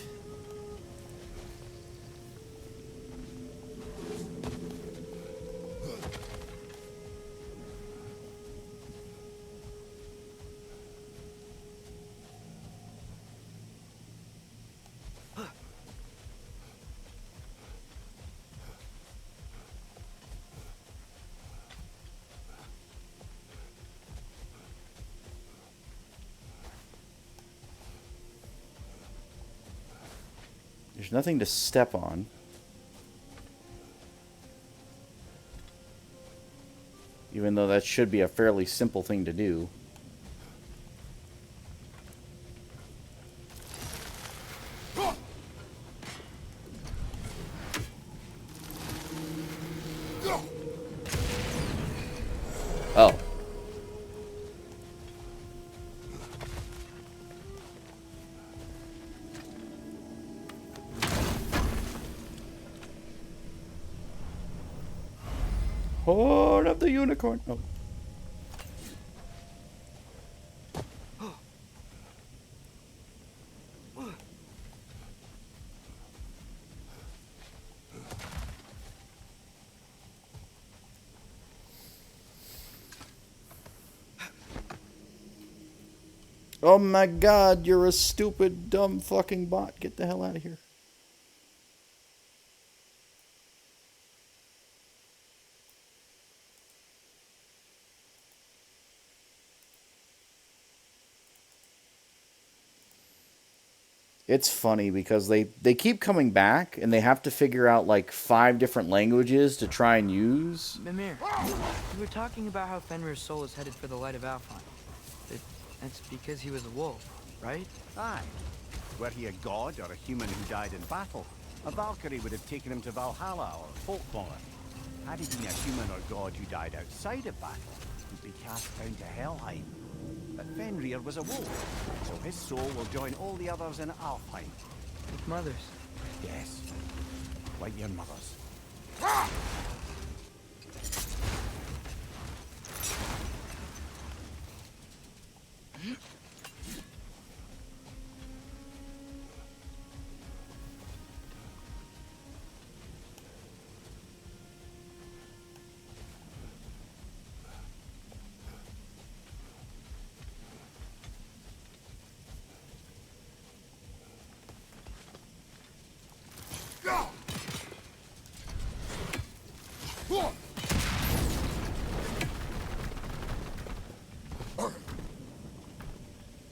There's nothing to step on. Even though that should be a fairly simple thing to do. Oh. Horn of the unicorn. Oh. Oh my god, you're a stupid, dumb fucking bot. Get the hell out of here. It's funny because they keep coming back and they have to figure out like 5 different languages to try and use. Mimir, you were talking about how Fenrir's soul is headed for the light of Alfheim. That's because he was a wolf, right? Aye. Were he a god or a human who died in battle, a Valkyrie would have taken him to Valhalla or folklore. Had he been a human or god who died outside of battle, he'd be cast down to Helheim. But Fenrir was a wolf, so his soul will join all the others in Alfheim. With mothers. Yes, like your mothers.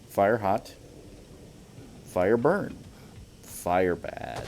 Fire hot. Fire burn. Fire bad.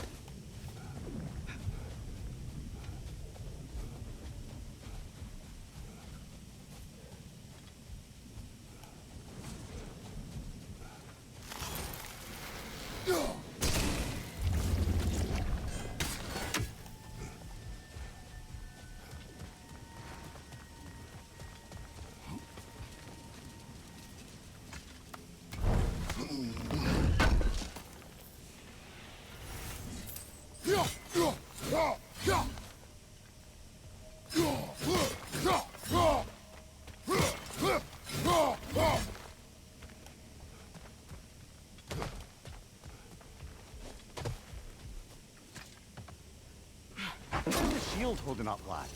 What's the shield holding up, lad?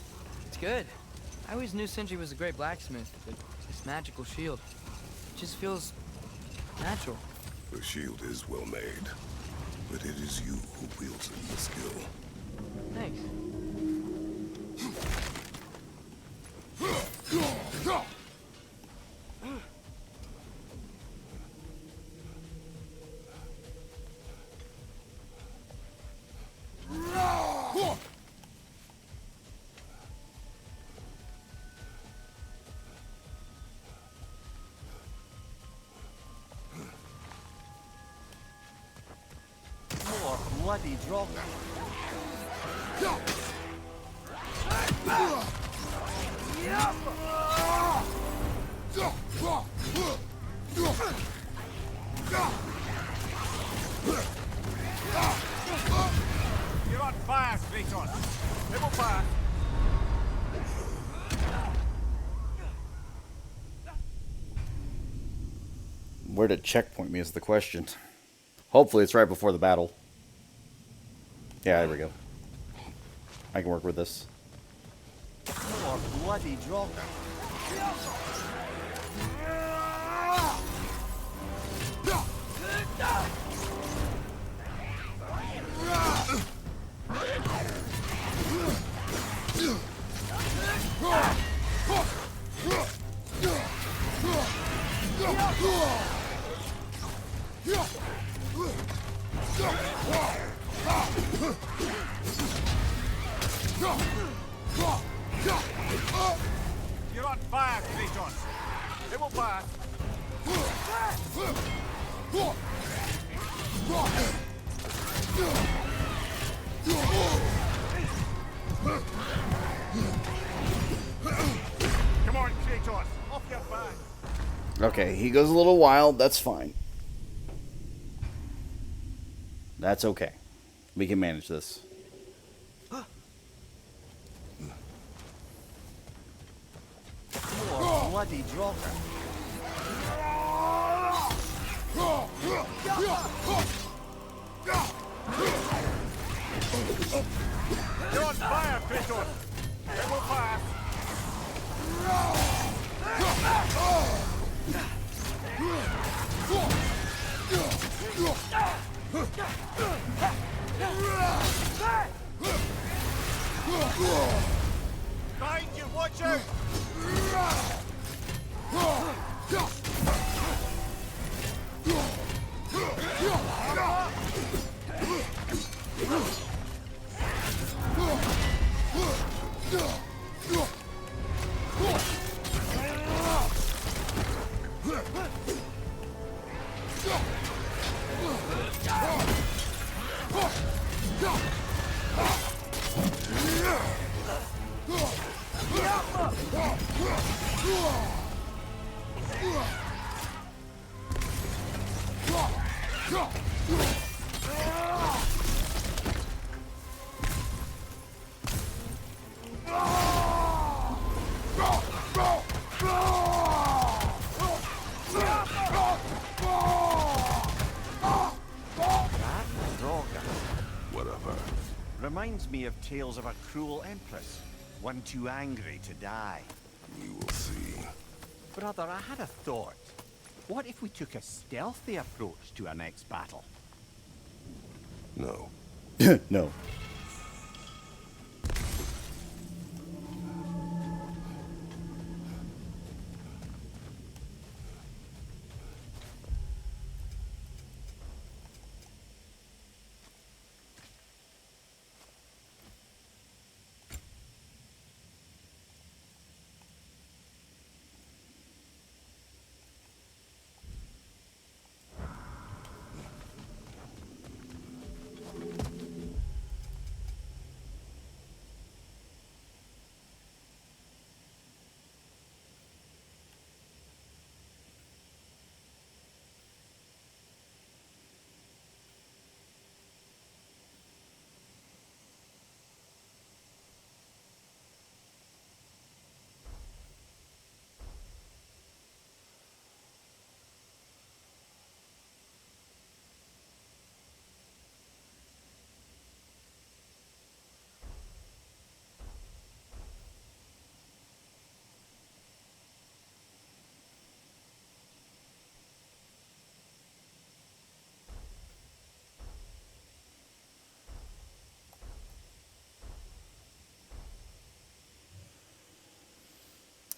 It's good. I always knew Sindri was a great blacksmith, but this magical shield, it just feels natural. The shield is well made, but it is you who wields it with skill. Thanks. More bloody drop. You're on fire, Kratos. It will pass. Where did checkpoint me is the question. Hopefully it's right before the battle. Yeah, there we go. I can work with this. Oh, bloody Drogon. You're on fire, Kratos. It will pass. Come on, Kratos. Off your back. Okay, he goes a little wild. That's fine. That's okay. We can manage this. Oh, bloody Drogon. You're on fire, Kratos. It will pass. Behind you, watch out! Reminds me of tales of a cruel empress, one too angry to die. You will see. Brother, I had a thought. What if we took a stealthy approach to our next battle? No. No.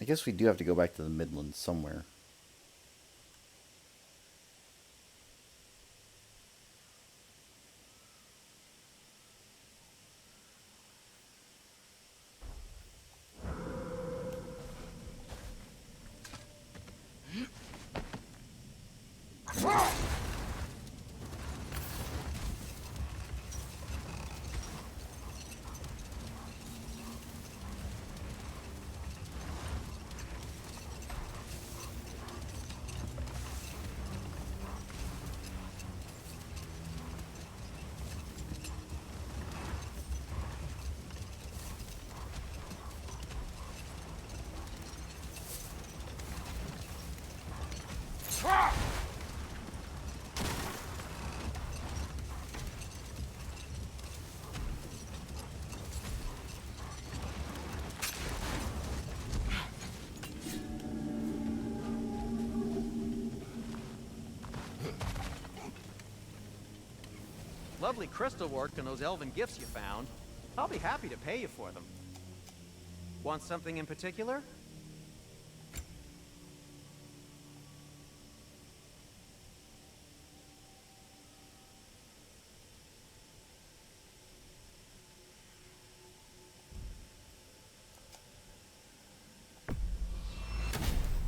I guess we do have to go back to the Midlands somewhere. lovely crystal work and those elven gifts you found, I'll be happy to pay you for them. Want something in particular?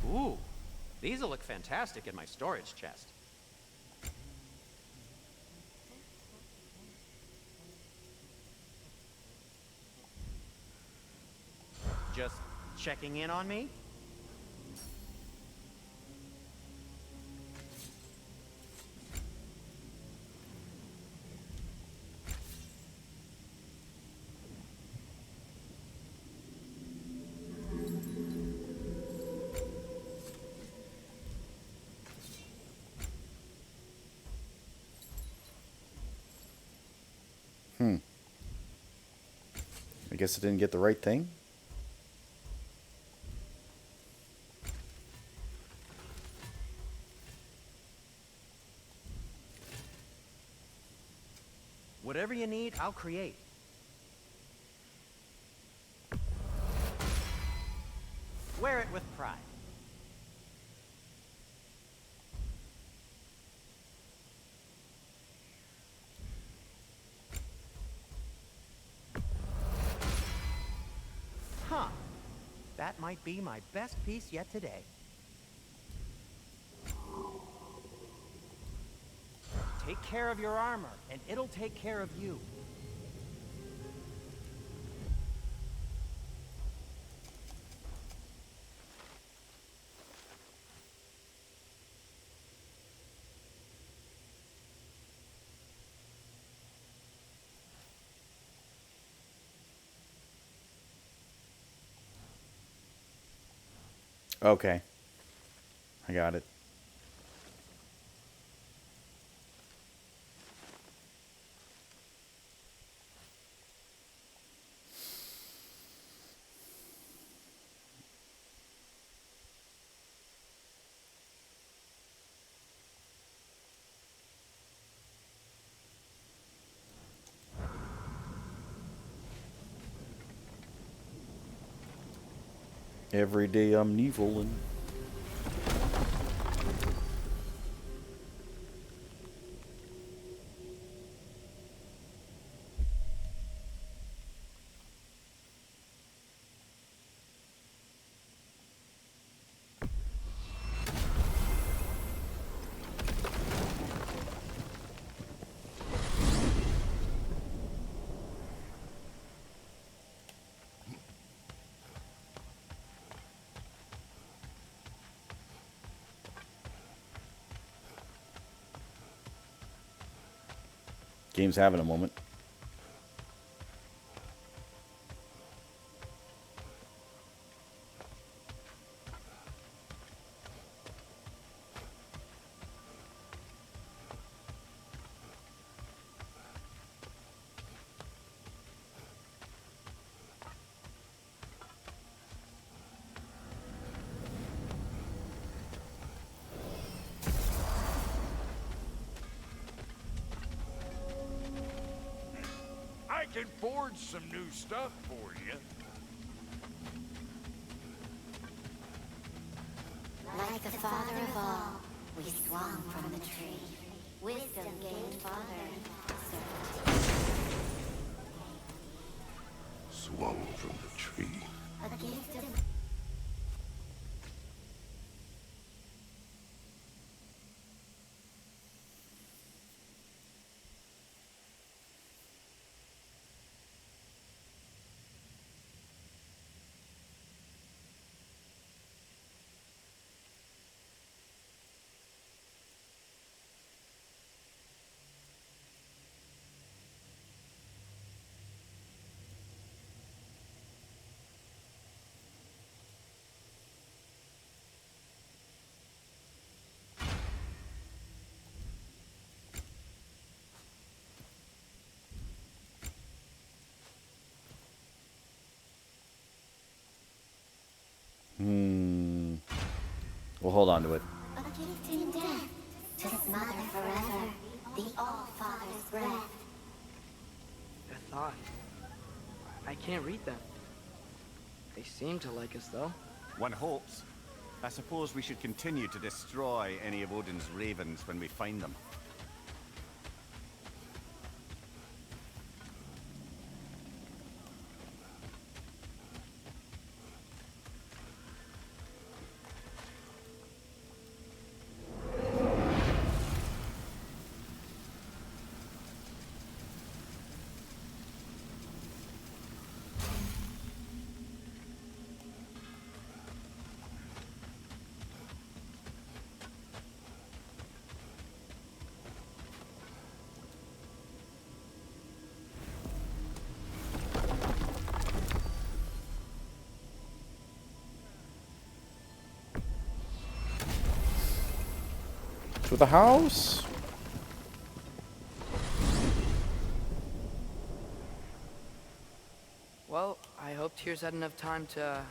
Ooh, these'll look fantastic in my storage chest. Just checking in on me? I guess I didn't get the right thing. Whatever you need, I'll create. Wear it with pride. Huh. That might be my best piece yet today. Take care of your armor, and it'll take care of you. Okay. I got it. Every day I'm Nevoling. Game's having a moment. I can forge some new stuff for you. Like the father of all, we swung from the tree. Wisdom gained father. Swung from the tree. A gift of We'll hold on to it. a gift in death, to smother forever the All-Father's breath. thought. I can't read them. They seem to like us, though. One hopes. I suppose we should continue to destroy any of Odin's ravens when we find them. To the house? Well, I hope Tears had enough time to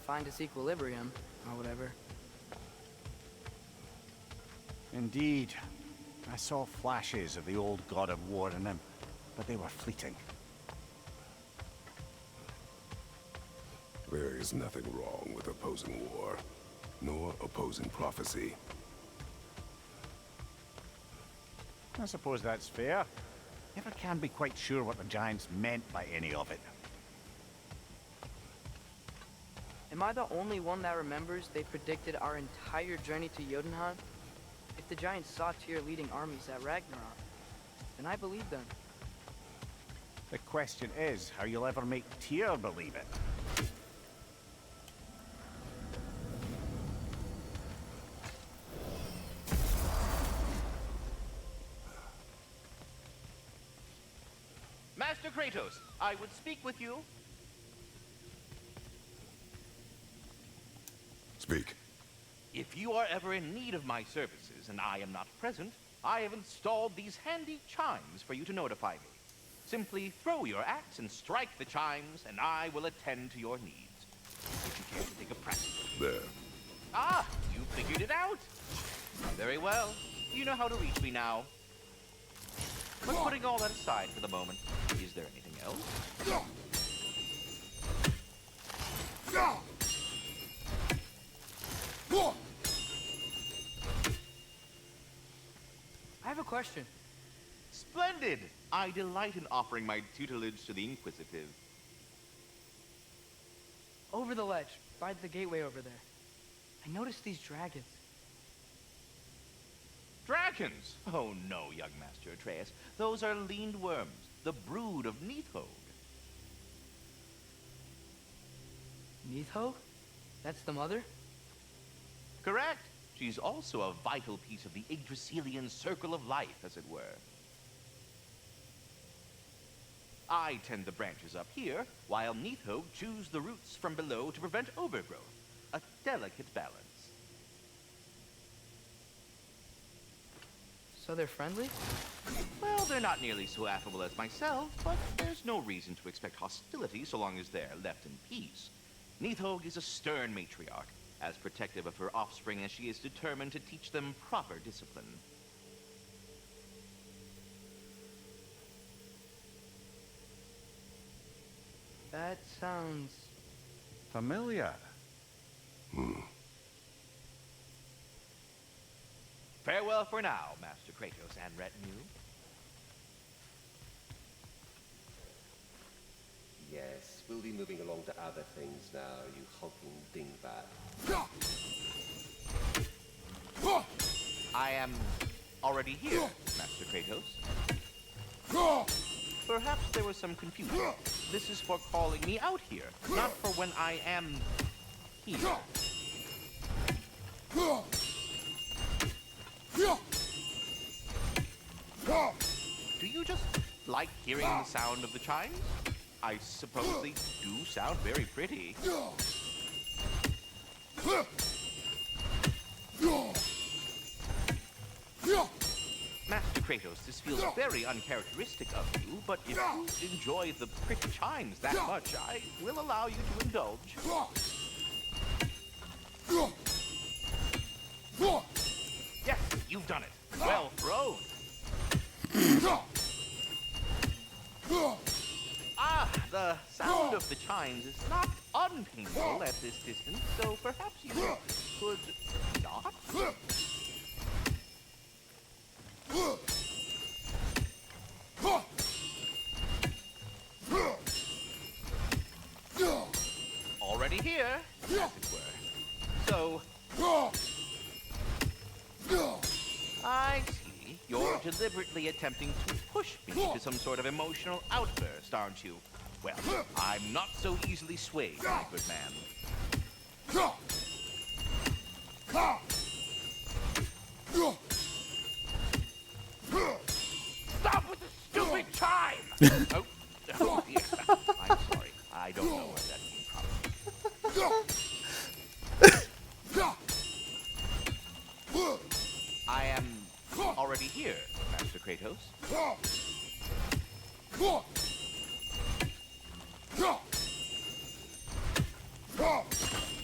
find its equilibrium, or whatever. Indeed. I saw flashes of the old god of war in him, but they were fleeting. There is nothing wrong with opposing war, nor opposing prophecy. I suppose that's fair. Never can be quite sure what the Giants meant by any of it. Am I the only one that remembers they predicted our entire journey to Jotunheim? If the Giants saw Tyr leading armies at Ragnarok, then I believe them. The question is how you'll ever make Tyr believe it. Master Kratos, I would speak with you. Speak. If you are ever in need of my services and I am not present, I have installed these handy chimes for you to notify me. Simply throw your axe and strike the chimes, and I will attend to your needs. If you care to take a practice. There. Ah, you figured it out. Very well. You know how to reach me now. But putting all that aside for the moment, is there anything else? I have a question. Splendid! I delight in offering my tutelage to the inquisitive. Over the ledge, by the gateway over there. I noticed these dragons. Dragons? Oh no, young Master Atreus. Those are leaned worms, the brood of Nidhogg. Nidhogg? That's the mother? Correct. She's also a vital piece of the Yggdrasilian circle of life, as it were. I tend the branches up here, while Nidhogg chews the roots from below to prevent overgrowth. A delicate balance. So they're friendly? Well, they're not nearly so affable as myself, but there's no reason to expect hostility so long as they're left in peace. Nidhogg is a stern matriarch, as protective of her offspring as she is determined to teach them proper discipline. That sounds... Familiar. Farewell for now, Master Kratos and retinue. Yes, we'll be moving along to other things now, you hulking dingbat. I am already here, Master Kratos. Perhaps there was some confusion. This is for calling me out here, not for when I am here. Do you just like hearing the sound of the chimes? I suppose they do sound very pretty. Master Kratos, this feels very uncharacteristic of you, but if you enjoy the pretty chimes that much, I will allow you to indulge. Yes, you've done it. Well thrown. The sound of the chimes is not unpainful at this distance, so perhaps you could not? Already here, as it were. So, I see. You're deliberately attempting to push me to some sort of emotional outburst, aren't you? Well, I'm not so easily swayed, my good man. Stop with the stupid chime! Oh dear. I'm sorry. I don't know where that came from. I am already here, Master Kratos.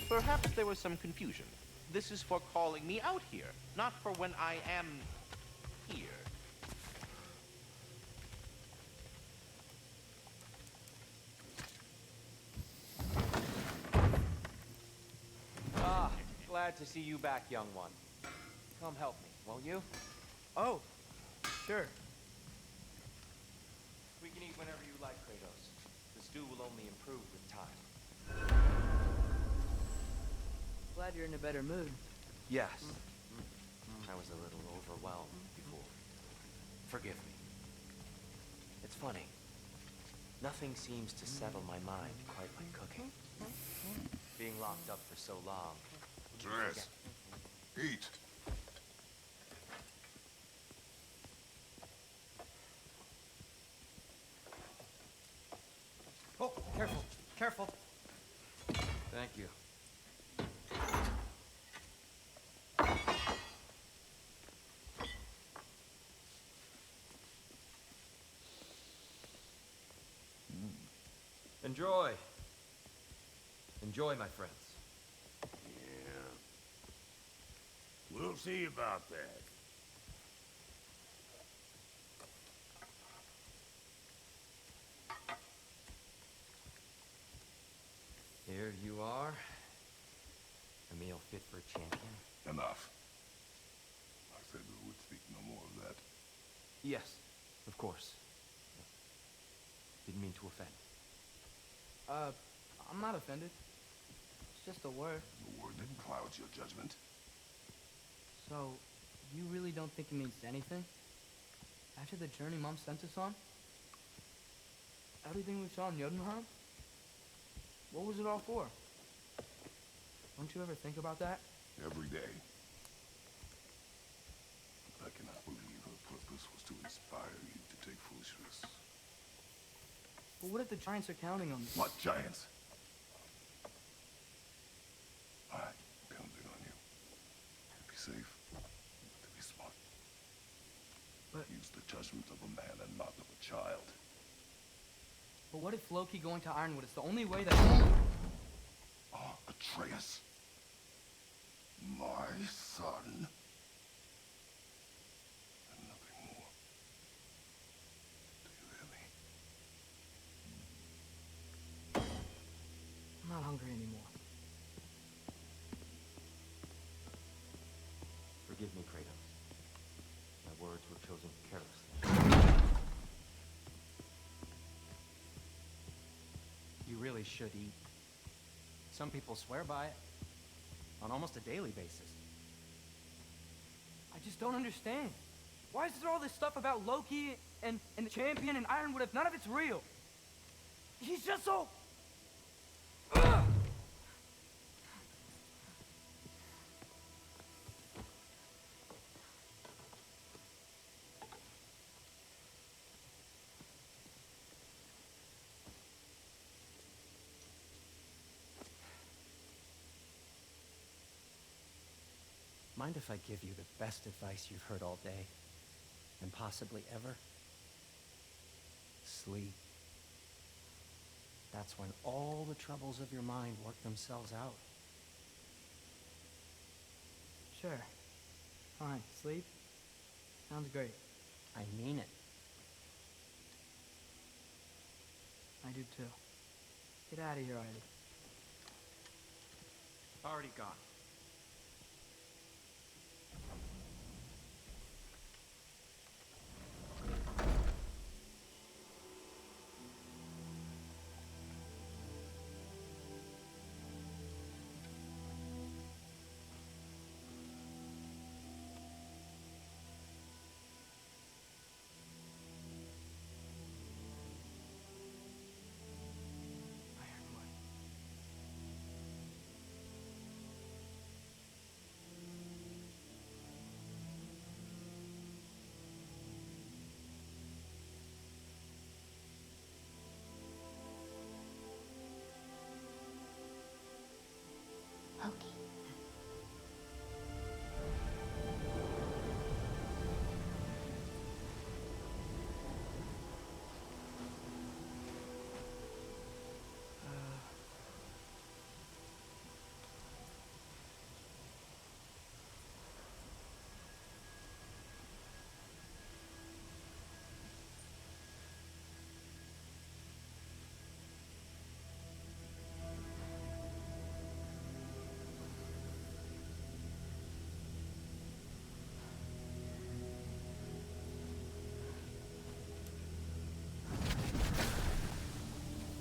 Perhaps there was some confusion. This is for calling me out here, not for when I am here. Ah, glad to see you back, young one. Come help me, won't you? Oh, sure. We can eat whenever you like, Kratos. The stew will only improve with time. Glad you're in a better mood. Yes. I was a little overwhelmed before. Forgive me. It's funny. Nothing seems to settle my mind quite like cooking. Being locked up for so long. Dress. Eat. Oh, careful, careful. Thank you. Enjoy. Enjoy, my friends. Yeah. We'll see about that. Here you are. A meal fit for a champion. Enough. I said we would speak no more of that. Yes, of course. Didn't mean to offend. I'm not offended. It's just a word. The word didn't cloud your judgment. So, you really don't think it means anything? After the journey Mom sent us on? Everything we saw in Jotunheim? What was it all for? Don't you ever think about that? Every day. I cannot believe her purpose was to inspire you to take foolish risks. But what if the giants are counting on me? What giants? I'm counting on you. To be safe, to be smart. But use the judgment of a man and not of a child. But what if Loki going to Ironwood is the only way that... Oh, Atreus. My son. And nothing more. Do you hear me? I'm not hungry anymore. Forgive me, Kratos. My words were chosen carelessly. You really should eat. Some people swear by it. On almost a daily basis. I just don't understand. Why is there all this stuff about Loki and the champion and Ironwood if none of it's real? He's just so... Ugh! Mind if I give you the best advice you've heard all day? And possibly ever? Sleep. That's when all the troubles of your mind work themselves out. Sure. Fine. Sleep? Sounds great. I mean it. I do too. Get out of here already. Already gone. Okay.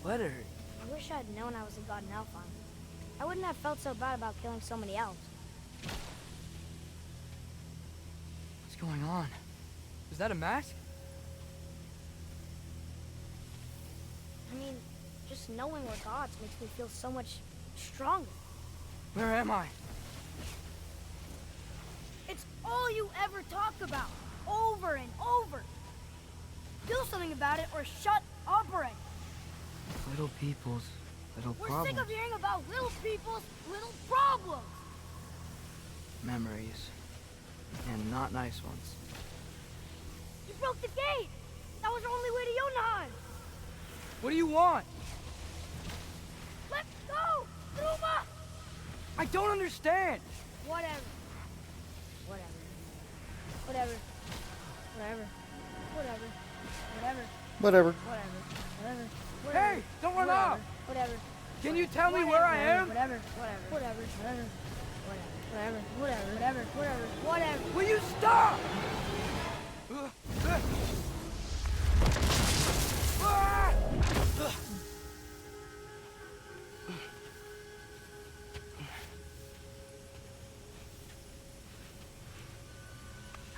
Let her. I wish I'd known I was a god in Alfheim. I wouldn't have felt so bad about killing so many elves. What's going on? Is that a mask? I mean, just knowing we're gods makes me feel so much stronger. Where am I? It's all you ever talk about, over and over. Do something about it or shut up already. Little people's little We're problems. sick of hearing about little people's little problems. Memories. And not nice ones. You broke the gate. That was our only way to Jotunheim. What do you want? Let's go, Zuma. I don't understand. Whatever. Whatever. Whatever. Whatever. Whatever. Whatever. Whatever. Whatever. Whatever. Hey, don't run off. Whatever. Can you tell me where I am? Whatever. Whatever. Whatever. Whatever. Whatever. Whatever. Whatever. Whatever. Whatever. Will you stop?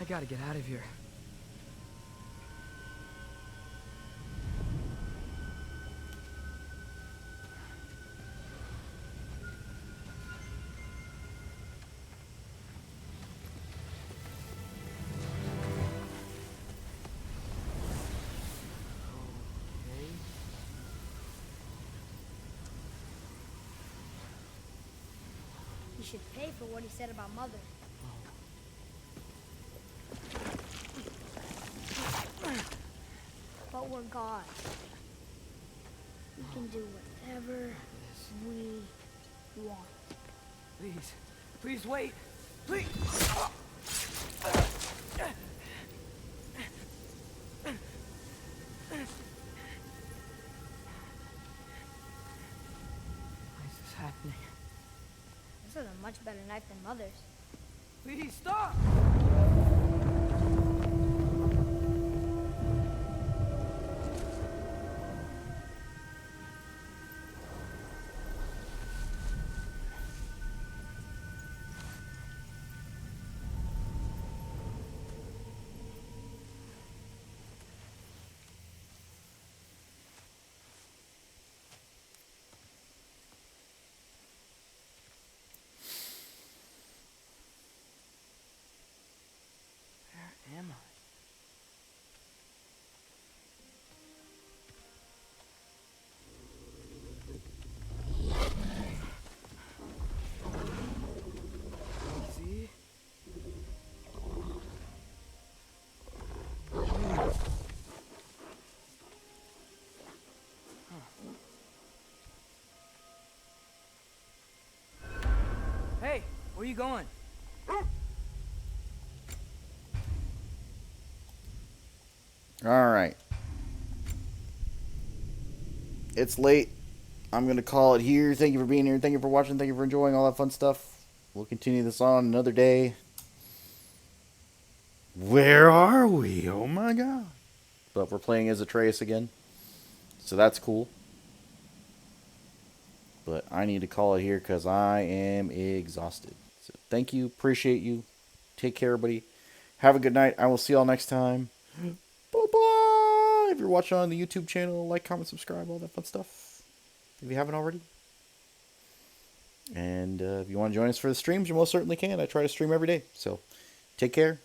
I gotta get out of here. He should pay for what he said about Mother. But we're gods. We can do whatever we want. Please. Please wait. Please. Why is this happening? This is a much better knife than Mother's. Please stop! Where am I? Easy. Hey, where you going? All right. it's late. I'm going to call it here. Thank you for being here. Thank you for watching. Thank you for enjoying all that fun stuff. We'll continue this on another day. Where are we? Oh my god. But we're playing as Atreus again. So that's cool. But I need to call it here because I am exhausted. So thank you. Appreciate you. Take care, everybody. Have a good night. I will see y'all next time. Bye-bye. If you're watching on the YouTube channel, like, comment, subscribe, all that fun stuff. If you haven't already. And if you want to join us for the streams, you most certainly can. I try to stream every day. So take care.